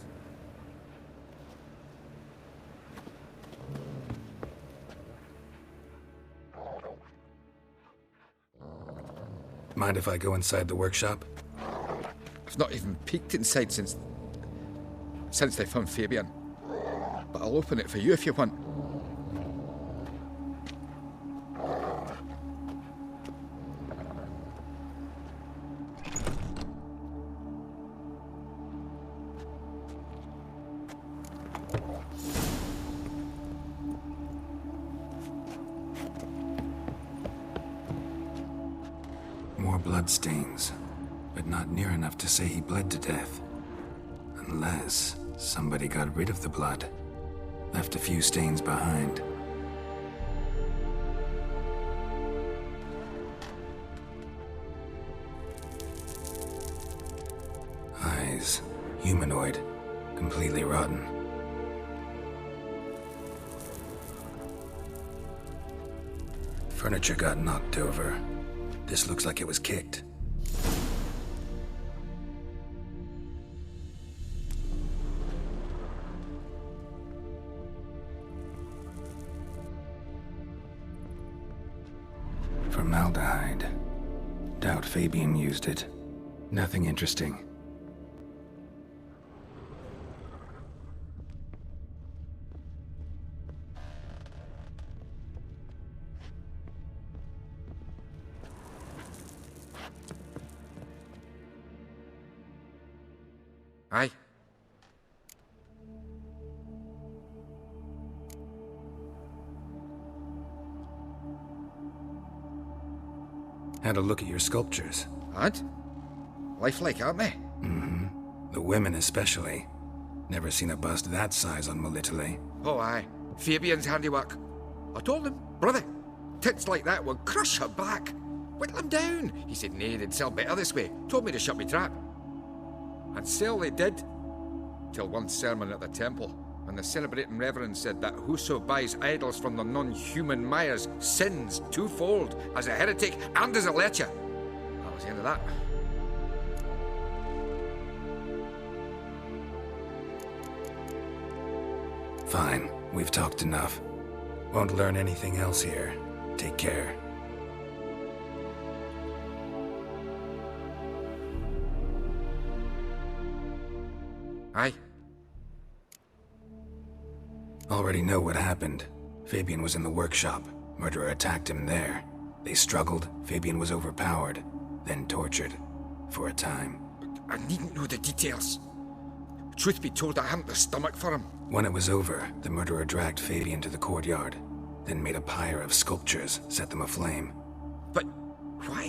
Mind if I go inside the workshop? I've not even peeked inside since they found Fabian. But I'll open it for you if you want. More bloodstains, but not near enough to say he bled to death. Unless somebody got rid of the blood. Left a few stains behind. Eyes. Humanoid. Completely rotten. Furniture got knocked over. This looks like it was kicked. Formaldehyde. Doubt Fabian used it. Nothing interesting. Aye. Had a look at your sculptures. Had? Lifelike, aren't they? Mm-hmm. The women especially. Never seen a bust that size on Melitele. Oh, aye. Fabian's handiwork. I told him, brother, tits like that will crush her back. Whittle him down. He said, nay, they'd sell better this way. Told me to shut me trap. And sell they did. Till one sermon at the temple, when the celebrating reverend said that whoso buys idols from the non-human mires sins twofold, as a heretic and as a lecher. That was the end of that. Fine, we've talked enough. Won't learn anything else here. Take care. Aye. Already know what happened. Fabian was in the workshop. Murderer attacked him there. They struggled. Fabian was overpowered, then tortured. For a time. I needn't know the details. Truth be told, I hadn't the stomach for him. When it was over, the murderer dragged Fabian to the courtyard, then made a pyre of sculptures, set them aflame. But why?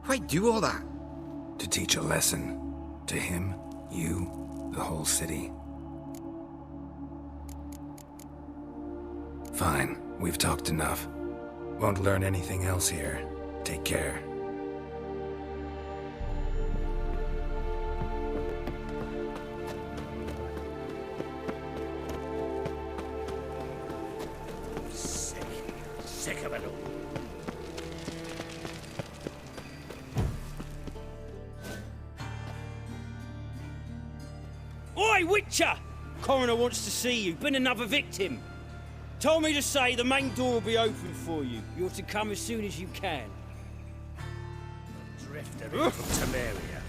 Why do all that? To teach a lesson. To him, you, the whole city. Fine, we've talked enough. Won't learn anything else here. Take care. Sick of it all. Oi, Witcher! Coroner wants to see you. Been another victim. Told me to say the main door will be open for you. You're to come as soon as you can. Drifter into Temeria.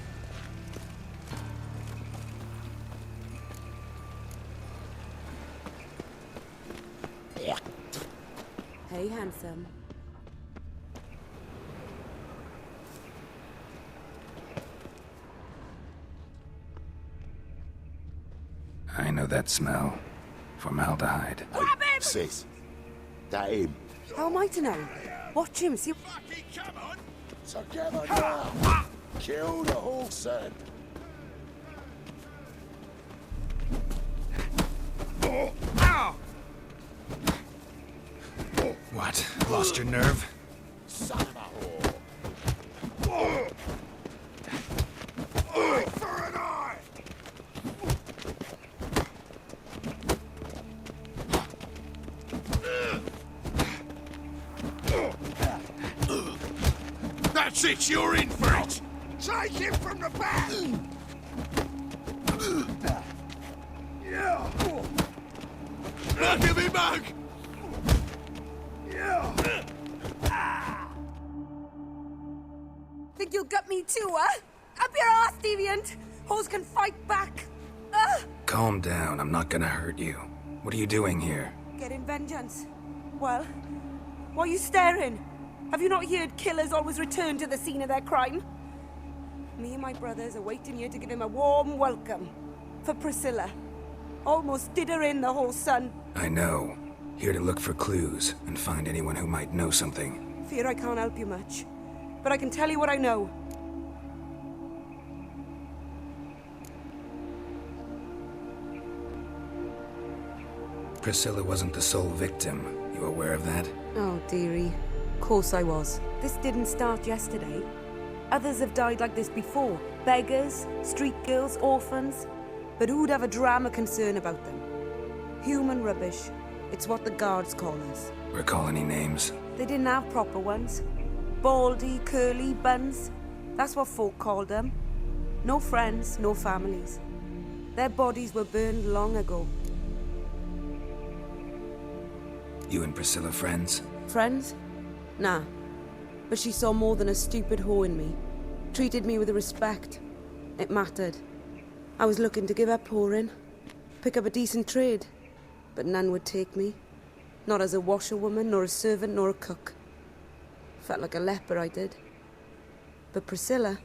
Hey, handsome. I know that smell. Formaldehyde. Sis, that him. How am I to know? Watch him, see... Together now. Kill the horse then. What? Lost your nerve? Son of a whore. Eye for an eye. That's it, you're in for it! Take him from the back! Yeah! Now give him back! Think you'll gut me too, huh? Up your ass, deviant! Hoes can fight back! Calm down, I'm not gonna hurt you. What are you doing here? Getting vengeance. Well, why are you staring? Have you not heard killers always return to the scene of their crime? Me and my brothers are waiting here to give him a warm welcome. For Priscilla. Almost did her in, the whole son. I know. Here to look for clues and find anyone who might know something. Fear I can't help you much. But I can tell you what I know. Priscilla wasn't the sole victim. You aware of that? Oh, dearie. Of course I was. This didn't start yesterday. Others have died like this before. Beggars, street girls, orphans. But who'd have a drama concern about them? Human rubbish. It's what the guards call us. Recall any names? They didn't have proper ones. Baldy, curly, buns. That's what folk called them. No friends, no families. Their bodies were burned long ago. You and Priscilla friends? Friends? Nah. But she saw more than a stupid whore in me. Treated me with respect. It mattered. I was looking to give up whoring. Pick up a decent trade. But none would take me. Not as a washerwoman, nor a servant, nor a cook. Felt like a leper, I did. But Priscilla,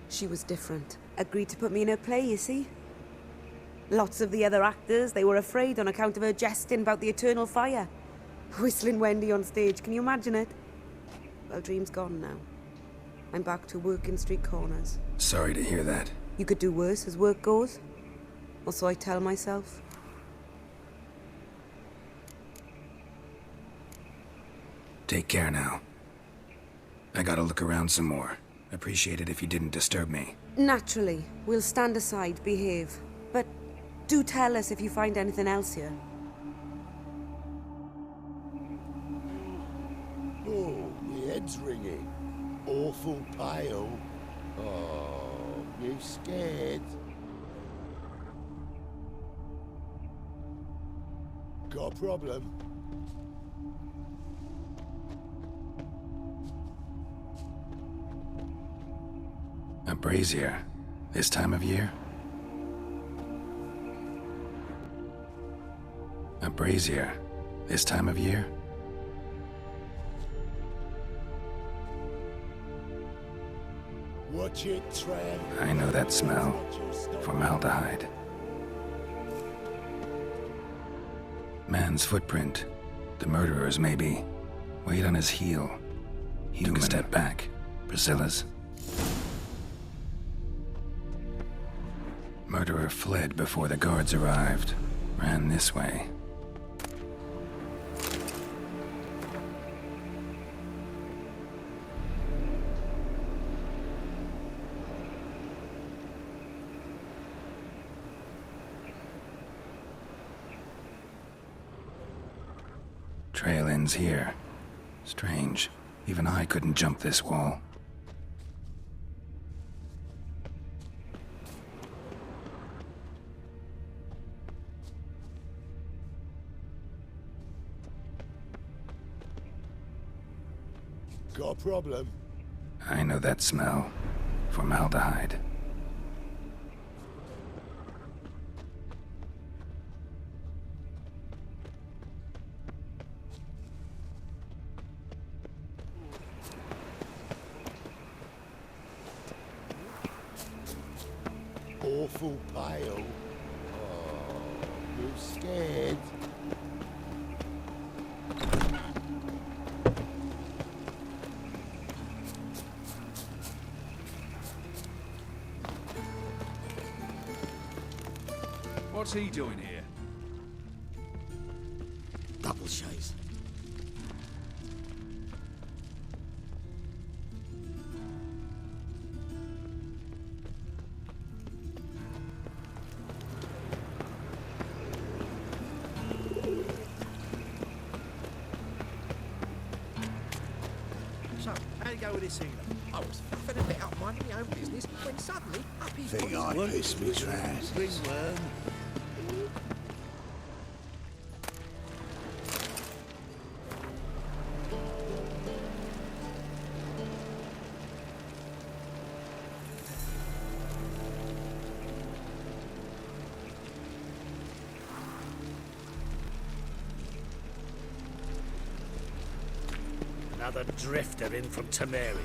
she was different. agreed to put me in her play, you see. Lots of the other actors, they were afraid on account of her jesting about the eternal fire. Whistling Wendy on stage, can you imagine it? Well, dream's gone now. I'm back to working street corners. Sorry to hear that. You could do worse as work goes. Or so I tell myself. Take care now. I gotta look around some more. Appreciate it if you didn't disturb me. Naturally, we'll stand aside, behave. But do tell us if you find anything else here. Oh, my head's ringing. Awful pale. Oh, you scared? Got a problem? A brazier. This time of year? A brazier. This time of year? Watch it, Trev. I know that smell. Formaldehyde. Man's footprint. The murderer's, maybe. Weight on his heel. He took a step back. Priscilla's. Murderer fled before the guards arrived. Ran this way. Trail ends here. Strange. Even I couldn't jump this wall. Got a problem? I know that smell. Formaldehyde. Awful pale. Oh, you scared? What's he doing here? Double shays. So, how'd it go with this healer? I was faffing about minding my own business when suddenly up he Think I pissed me trans. Ringworm. Another drifter in from Temeria.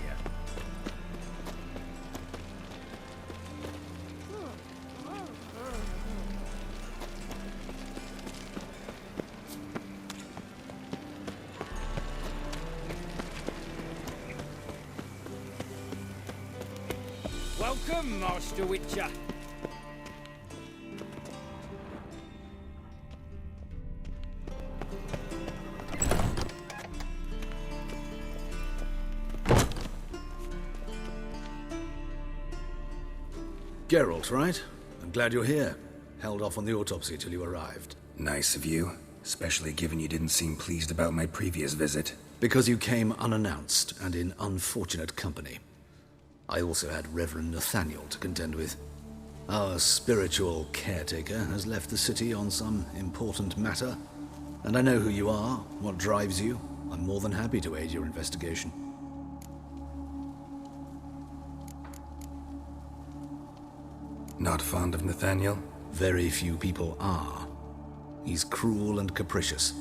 Welcome, Master Witcher. Geralt, right? I'm glad you're here. Held off on the autopsy till you arrived. Nice of you, especially given you didn't seem pleased about my previous visit. Because you came unannounced and in unfortunate company. I also had Reverend Nathaniel to contend with. Our spiritual caretaker has left the city on some important matter, and I know who you are, what drives you. I'm more than happy to aid your investigation. Not fond of Nathaniel? Very few people are. He's cruel and capricious.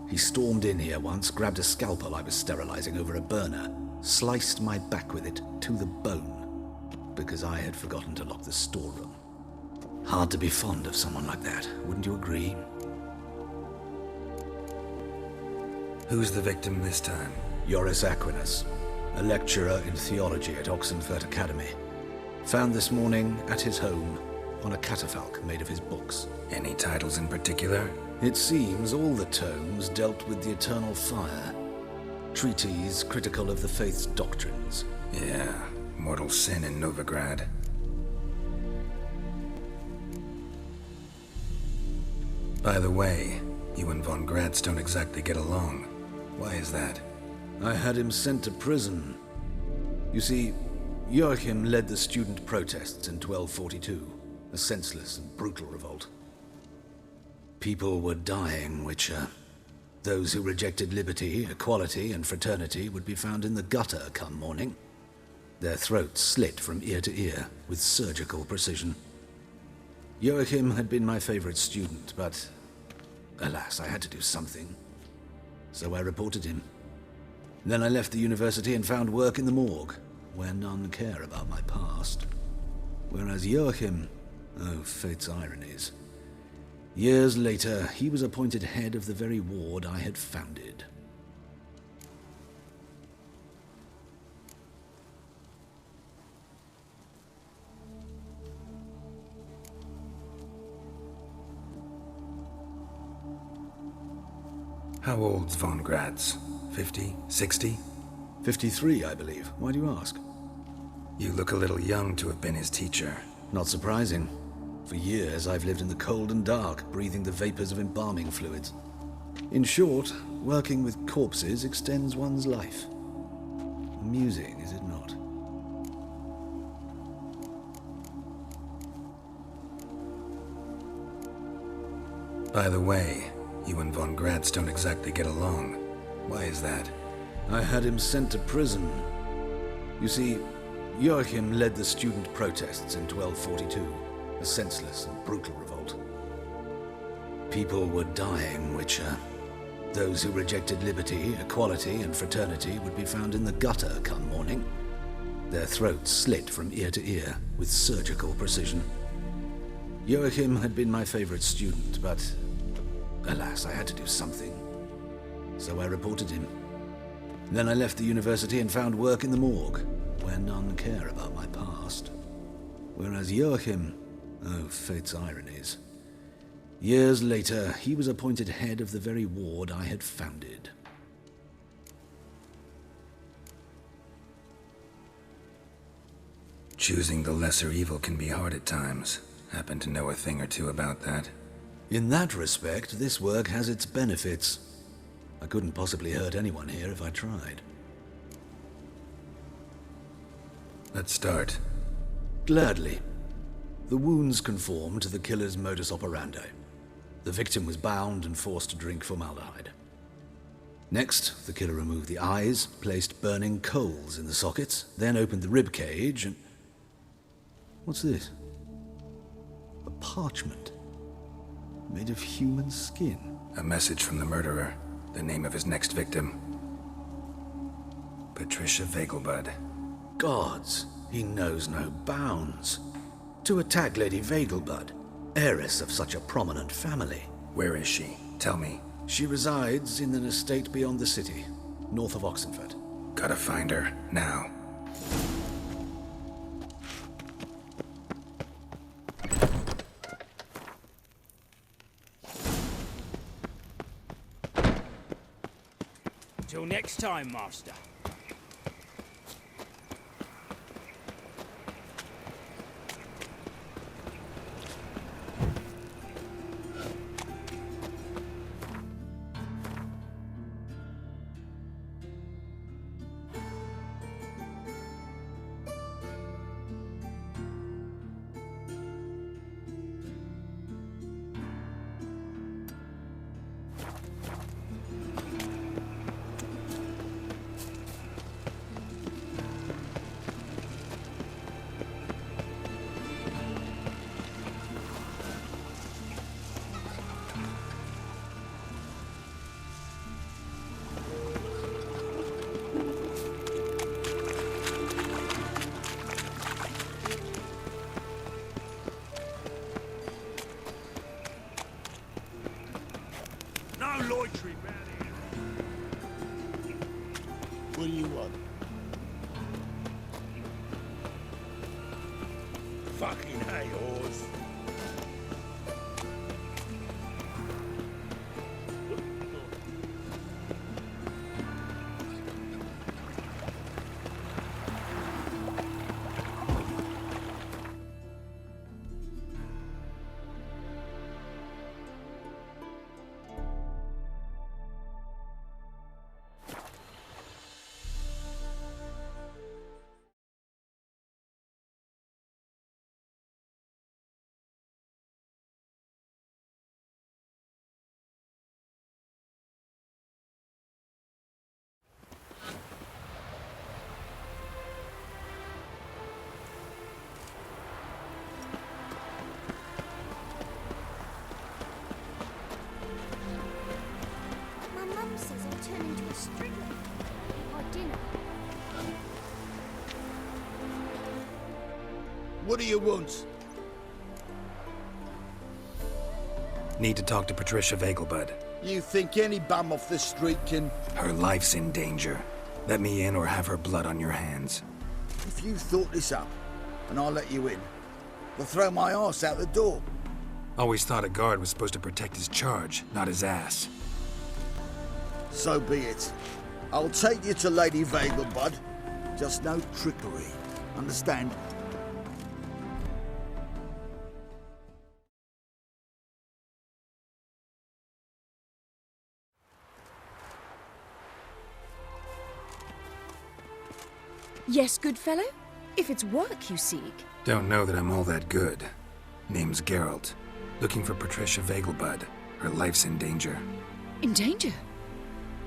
He stormed in here once, grabbed a scalpel I was sterilizing over a burner, sliced my back with it to the bone. because I had forgotten to lock the storeroom. Hard to be fond of someone like that, wouldn't you agree? Who's the victim this time? Joris Aquinas, a lecturer in theology at Oxenfurt Academy. Found this morning at his home on a catafalque made of his books. Any titles in particular? It seems all the tomes dealt with the eternal fire. Treatises critical of the faith's doctrines. Yeah, mortal sin in Novigrad. By the way, you and von Gratz don't exactly get along. Why is that? I had him sent to prison. You see, Joachim led the student protests in 1242, a senseless and brutal revolt. People were dying, Witcher. Those who rejected liberty, equality, and fraternity would be found in the gutter come morning. Their throats slit from ear to ear with surgical precision. Joachim had been my favorite student, but alas, I had to do something. So I reported him. Then I left the university and found work in the morgue, where none care about my past. Whereas Joachim, oh, fate's ironies. Years later, he was appointed head of the very ward I had founded. How old's von Gratz? 50? 60? 53, I believe. Why do you ask? You look a little young to have been his teacher. Not surprising. For years, I've lived in the cold and dark, breathing the vapors of embalming fluids. In short, working with corpses extends one's life. Amusing, is it not? By the way, you and von Gratz don't exactly get along. Why is that? I had him sent to prison. You see, Joachim led the student protests in 1242, a senseless and brutal revolt. People were dying, Witcher. Those who rejected liberty, equality, and fraternity would be found in the gutter come morning. Their throats slit from ear to ear with surgical precision. Joachim had been my favorite student, but alas, I had to do something. So I reported him. Then I left the university and found work in the morgue, where none care about my past. Whereas Joachim, oh, fate's ironies. Years later, he was appointed head of the very ward I had founded. Choosing the lesser evil can be hard at times. Happen to know a thing or two about that. In that respect, this work has its benefits. I couldn't possibly hurt anyone here if I tried. Let's start. Gladly. The wounds conform to the killer's modus operandi. The victim was bound and forced to drink formaldehyde. Next, the killer removed the eyes, placed burning coals in the sockets, then opened the rib cage and... What's this? A parchment. Made of human skin. A message from the murderer. The name of his next victim. Patricia Vegelbud. Gods, he knows no bounds. To attack Lady Vegelbud, heiress of such a prominent family. Where is she? Tell me. She resides in an estate beyond the city, north of Oxenfurt. Gotta find her, now. Till next time, Master. loitering round here. What do you want? Fucking hay horse. My mum says I'll turn into a strigler for dinner. What do you want? Need to talk to Patricia Vegelbud. You think any bum off the street can... Her life's in danger. Let me in or have her blood on your hands. If you thought this up, and I'll let you in, they'll throw my arse out the door. Always thought a guard was supposed to protect his charge, not his ass. So be it. I'll take you to Lady Vegelbud. Just no trickery. Understand? Yes, good fellow? If it's work you seek. Don't know that I'm all that good. Name's Geralt. Looking for Patricia Vegelbud. Her life's in danger. In danger?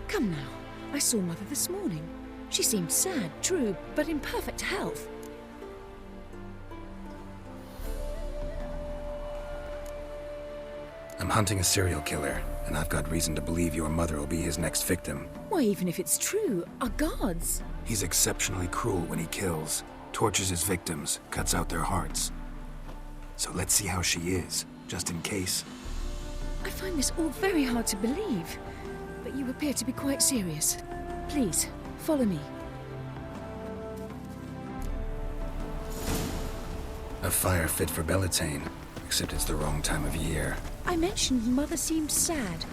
Come now. I saw Mother this morning. She seemed sad, true, but in perfect health. I'm hunting a serial killer, and I've got reason to believe your mother will be his next victim. Why, even if it's true, our guards. He's exceptionally cruel when he kills, tortures his victims, cuts out their hearts. So let's see how she is, just in case. I find this all very hard to believe, but you appear to be quite serious. Please, follow me. A fire fit for Bellatane, except it's the wrong time of year. I mentioned Mother seemed sad.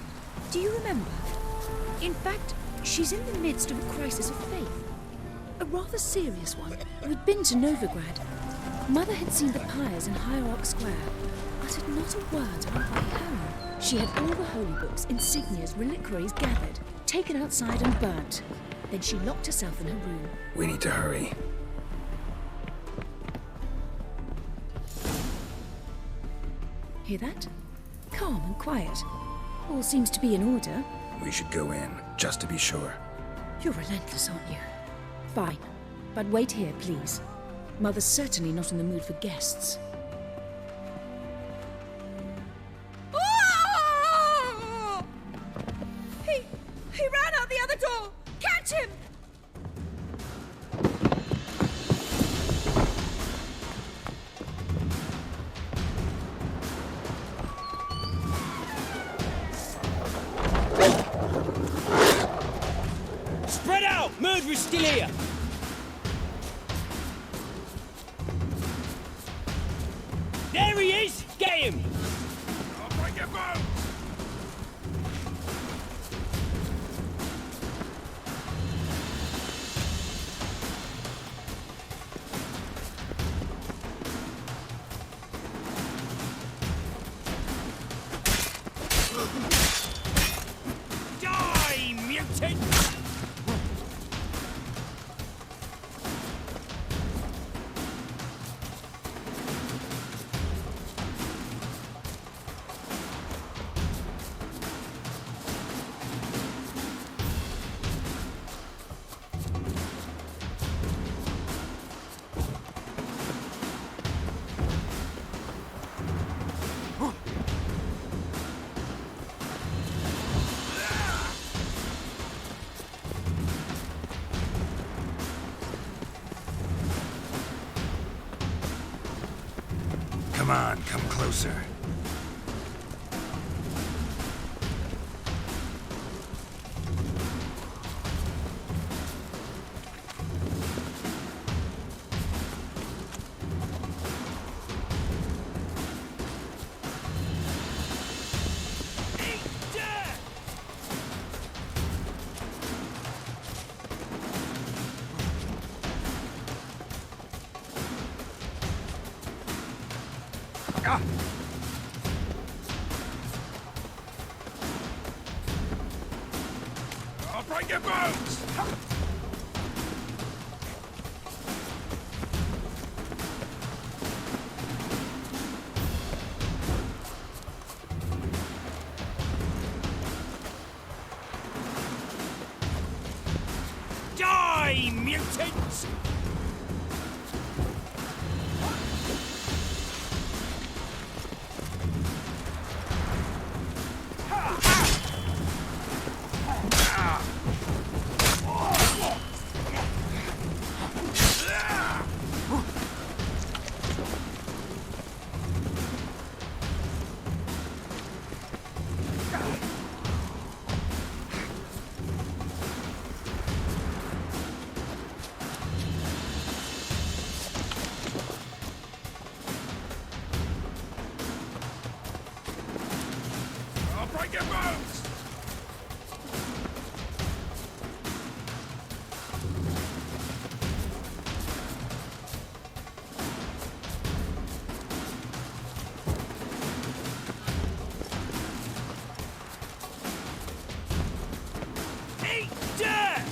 Do you remember? In fact, she's in the midst of a crisis of faith. A rather serious one. We'd been to Novigrad. Mother had seen the pyres in Hierarch Square, uttered not a word on her way home. She had all the holy books, insignias, reliquaries gathered, taken outside and burnt. Then she locked herself in her room. We need to hurry. Hear that? Calm and quiet. All seems to be in order. We should go in, just to be sure. You're relentless, aren't you? Fine. But wait here, please. Mother's certainly not in the mood for guests. He ran out the other door! Catch him! Spread out! Murderer's still here! There he is! Get him! I'll break your bones! Die, mutant! Come on, come closer. I'll break your bones! Die, mutants! I'll break your bones! Eat dirt!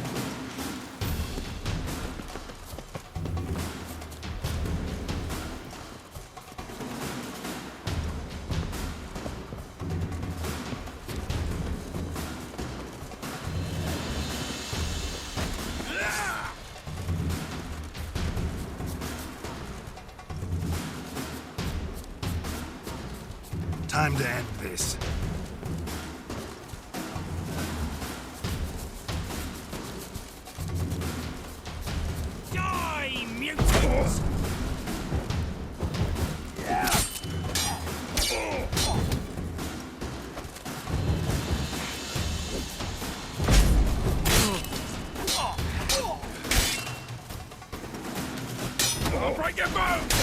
Time to end this. Die, mutants! I'll break your bones!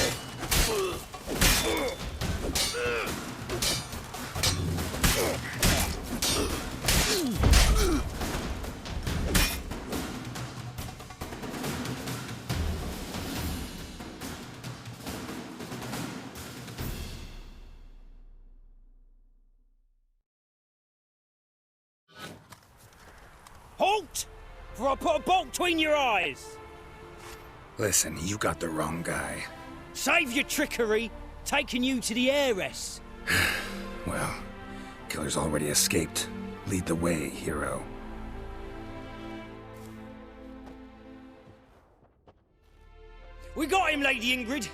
Halt! For I put a bolt between your eyes! Listen, you got the wrong guy. Save your trickery, taking you to the heiress. Well, killer's already escaped. Lead the way, hero. We got him, Lady Ingrid.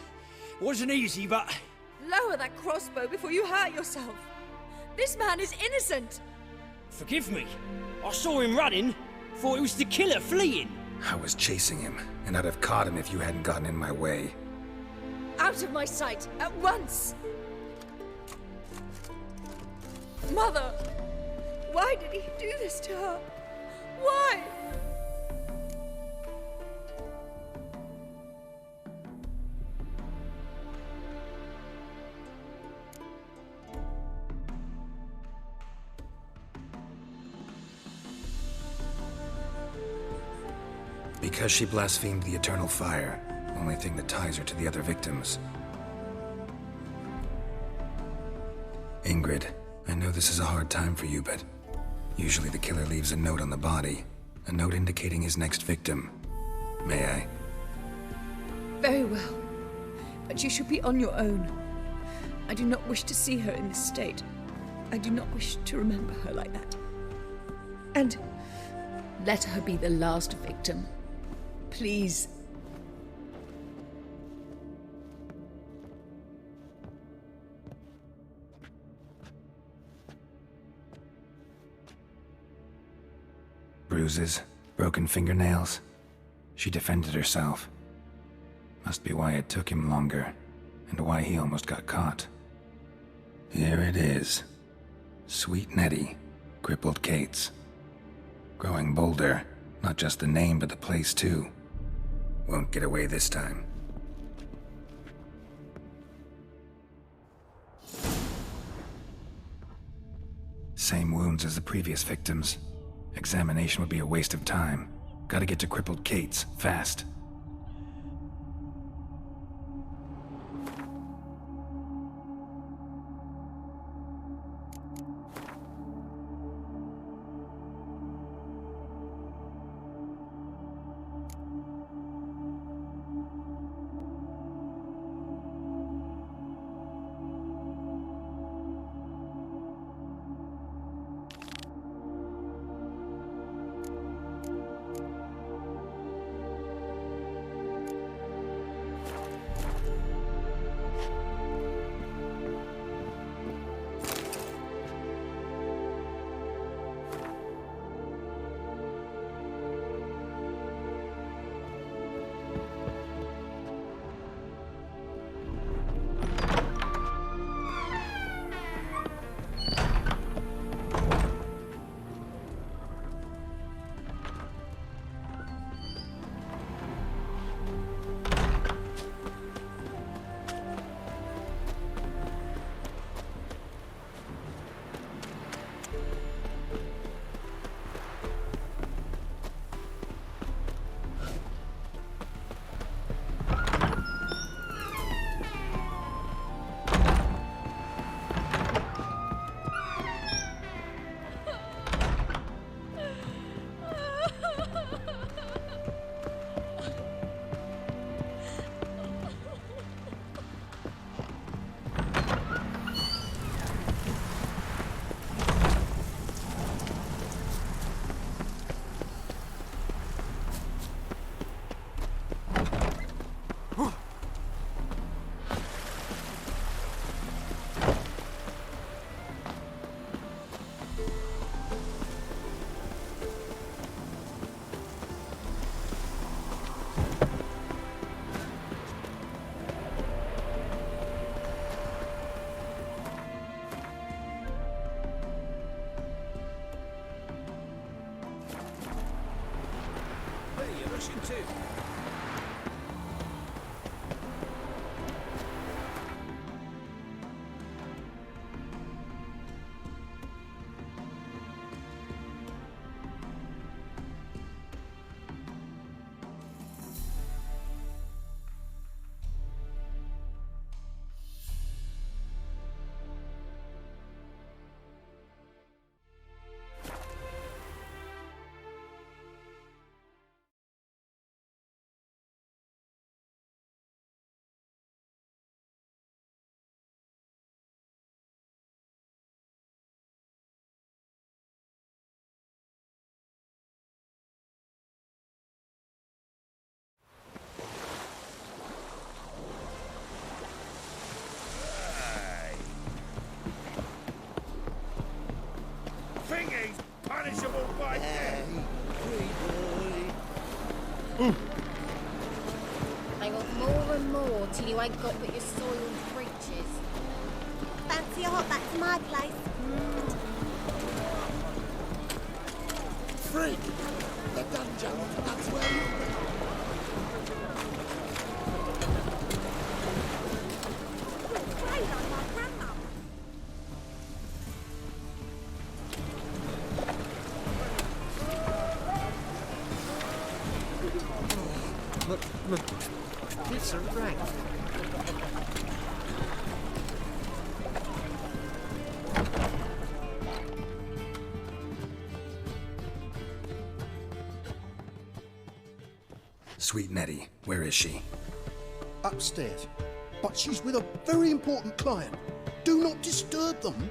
Wasn't easy, but... Lower that crossbow before you hurt yourself. This man is innocent. Forgive me. I saw him running. Thought it was the killer fleeing. I was chasing him, and I'd have caught him if you hadn't gotten in my way. Out of my sight, at once! Mother! Why did he do this to her? Why? Because she blasphemed the eternal fire, only thing that ties her to the other victims. Ingrid, I know this is a hard time for you, but usually the killer leaves a note on the body, a note indicating his next victim. May I? Very well. But you should be on your own. I do not wish to see her in this state. I do not wish to remember her like that. And let her be the last victim. Please. Bruises, broken fingernails. She defended herself. Must be why it took him longer, and why he almost got caught. Here it is. Sweet Nettie, crippled Kate's. Growing bolder, not just the name but the place too. Won't get away this time. Same wounds as the previous victims. Examination would be a waste of time. Gotta get to crippled Kate's, fast. Russian too. Thingy's punishable by death. They want more and more till you ain't got but your soiled breeches. Fancy a hop back to my place? Freak! The dungeon, that's where you'll be. You're afraid I'm my grandmother. Look, it's a rank. Sweet Nettie, where is she? Upstairs. But she's with a very important client. Do not disturb them.